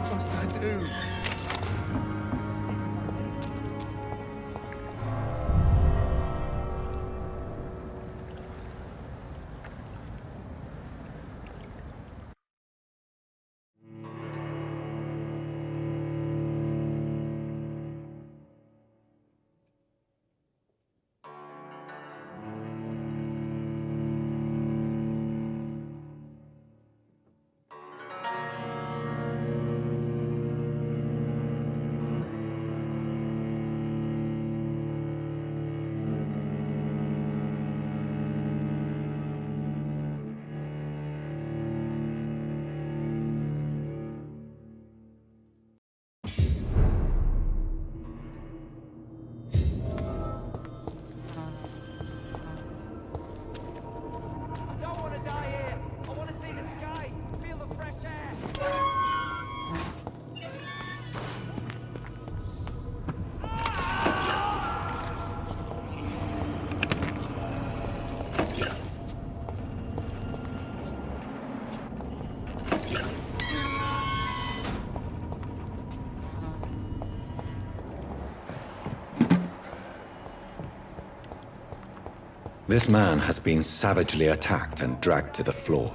What must I do? This man has been savagely attacked and dragged to the floor.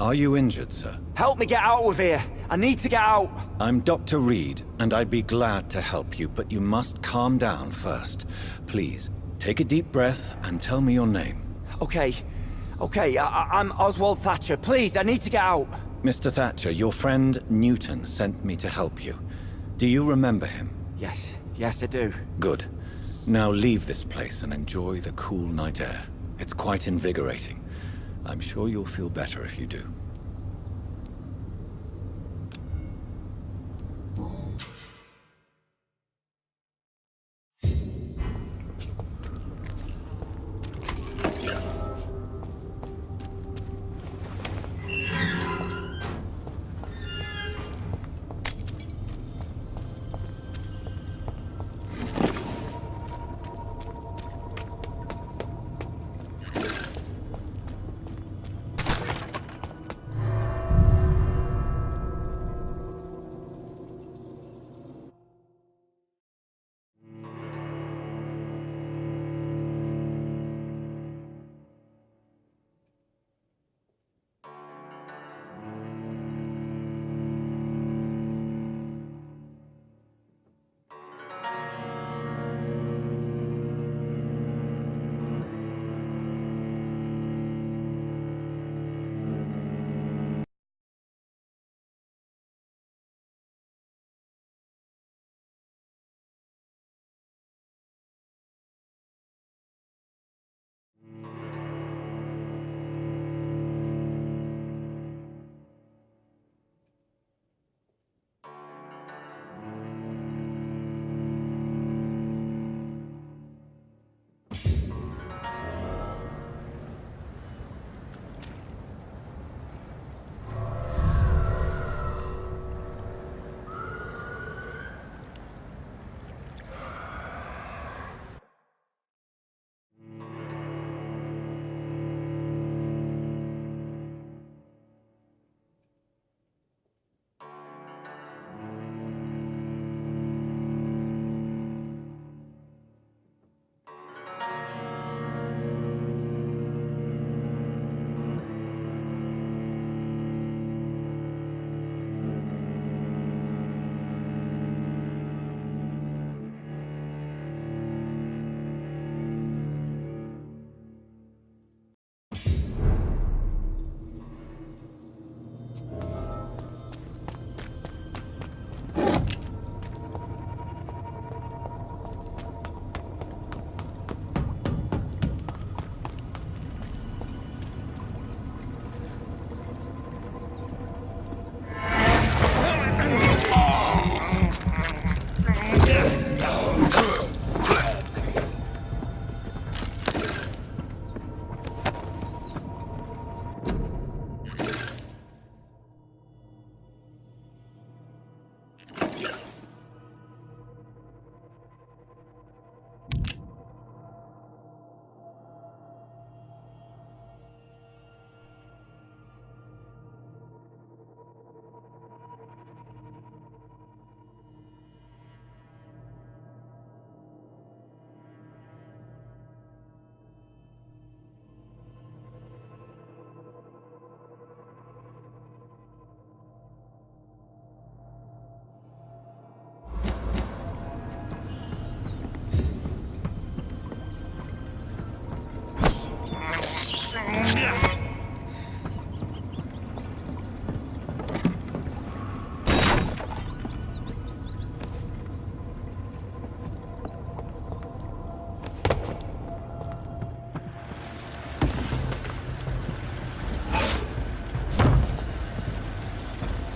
Are you injured, sir? Help me get out of here! I need to get out! I'm Dr. Reed, and I'd be glad to help you, but you must calm down first. Please, take a deep breath and tell me your name. Okay. I'm Oswald Thatcher. Please, I need to get out! Mr. Thatcher, your friend Newton sent me to help you. Do you remember him? Yes I do. Good. Now leave this place and enjoy the cool night air. It's quite invigorating. I'm sure you'll feel better if you do.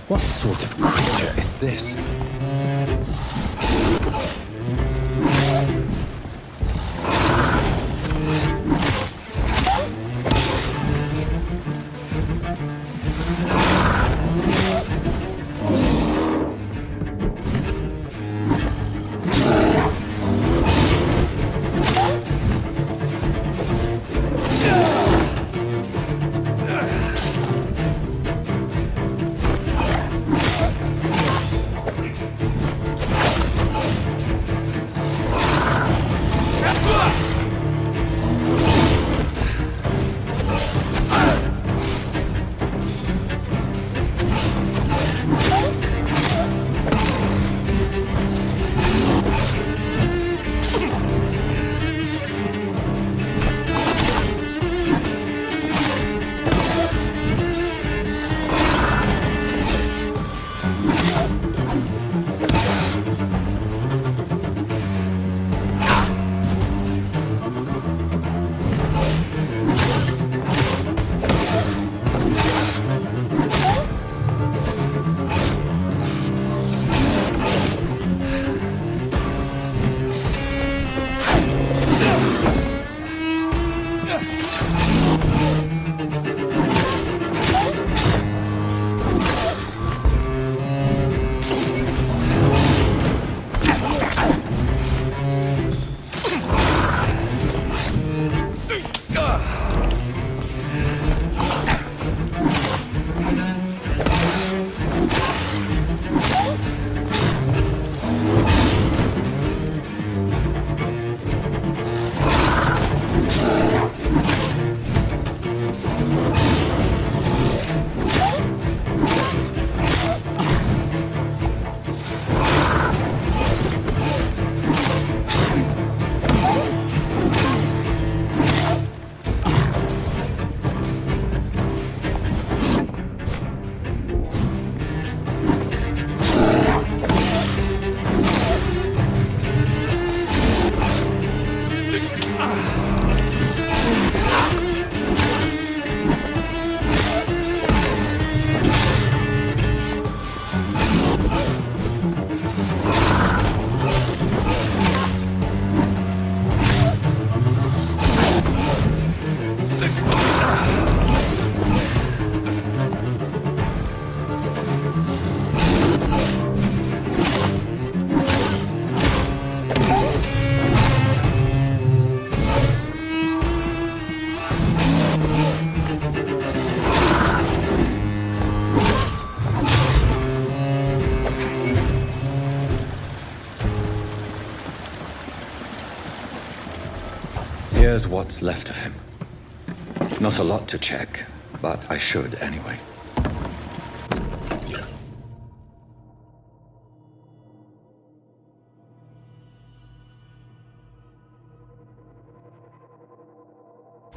What sort of creature is this? Here's what's left of him. Not a lot to check, but I should anyway.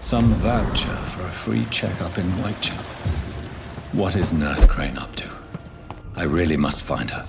Some voucher for a free checkup in Whitechapel. What is Nurse Crane up to? I really must find her.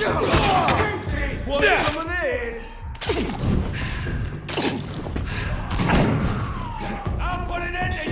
Want some of this? I'll put an end to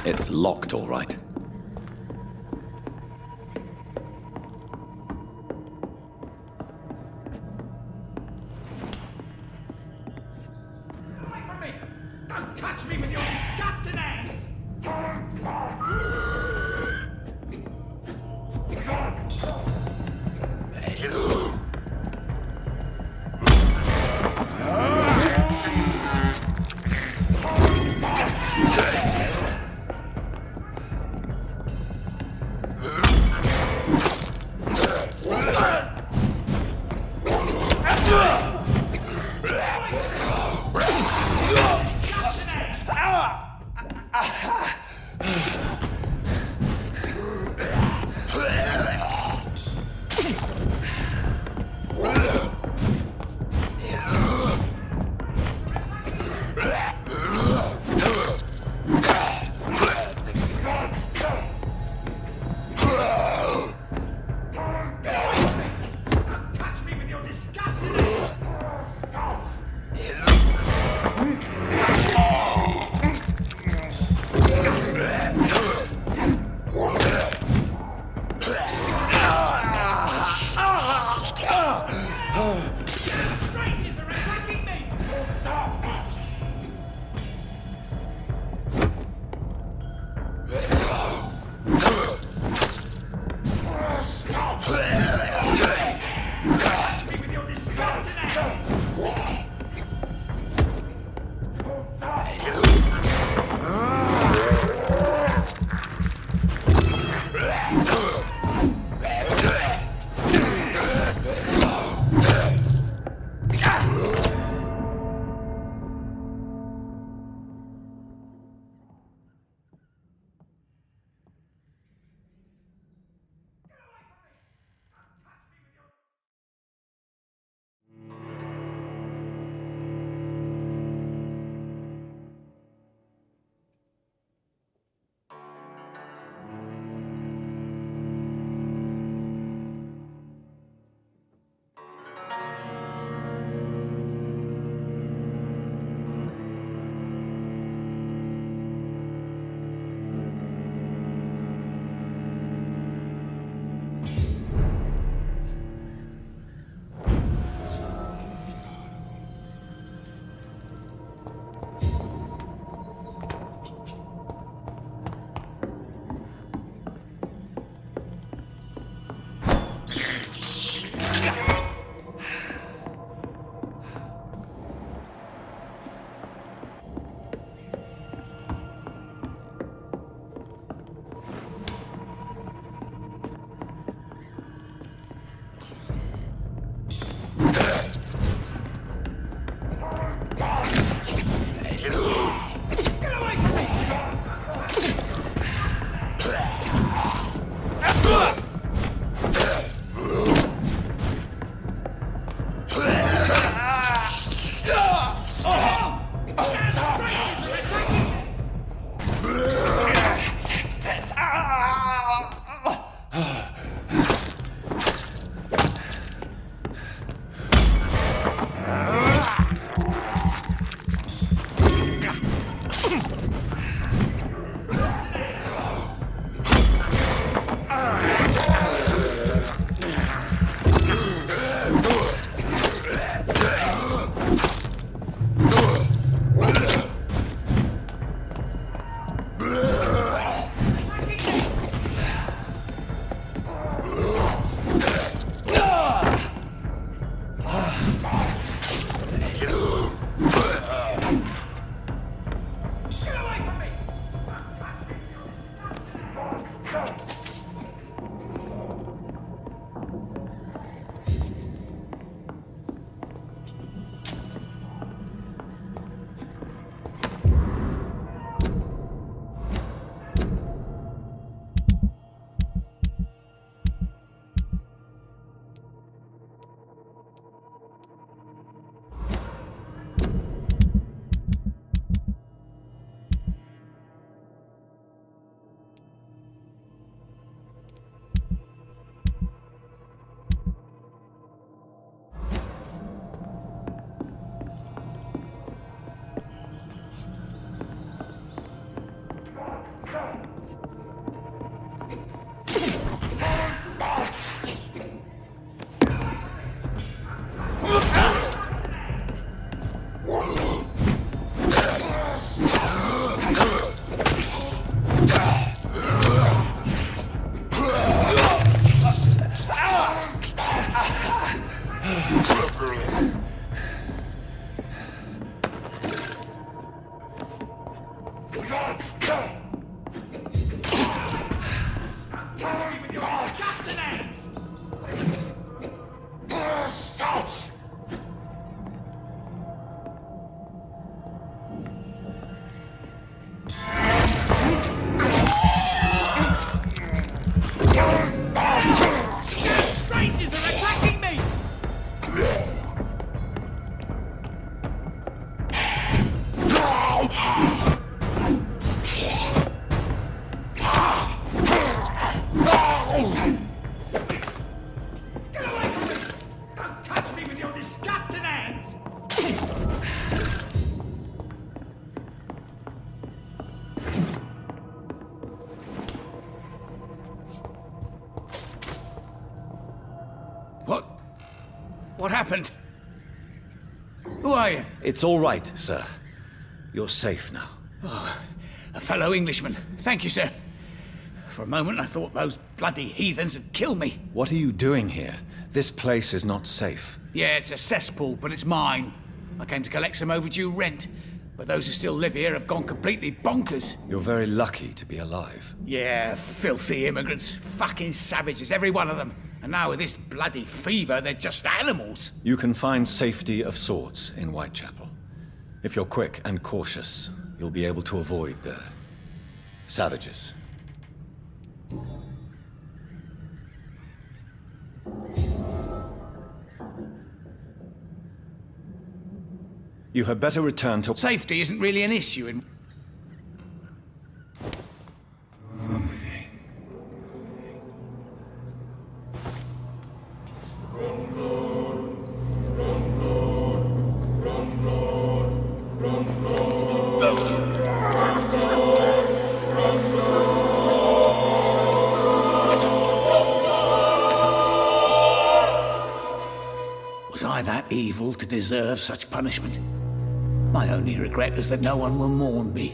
It's locked, all right. Don't touch me with your disgusting hands! Strangers are attacking me! Get away from me! Don't touch me with your disgusting hands! What happened? Who are you? It's all right, sir. You're safe now. Oh, a fellow Englishman. Thank you, sir. For a moment, I thought those bloody heathens had killed me. What are you doing here? This place is not safe. Yeah, it's a cesspool, but it's mine. I came to collect some overdue rent, but those who still live here have gone completely bonkers. You're very lucky to be alive. Yeah, filthy immigrants. Fucking savages, every one of them. And now with this bloody fever, they're just animals. You can find safety of sorts in Whitechapel. If you're quick and cautious, you'll be able to avoid the savages. You had better return to... Safety isn't really an issue in... Was I that evil to deserve such punishment? My only regret is that no one will mourn me,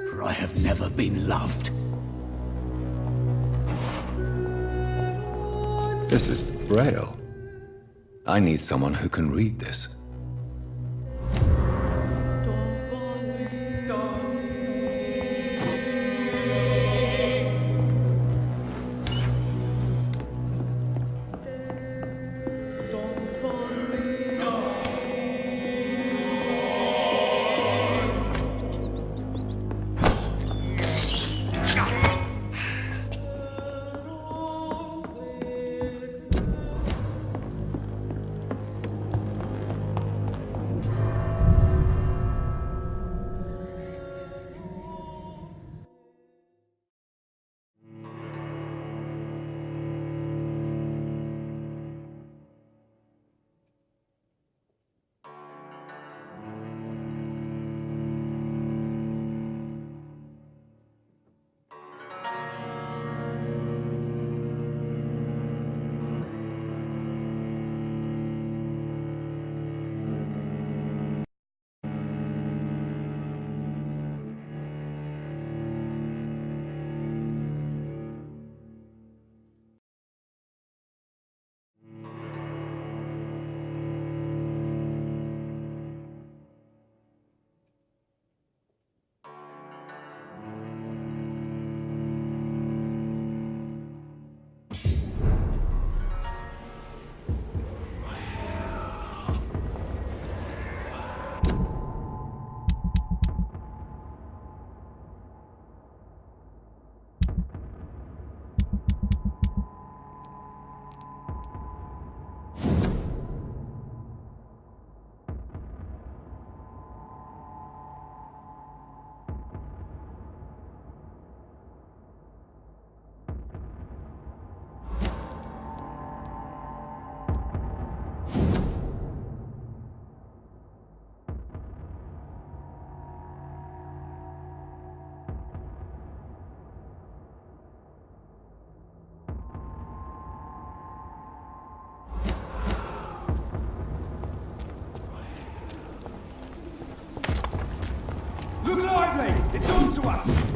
for I have never been loved. This is Braille. I need someone who can read this. Look lively! It's on to us!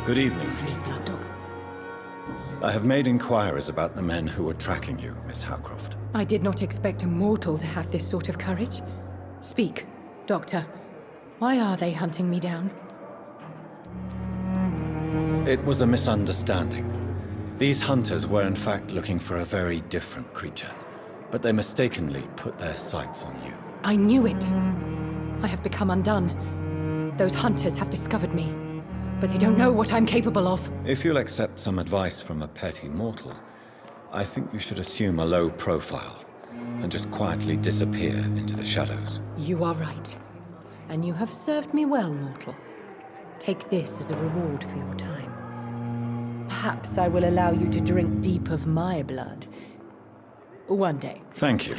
Good evening. I need blood, Doc. I have made inquiries about the men who were tracking you, Miss Howcroft. I did not expect a mortal to have this sort of courage. Speak, Doctor. Why are they hunting me down? It was a misunderstanding. These hunters were in fact looking for a very different creature, but they mistakenly put their sights on you. I knew it. I have become undone. Those hunters have discovered me, but they don't know what I'm capable of. If you'll accept some advice from a petty mortal, I think you should assume a low profile and just quietly disappear into the shadows. You are right. And you have served me well, mortal. Take this as a reward for your time. Perhaps I will allow you to drink deep of my blood. One day. Thank you.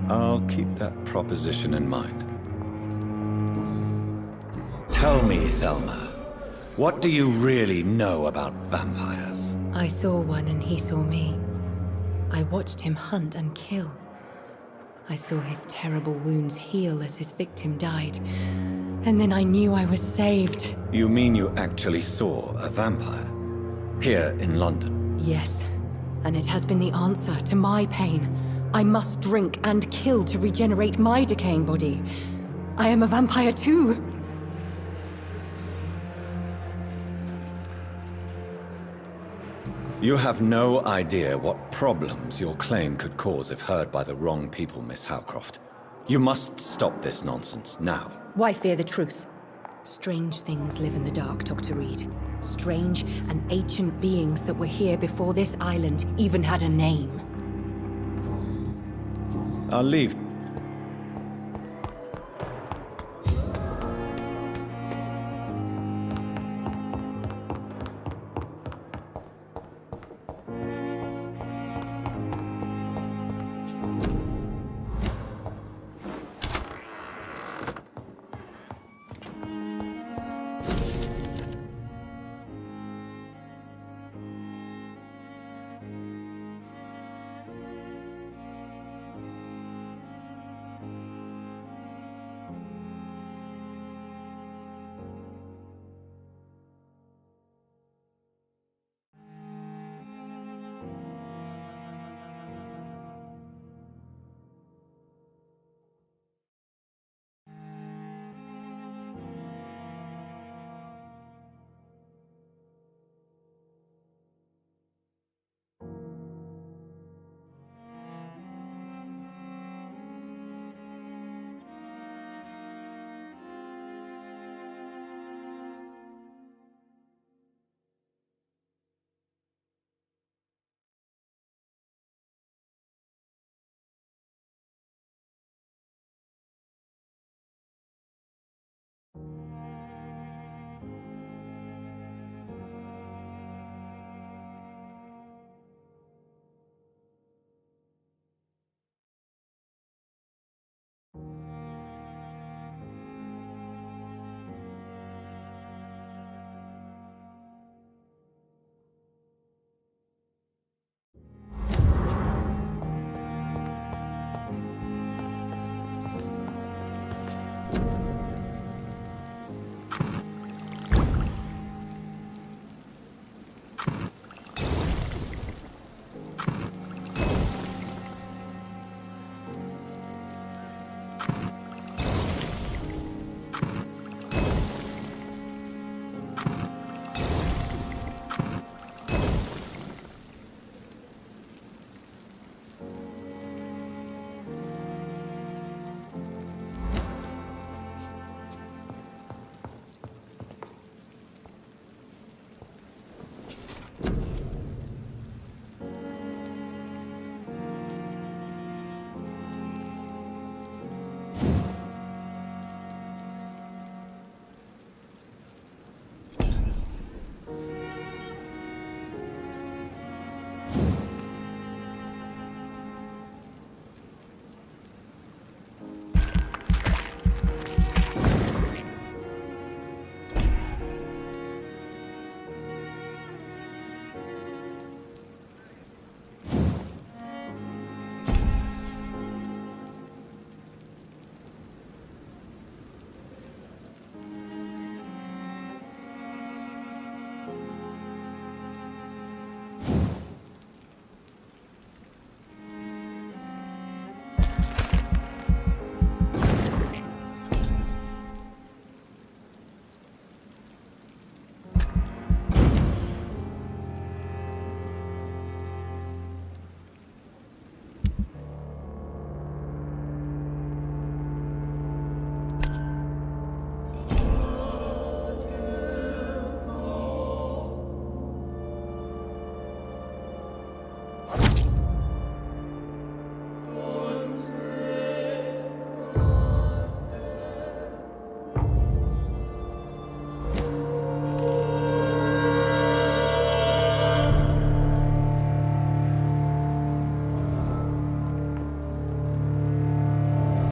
I'll keep that proposition in mind. Tell me, Thelma, what do you really know about vampires? I saw one and he saw me. I watched him hunt and kill. I saw his terrible wounds heal as his victim died. And then I knew I was saved. You mean you actually saw a vampire? Here in London? Yes. And it has been the answer to my pain. I must drink and kill to regenerate my decaying body. I am a vampire too. You have no idea what problems your claim could cause if heard by the wrong people, Miss Howcroft. You must stop this nonsense, now. Why fear the truth? Strange things live in the dark, Dr. Reed. Strange and ancient beings that were here before this island even had a name. I'll leave